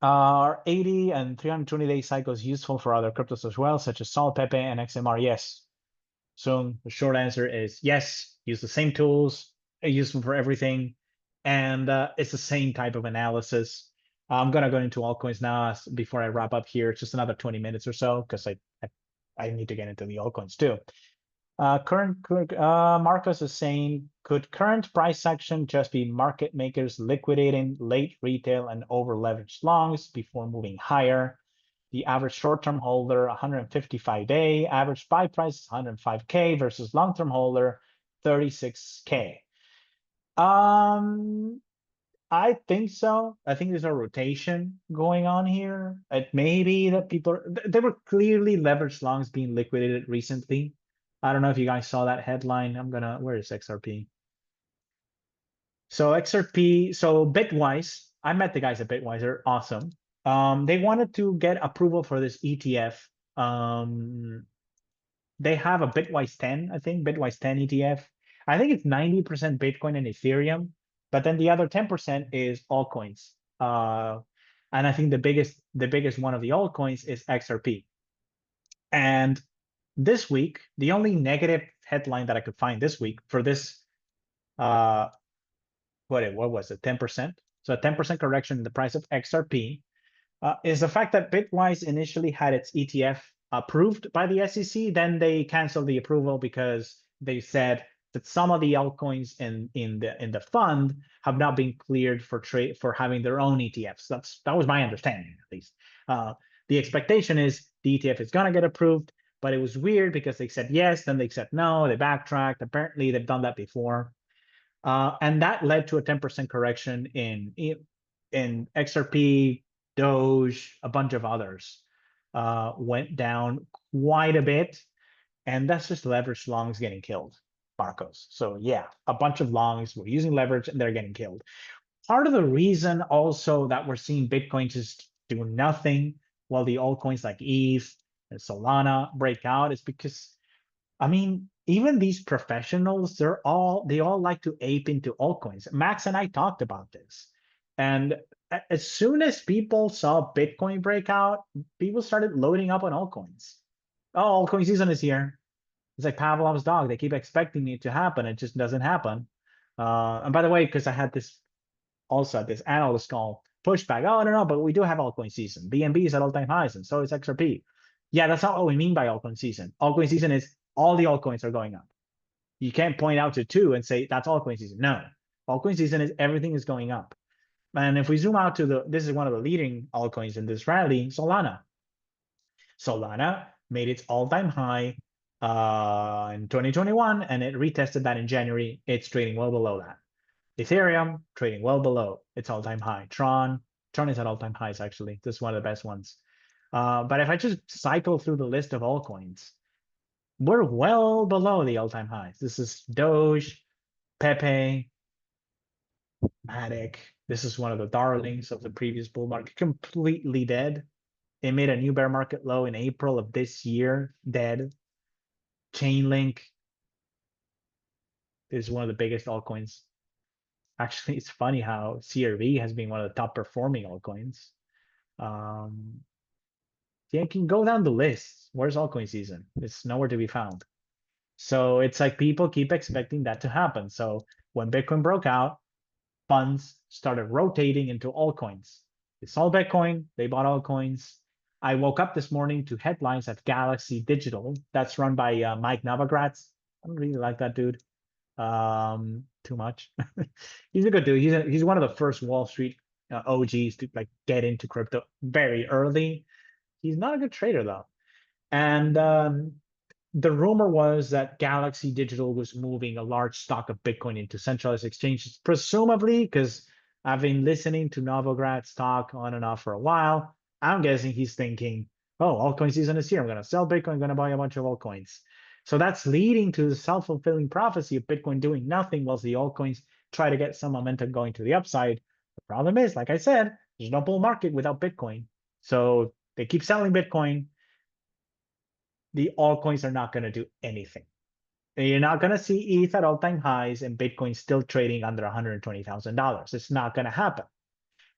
our 80 and 320-day cycle is useful for other cryptos as well, such as Sol, Pepe, and XMR. Yes. So the short answer is yes. Use the same tools, use them for everything, and it's the same type of analysis. I'm gonna go into altcoins now before I wrap up here. It's just another 20 minutes or so because I need to get into the altcoins too. Marcus is saying, could current price action just be market makers liquidating late retail and over leveraged longs before moving higher? The average short-term holder 155-day, average buy price is 105K versus long-term holder 36K. I think so. I think there's a rotation going on here. It may be that there were clearly leveraged longs being liquidated recently. I don't know if you guys saw that headline. Where is XRP? So XRP, so Bitwise, I met the guys at Bitwise, they're awesome. They wanted to get approval for this ETF. They have a Bitwise 10, I think, Bitwise 10 ETF. I think it's 90% Bitcoin and Ethereum, but then the other 10% is altcoins. And I think the biggest one of the altcoins is XRP. And this week, the only negative headline that I could find this week for this, what was it, 10%? So a 10% correction in the price of XRP is the fact that Bitwise initially had its ETF approved by the SEC. Then they canceled the approval because they said that some of the altcoins in the fund have not been cleared for trade for having their own ETFs. That was my understanding, at least. The expectation is the ETF is going to get approved, but it was weird because they said yes, then they said no, they backtracked. Apparently, they've done that before. And that led to a 10% correction in XRP, Doge, a bunch of others went down quite a bit. And that's just leverage longs getting killed, Marcos. So yeah, a bunch of longs were using leverage and they're getting killed. Part of the reason also that we're seeing Bitcoin just do nothing while the altcoins like ETH and Solana break out is because, I mean, even these professionals, they all like to ape into altcoins. Max and I talked about this. And as soon as people saw Bitcoin break out, people started loading up on altcoins. Oh, altcoin season is here. It's like Pavlov's dog. They keep expecting it to happen. It just doesn't happen. And by the way, because I had this analyst call pushback. Oh, no, but we do have altcoin season. BNB is at all-time highs, and so is XRP. Yeah, that's not what we mean by altcoin season. Altcoin season is all the altcoins are going up. You can't point out to two and say that's altcoin season. No, altcoin season is everything is going up. And if we zoom out to this is one of the leading altcoins in this rally, Solana. Solana made its all-time high in 2021, and it retested that in January. It's trading well below that. Ethereum trading well below its all-time high. Tron is at all-time highs, actually. This is one of the best ones. But if I just cycle through the list of altcoins, we're well below the all-time highs. This is Doge, Pepe, Matic. This is one of the darlings of the previous bull market, completely dead. It made a new bear market low in April of this year, dead. Chainlink is one of the biggest altcoins. Actually, it's funny how CRV has been one of the top performing altcoins. Yeah, you can go down the list. Where's altcoin season? It's nowhere to be found. So it's like people keep expecting that to happen. So when Bitcoin broke out, funds started rotating into altcoins. They sold Bitcoin, they bought altcoins. I woke up this morning to headlines at Galaxy Digital. That's run by Mike Novogratz. I don't really like that dude too much. He's a good dude. He's one of the first Wall Street OGs to like get into crypto very early. He's not a good trader though. And the rumor was that Galaxy Digital was moving a large stock of Bitcoin into centralized exchanges, presumably because I've been listening to Novogratz talk on and off for a while. I'm guessing he's thinking, oh, altcoin season is here. I'm going to sell Bitcoin, I'm going to buy a bunch of altcoins. So that's leading to the self-fulfilling prophecy of Bitcoin doing nothing whilst the altcoins try to get some momentum going to the upside. The problem is, like I said, there's no bull market without Bitcoin. So they keep selling Bitcoin. The altcoins are not going to do anything. You're not going to see ETH at all-time highs and Bitcoin still trading under $120,000. It's not going to happen.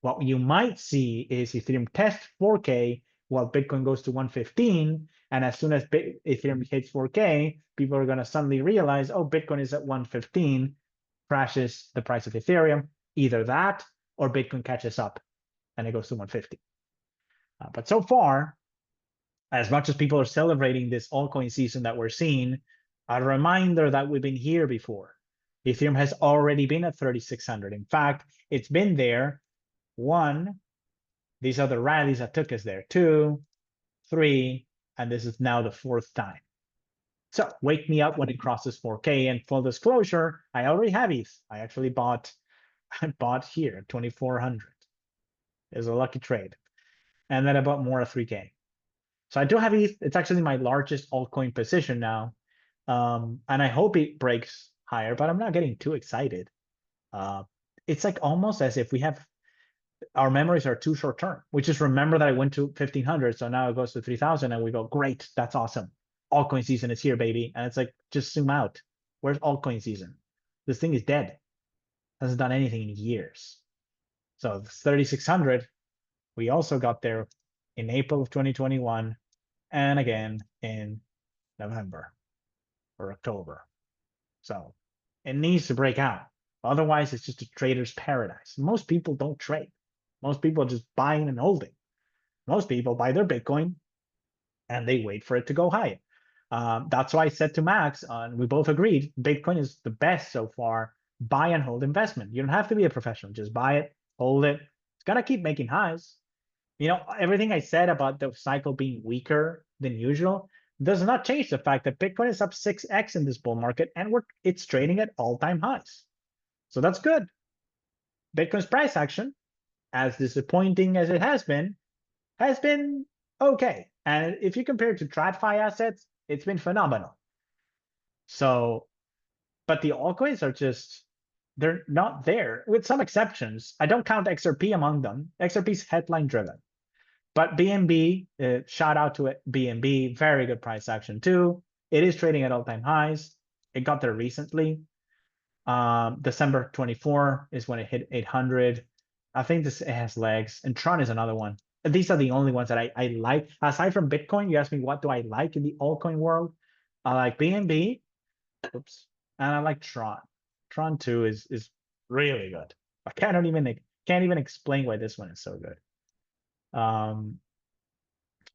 What you might see is Ethereum test 4K while Bitcoin goes to 115. And as soon as Ethereum hits 4K, people are going to suddenly realize, oh, Bitcoin is at 115, crashes the price of Ethereum. Either that or Bitcoin catches up and it goes to 150. But so far, as much as people are celebrating this altcoin season that we're seeing, a reminder that we've been here before. Ethereum has already been at 3,600. In fact, it's been there. 1, these are the rallies that took us there. 2, 3, and this is now the 4th time. So wake me up when it crosses 4K. And full disclosure, I already have ETH. I actually bought here at 2,400. It's a lucky trade. And then I bought more at 3K. So I do have ETH. It's actually my largest altcoin position now. And I hope it breaks higher, but I'm not getting too excited. It's like almost as if we have our memories are too short term. We just remember that I went to 1,500, so now it goes to 3,000, and we go, great, that's awesome. Altcoin season is here, baby. And it's like, just zoom out. Where's altcoin season? This thing is dead. Hasn't done anything in years. So 3,600, we also got there in April of 2021, and again in November or October. So it needs to break out. Otherwise, it's just a trader's paradise. Most people don't trade. Most people are just buying and holding. Most people buy their Bitcoin and they wait for it to go higher. That's why I said to Max, and we both agreed, Bitcoin is the best so far buy and hold investment. You don't have to be a professional. Just buy it, hold it. It's going to keep making highs. You know, everything I said about the cycle being weaker than usual does not change the fact that Bitcoin is up 6x in this bull market and it's trading at all-time highs. So that's good. Bitcoin's price action, as disappointing as it has been okay. And if you compare it to TradFi assets, it's been phenomenal. So, but the altcoins are just, they're not there, with some exceptions. I don't count XRP among them. XRP is headline driven. But BNB, shout out to it, BNB, very good price action too. It is trading at all-time highs. It got there recently. December 24 is when it hit 800. I think it has legs. And Tron is another one. These are the only ones that I like. Aside from Bitcoin, you ask me what do I like in the altcoin world? I like BNB. Oops. And I like Tron. Tron 2 is really good. I can't even explain why this one is so good.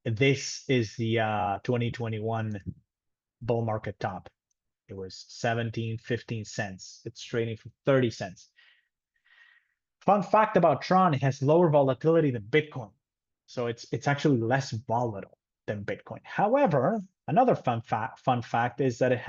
This is the 2021 bull market top. It was 17, 15 cents. It's trading for 30 cents. Fun fact about Tron, it has lower volatility than Bitcoin. So it's actually less volatile than Bitcoin. However, another fun fact is that it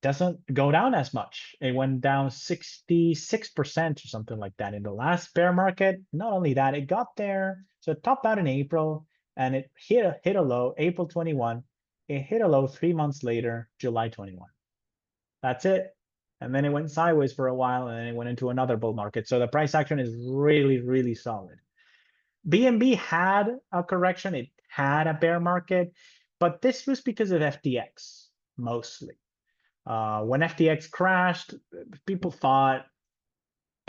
doesn't go down as much. It went down 66% or something like that in the last bear market. Not only that, it got there. So it topped out in April and it hit a low, April 21. It hit a low 3 months later, July 21. That's it. And then it went sideways for a while and then it went into another bull market. So the price action is really, really solid. BNB had a correction. It had a bear market, but this was because of FTX mostly. When FTX crashed, people thought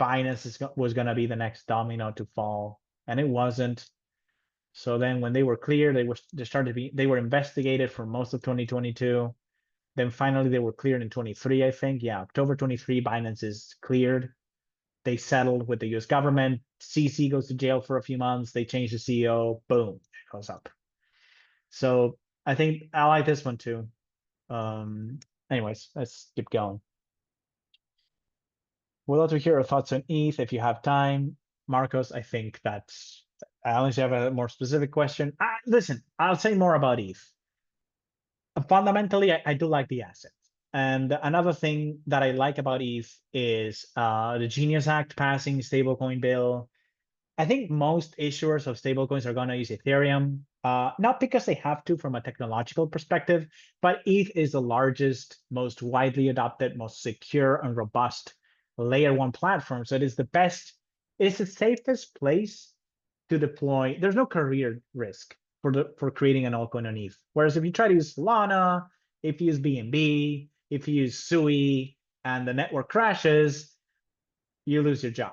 Binance was going to be the next domino to fall, and it wasn't. So then when they were clear, they were investigated for most of 2022. Then finally they were cleared in 23, I think. Yeah, October 23, Binance is cleared. They settled with the US government. CC goes to jail for a few months. They change the CEO. Boom, it goes up. So I think I like this one too. Anyways, let's keep going. We'd love to hear your thoughts on ETH if you have time. Marcos, I think unless you have a more specific question. Listen, I'll say more about ETH. Fundamentally, I do like the asset. And another thing that I like about ETH is the Genius Act passing stablecoin bill. I think most issuers of stablecoins are going to use Ethereum, not because they have to from a technological perspective, but ETH is the largest, most widely adopted, most secure and robust layer one platform. So it is the best, it's the safest place to deploy. There's no career risk for creating an altcoin on ETH. Whereas if you try to use Solana, if you use BNB, if you use Sui, and the network crashes, you lose your job.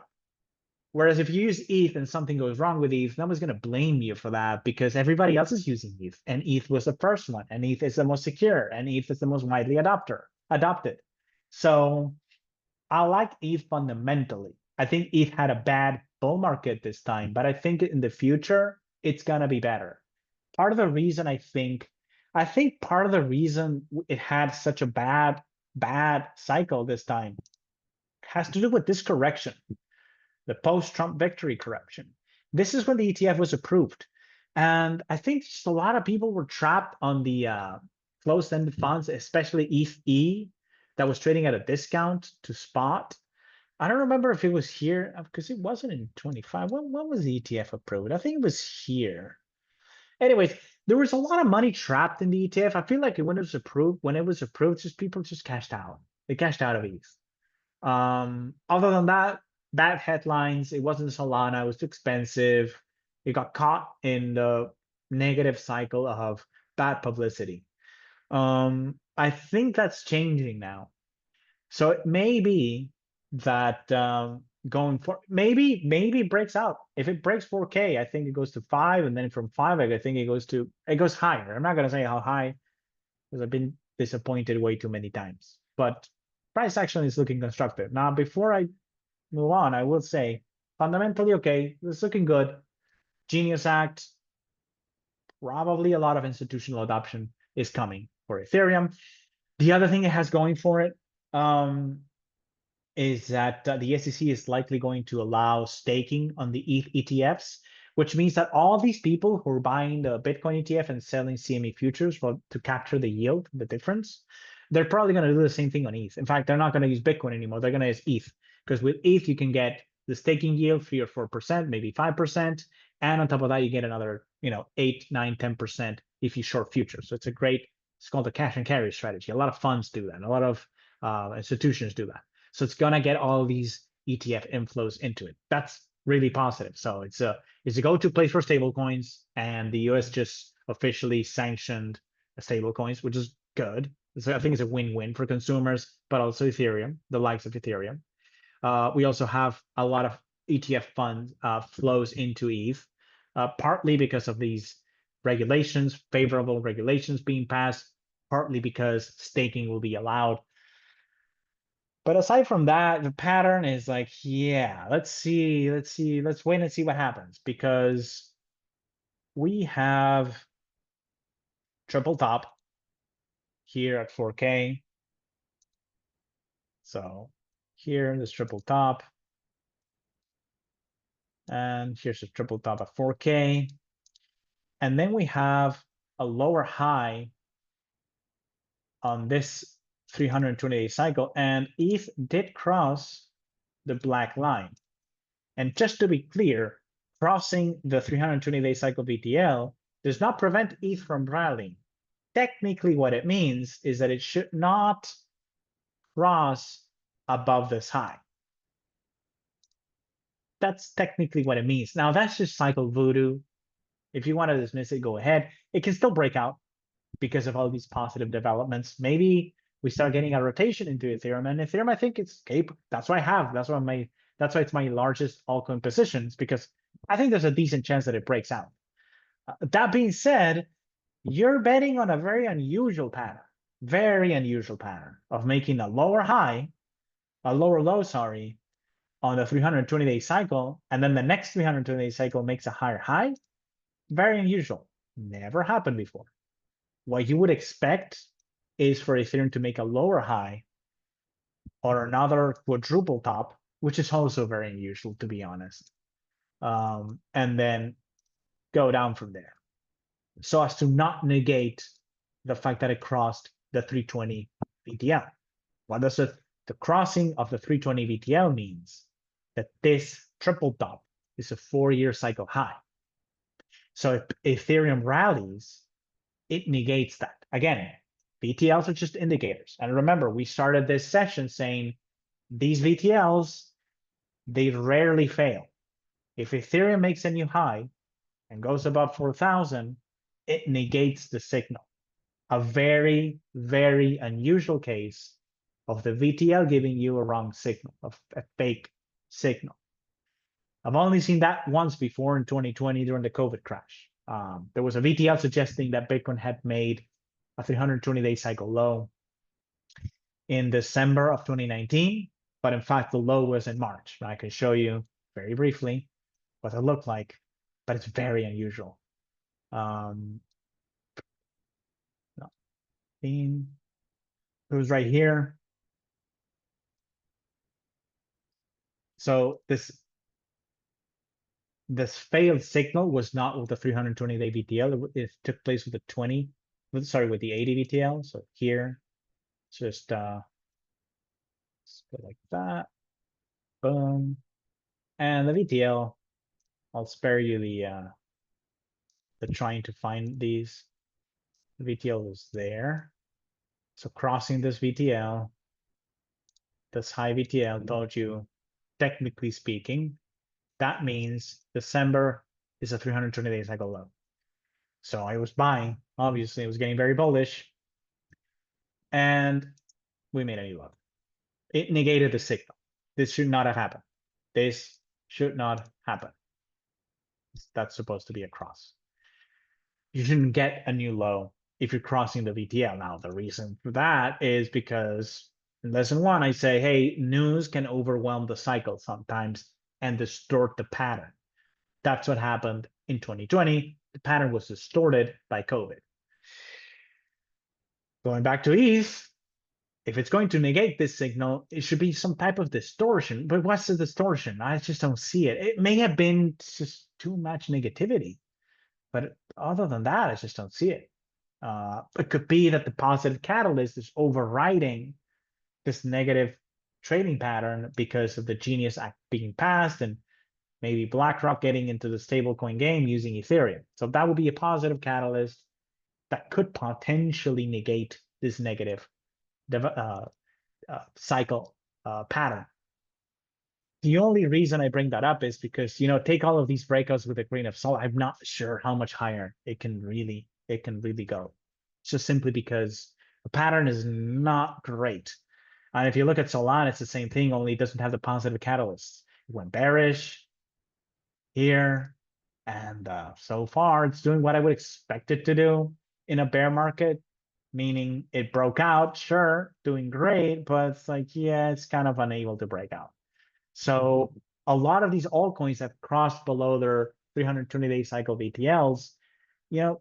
Whereas if you use ETH and something goes wrong with ETH, no one's going to blame you for that because everybody else is using ETH, and ETH was the first one, and ETH is the most secure, and ETH is the most widely adopted. So I like ETH fundamentally. I think ETH had a bad bull market this time, but I think in the future it's gonna be better. Part of the reason I think part of the reason it had such a bad cycle this time has to do with this correction, the post-Trump victory correction. This is when the ETF was approved. And I think just a lot of people were trapped on the closed-ended funds, especially ETH-E, that was trading at a discount to spot. I don't remember if it was here because it wasn't in 25. When was the ETF approved? I think it was here. Anyways, there was a lot of money trapped in the ETF. I feel like when it was approved, just people just cashed out. They cashed out of ETH. Other than that, bad headlines. It wasn't Solana. It was too expensive. It got caught in the negative cycle of bad publicity. I think that's changing now. So it may be that going for maybe it breaks out. If it breaks 4K, I think it goes to 5, and then from 5, I think it goes higher. I'm not gonna say how high because I've been disappointed way too many times. But price action is looking constructive. Now, before I move on, I will say fundamentally, okay, it's looking good. Genius Act, probably a lot of institutional adoption is coming for Ethereum. The other thing it has going for it is that the SEC is likely going to allow staking on the ETH ETFs, which means that all these people who are buying the Bitcoin ETF and selling CME futures to capture the yield, the difference, they're probably going to do the same thing on ETH. In fact, they're not going to use Bitcoin anymore. They're going to use ETH because with ETH, you can get the staking yield 3 or 4%, maybe 5%. And on top of that, you get another, 8, 9, 10% if you short futures. So it's called the cash and carry strategy. A lot of funds do that. A lot of institutions do that. So it's gonna get all these ETF inflows into it. That's really positive. So it's a go-to place for stablecoins, and the US just officially sanctioned stablecoins, which is good. So I think it's a win-win for consumers, but also Ethereum, the likes of Ethereum. We also have a lot of ETF funds flows into ETH, partly because of these regulations, favorable regulations being passed, partly because staking will be allowed. But aside from that, the pattern is like, yeah, let's wait and see what happens, because we have triple top here at 4K. So here, this triple top. And here's a triple top at 4K. And then we have a lower high on this 320-day cycle, and ETH did cross the black line. And just to be clear, crossing the 320-day cycle VTL does not prevent ETH from rallying. Technically, what it means is that it should not cross above this high. That's technically what it means. Now, that's just cycle voodoo. If you want to dismiss it, go ahead. It can still break out because of all these positive developments. Maybe we start getting a rotation into Ethereum, and Ethereum, I think it's capable. That's why I have. That's why it's my largest altcoin positions, because I think there's a decent chance that it breaks out. That being said, you're betting on a very unusual pattern of making a lower low, sorry, on the 320-day cycle, and then the next 320-day cycle makes a higher high. Very unusual. Never happened before. What you would expect is for Ethereum to make a lower high or another quadruple top, which is also very unusual, to be honest, and then go down from there, so as to not negate the fact that it crossed the 320 VTL. What does the crossing of the 320 VTL means? That this triple top is a 4-year cycle high. So if Ethereum rallies, it negates that. Again, VTLs are just indicators. And remember, we started this session saying these VTLs, they rarely fail. If Ethereum makes a new high and goes above 4,000, it negates the signal. A very, very unusual case of the VTL giving you a wrong signal, of a fake signal. I've only seen that once before in 2020 during the COVID crash. There was a VTL suggesting that Bitcoin had made a 320-day cycle low in December of 2019, but in fact, the low was in March. I can show you very briefly what it looked like, but it's very unusual. It was right here. So this failed signal was not with the 320-day VTL. It took place with the 20, sorry, with the 80 VTL. So here, just let's go like that. Boom. And the VTL, I'll spare you the trying to find these. The VTL was there. So crossing this VTL, this high VTL told you, technically speaking, that means December is a 320-day cycle low. So I was buying, obviously it was getting very bullish, and we made a new low. It negated the signal. This should not have happened. This should not happen. That's supposed to be a cross. You shouldn't get a new low if you're crossing the VTL. Now, the reason for that is because in lesson 1, I say, hey, news can overwhelm the cycle sometimes and distort the pattern. That's what happened in 2020. The pattern was distorted by COVID. Going back to ETH, if it's going to negate this signal, it should be some type of distortion. But what's the distortion? I just don't see it. It may have been just too much negativity. But other than that, I just don't see it. It could be that the positive catalyst is overriding this negative trading pattern because of the Genius Act being passed and maybe BlackRock getting into the stablecoin game using Ethereum. So that would be a positive catalyst that could potentially negate this negative cycle pattern. The only reason I bring that up is because, take all of these breakouts with a grain of salt. I'm not sure how much higher it can really go. It's just simply because the pattern is not great. And if you look at Solana, it's the same thing, only it doesn't have the positive catalysts. It went bearish here, and so far it's doing what I would expect it to do in a bear market, meaning it broke out, sure, doing great, but it's like, yeah, it's kind of unable to break out. So a lot of these altcoins have crossed below their 320-day cycle VTLs.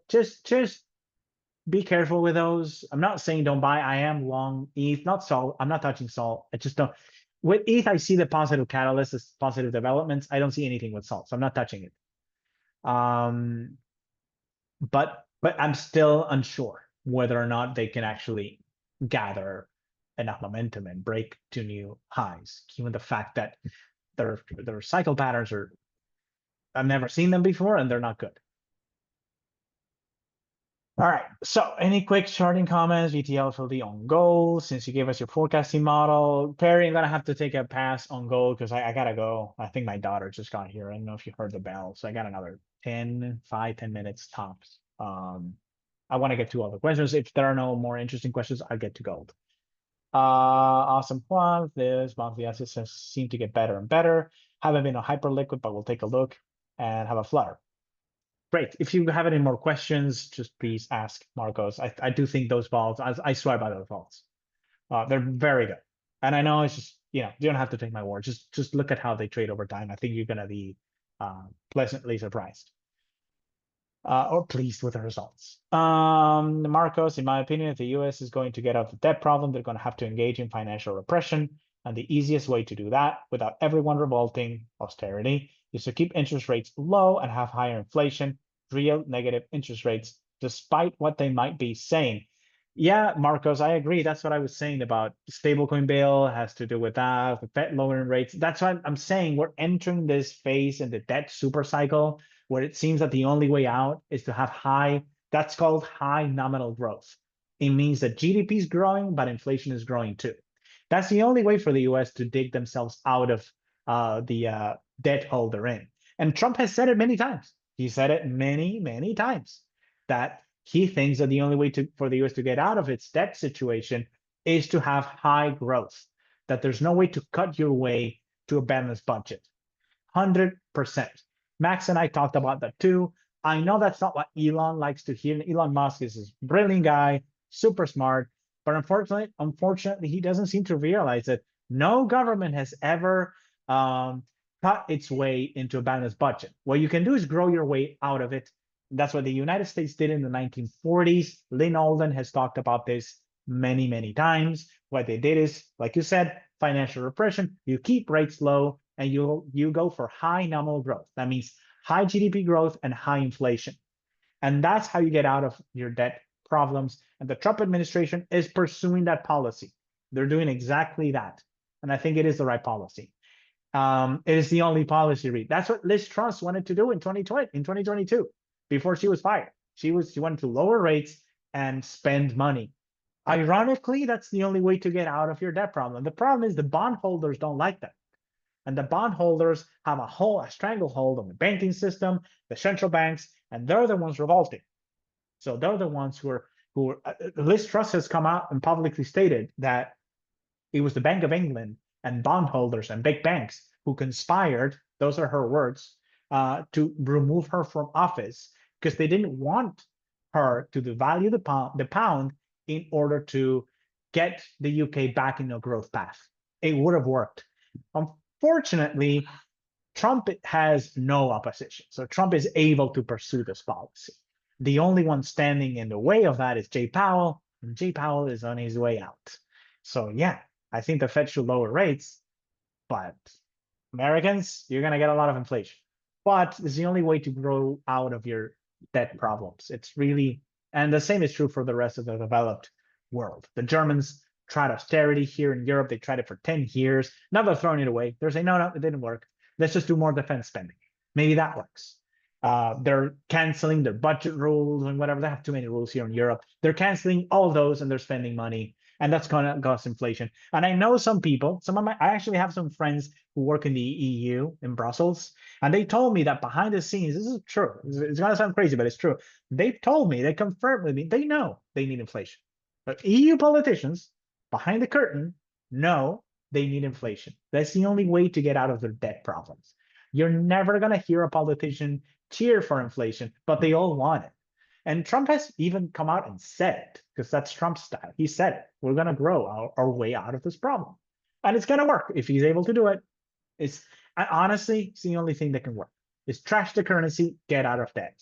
Just be careful with those. I'm not saying don't buy. I am long ETH, not SOL. I'm not touching SOL. I just don't. With ETH, I see the positive catalysts, the positive developments. I don't see anything with SOL, so I'm not touching it. But I'm still unsure whether or not they can actually gather enough momentum and break to new highs, given the fact that their cycle patterns are, I've never seen them before, and they're not good. All right, so any quick starting comments? VTL will be on gold since you gave us your forecasting model. Perry, I'm gonna have to take a pass on gold because I gotta go. I think my daughter just got here. I don't know if you heard the bell, so I got another 10 minutes tops. I want to get to all the questions. If there are no more interesting questions, I'll get to gold. Awesome Juan, this monthly assets seem to get better and better. Haven't been a Hyperliquid, but we'll take a look and have a Flutter. Great. If you have any more questions, just please ask Marcos. I do think those vaults, I swear by those vaults. They're very good. And I know it's just, you don't have to take my word. Just look at how they trade over time. I think you're going to be pleasantly surprised. Or pleased with the results. Marcos, in my opinion, if the US is going to get out of the debt problem, they're going to have to engage in financial repression. And the easiest way to do that without everyone revolting, austerity, is to keep interest rates low and have higher inflation, real negative interest rates, despite what they might be saying. Yeah, Marcos, I agree. That's what I was saying about stablecoin bill has to do with that, the Fed lowering rates. That's why I'm saying we're entering this phase in the debt super cycle where it seems that the only way out is to have high, that's called high nominal growth. It means that GDP is growing, but inflation is growing too. That's the only way for the US to dig themselves out of the debt hole they're in. And Trump has said it many times. He said it many, many times that he thinks that the only way for the US to get out of its debt situation is to have high growth, that there's no way to cut your way to a balanced budget. 100%. Max and I talked about that too. I know that's not what Elon likes to hear. Elon Musk is this brilliant guy, super smart, but unfortunately, he doesn't seem to realize that no government has ever cut its way into a balanced budget. What you can do is grow your way out of it. That's what the United States did in the 1940s. Lynn Alden has talked about this many, many times. What they did is, like you said, financial repression. You keep rates low and you go for high nominal growth. That means high GDP growth and high inflation. And that's how you get out of your debt problems. And the Trump administration is pursuing that policy. They're doing exactly that. And I think it is the right policy. It is the only policy read. That's what Liz Truss wanted to do in 2022, before she was fired. She wanted to lower rates and spend money. Ironically, that's the only way to get out of your debt problem. The problem is the bondholders don't like that. And the bondholders have a stranglehold on the banking system, the central banks, and they're the ones revolting. So they're the ones who are Liz Truss has come out and publicly stated that it was the Bank of England and bondholders and big banks who conspired, those are her words, to remove her from office because they didn't want her to devalue the pound in order to get the UK back in a growth path. It would have worked. Unfortunately, Trump has no opposition. So Trump is able to pursue this policy. The only one standing in the way of that is Jay Powell, and Jay Powell is on his way out. So yeah, I think the Fed should lower rates, but Americans, you're going to get a lot of inflation. But it's the only way to grow out of your debt problems. It's really, and the same is true for the rest of the developed world. The Germans tried austerity here in Europe. They tried it for 10 years. Now they're throwing it away. They're saying, no, it didn't work. Let's just do more defense spending. Maybe that works. They're canceling their budget rules and whatever. They have too many rules here in Europe. They're canceling all of those and they're spending money. And that's going to cause inflation. And I know some people, I actually have some friends who work in the EU in Brussels, and they told me that behind the scenes, this is true. It's going to sound crazy, but it's true. They've told me, they confirmed with me, they know they need inflation. But EU politicians behind the curtain know they need inflation. That's the only way to get out of their debt problems. You're never going to hear a politician cheer for inflation, but they all want it. And Trump has even come out and said it, because that's Trump's style. He said it. We're going to grow our way out of this problem. And it's going to work if he's able to do it. Honestly, it's the only thing that can work. Is trash the currency, get out of debt.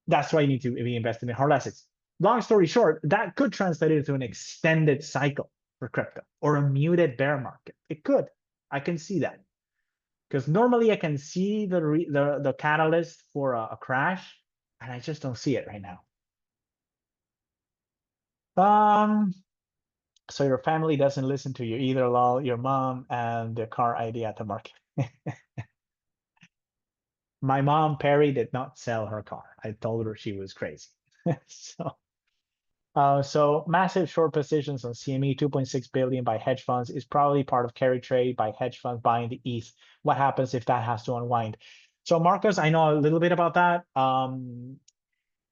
That's why you need to be investing in hard assets. Long story short, that could translate into an extended cycle for crypto or a muted bear market. It could. I can see that. Because normally I can see the catalyst for a crash, and I just don't see it right now. So your family doesn't listen to you either, lol, your mom and the car ID at the market. My mom, Perry, did not sell her car. I told her she was crazy. So massive short positions on CME, 2.6 billion by hedge funds is probably part of carry trade by hedge funds buying the ETH. What happens if that has to unwind? So Marcus, I know a little bit about that.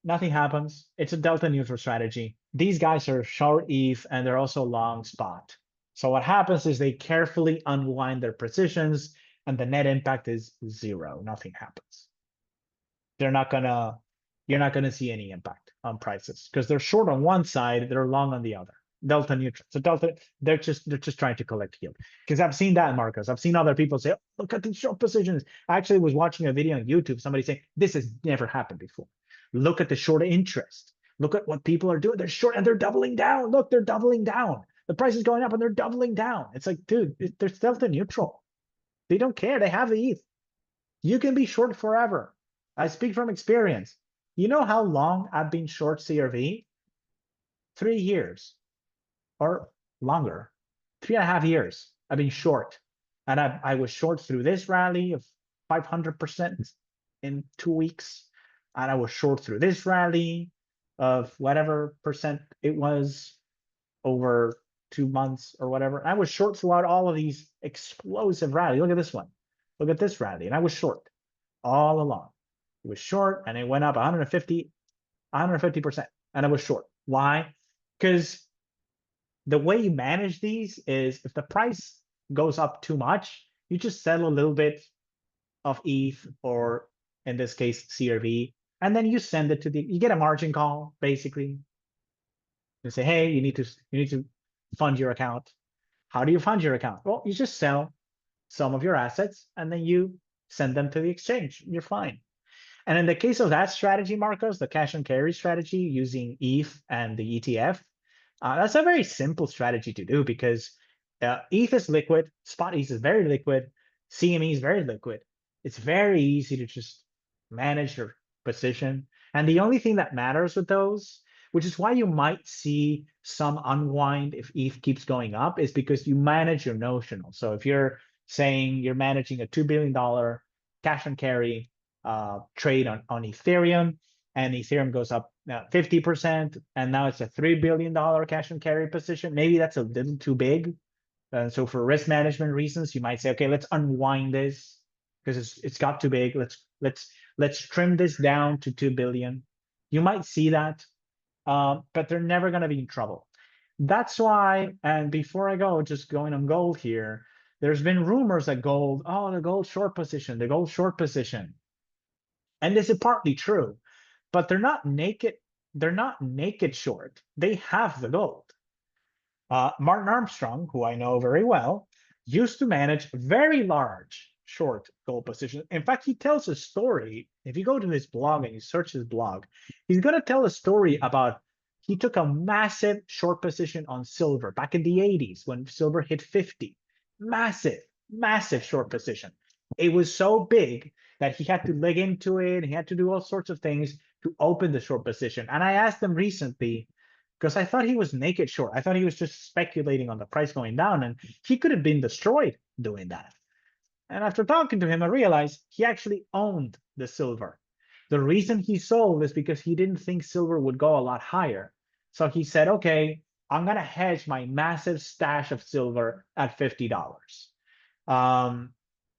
Nothing happens. It's a delta neutral strategy. These guys are short ETH and they're also long spot. So what happens is they carefully unwind their positions and the net impact is zero. Nothing happens. You're not gonna see any impact on prices because they're short on one side, they're long on the other. Delta neutral. So delta, they're just trying to collect yield. Because I've seen that, Marcus. I've seen other people say, oh, look at these short positions. I actually was watching a video on YouTube, somebody saying, this has never happened before. Look at the short interest. Look at what people are doing. They're short and they're doubling down. Look, they're doubling down. The price is going up and they're doubling down. It's like, dude, they're delta neutral. They don't care. They have the ETH. You can be short forever. I speak from experience. You know how long I've been short CRV? 3 years or longer, 3.5 years, I've been short. And I was short through this rally of 500% in 2 weeks. And I was short through this rally of whatever percent it was over 2 months or whatever. I was short throughout all of these explosive rallies. Look at this one. Look at this rally. And I was short all along. It was short and it went up 150%. And I was short. Why? Because the way you manage these is if the price goes up too much, you just sell a little bit of ETH, or in this case, CRV, and then you send it to you get a margin call, basically. You say, hey, you need to fund your account. How do you fund your account? Well, you just sell some of your assets and then you send them to the exchange. You're fine. And in the case of that strategy, Marcos, the cash and carry strategy using ETH and the ETF, that's a very simple strategy to do because ETH is liquid, spot ETH is very liquid, CME is very liquid. It's very easy to just manage your position. And the only thing that matters with those, which is why you might see some unwind if ETH keeps going up, is because you manage your notional. So if you're saying you're managing a $2 billion cash and carry trade on Ethereum, and Ethereum goes up 50%, and now it's a $3 billion cash and carry position, maybe that's a little too big. And so for risk management reasons, you might say, okay, let's unwind this because it's got too big. Let's trim this down to 2 billion. You might see that, but they're never going to be in trouble. That's why, and before I go, just going on gold here, there's been rumors that gold, oh, the gold short position, the gold short position. And this is partly true, but they're not naked. They're not naked short. They have the gold. Martin Armstrong, who I know very well, used to manage very large short gold positions. In fact, he tells a story. If you go to his blog and you search his blog, he's going to tell a story about he took a massive short position on silver back in the 80s when silver hit 50. Massive, massive short position. It was so big that he had to leg into it. He had to do all sorts of things to open the short position. And I asked him recently, because I thought he was naked short. I thought he was just speculating on the price going down, and he could have been destroyed doing that. And after talking to him, I realized he actually owned the silver. The reason he sold is because he didn't think silver would go a lot higher. So he said, okay, I'm going to hedge my massive stash of silver at $50.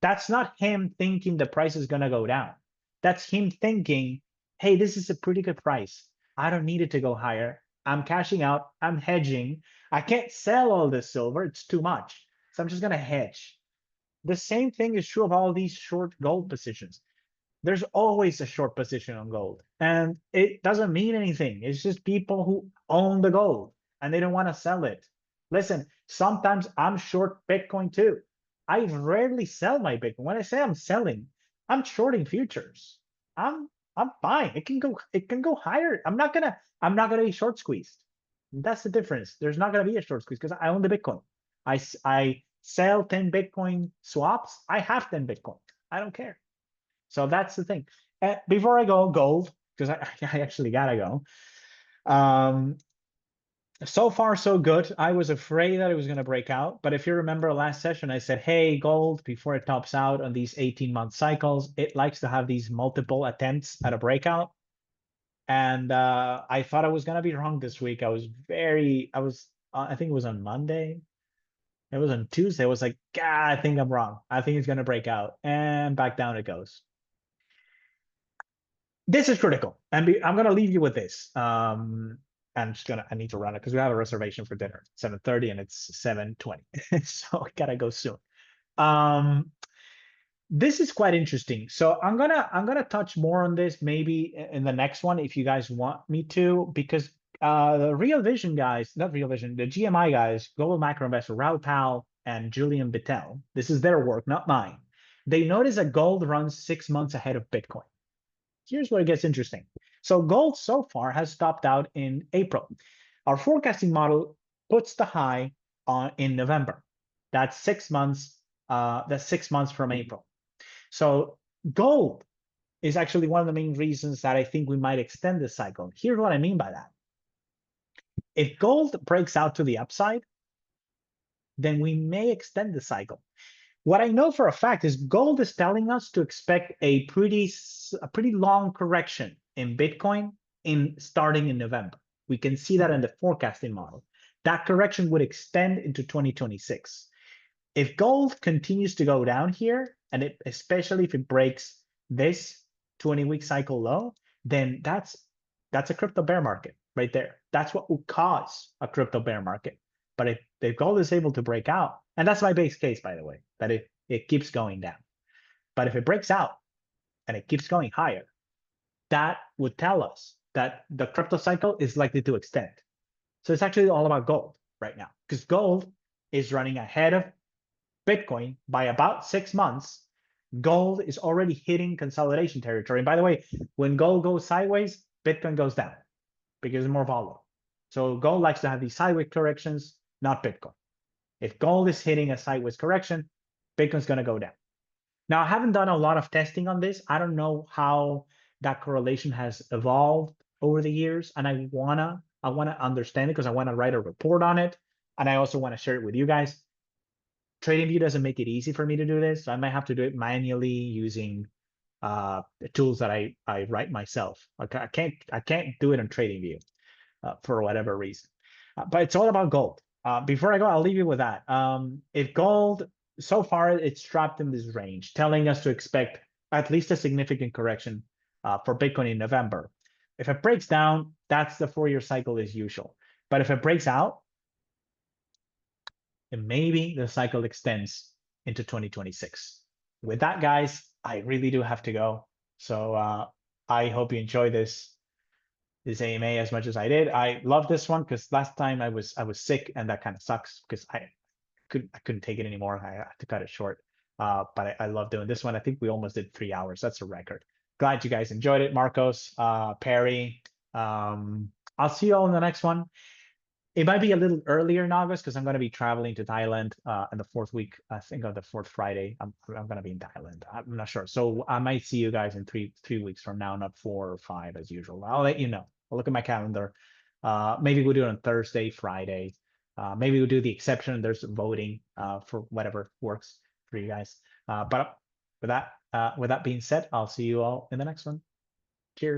That's not him thinking the price is going to go down. That's him thinking, hey, this is a pretty good price. I don't need it to go higher. I'm cashing out. I'm hedging. I can't sell all this silver. It's too much. So I'm just going to hedge. The same thing is true of all these short gold positions. There's always a short position on gold, and it doesn't mean anything. It's just people who own the gold and they don't want to sell it. Listen, sometimes I'm short Bitcoin too. I rarely sell my Bitcoin. When I say I'm selling, I'm shorting futures. I'm fine. It can go higher. I'm not gonna be short squeezed. That's the difference. There's not gonna be a short squeeze because I own the Bitcoin. I sell 10 Bitcoin swaps. I have 10 Bitcoin. I don't care. So that's the thing. Before I go, gold, because I actually gotta go. So far, so good. I was afraid that it was going to break out. But if you remember last session, I said, hey, gold, before it tops out on these 18-month cycles, it likes to have these multiple attempts at a breakout. And I thought I was going to be wrong this week. I think it was on Monday. It was on Tuesday. I was like, God, I think I'm wrong. I think it's going to break out. And back down it goes. This is critical. And I'm going to leave you with this. I need to run it because we have a reservation for dinner, 7:30, and it's 7:20. So I gotta go soon. This is quite interesting. So I'm gonna touch more on this maybe in the next one if you guys want me to, because the Real Vision guys, not Real Vision, the GMI guys, Global Macro Investor, Raoul Pal and Julian Bittel, this is their work, not mine. They notice that gold runs 6 months ahead of Bitcoin. Here's where it gets interesting. So gold so far has stopped out in April. Our forecasting model puts the high in November. That's 6 months. That's 6 months from April. So gold is actually one of the main reasons that I think we might extend this cycle. Here's what I mean by that. If gold breaks out to the upside, then we may extend the cycle. What I know for a fact is gold is telling us to expect a pretty long correction in Bitcoin starting in November. We can see that in the forecasting model. That correction would extend into 2026. If gold continues to go down here, and especially if it breaks this 20-week cycle low, then that's a crypto bear market right there. That's what will cause a crypto bear market. But if gold is able to break out, and that's my base case, by the way, that it keeps going down. But if it breaks out and it keeps going higher, that would tell us that the crypto cycle is likely to extend. So it's actually all about gold right now, because gold is running ahead of Bitcoin by about 6 months. Gold is already hitting consolidation territory. And by the way, when gold goes sideways, Bitcoin goes down because it's more volatile. So gold likes to have these sideways corrections, not Bitcoin. If gold is hitting a sideways correction, Bitcoin's going to go down. Now, I haven't done a lot of testing on this. I don't know how that correlation has evolved over the years, and I wanna understand it because I want to write a report on it, and I also want to share it with you guys. TradingView doesn't make it easy for me to do this, so I might have to do it manually using the tools that I write myself. Okay, I can't do it on TradingView for whatever reason. But it's all about gold. Before I go, I'll leave you with that. If gold, so far it's trapped in this range, telling us to expect at least a significant correction for Bitcoin in November. If it breaks down, that's the 4-year cycle as usual. But if it breaks out, and maybe the cycle extends into 2026. With that, guys, I really do have to go. So I hope you enjoy this AMA as much as I did. I love this one because last time I was sick, and that kind of sucks because I couldn't take it anymore. I had to cut it short. But I love doing this one. I think we almost did 3 hours. That's a record. Glad you guys enjoyed it, Marcos, Perry. I'll see you all in the next one. It might be a little earlier in August because I'm going to be traveling to Thailand in the 4th week, I think, of the 4th Friday. I'm going to be in Thailand. I'm not sure. So I might see you guys in three weeks from now, not 4 or 5 as usual. I'll let you know. I'll look at my calendar. Maybe we'll do it on Thursday, Friday. Maybe we'll do the exception. There's voting for whatever works for you guys. But with that being said, I'll see you all in the next one. Cheers.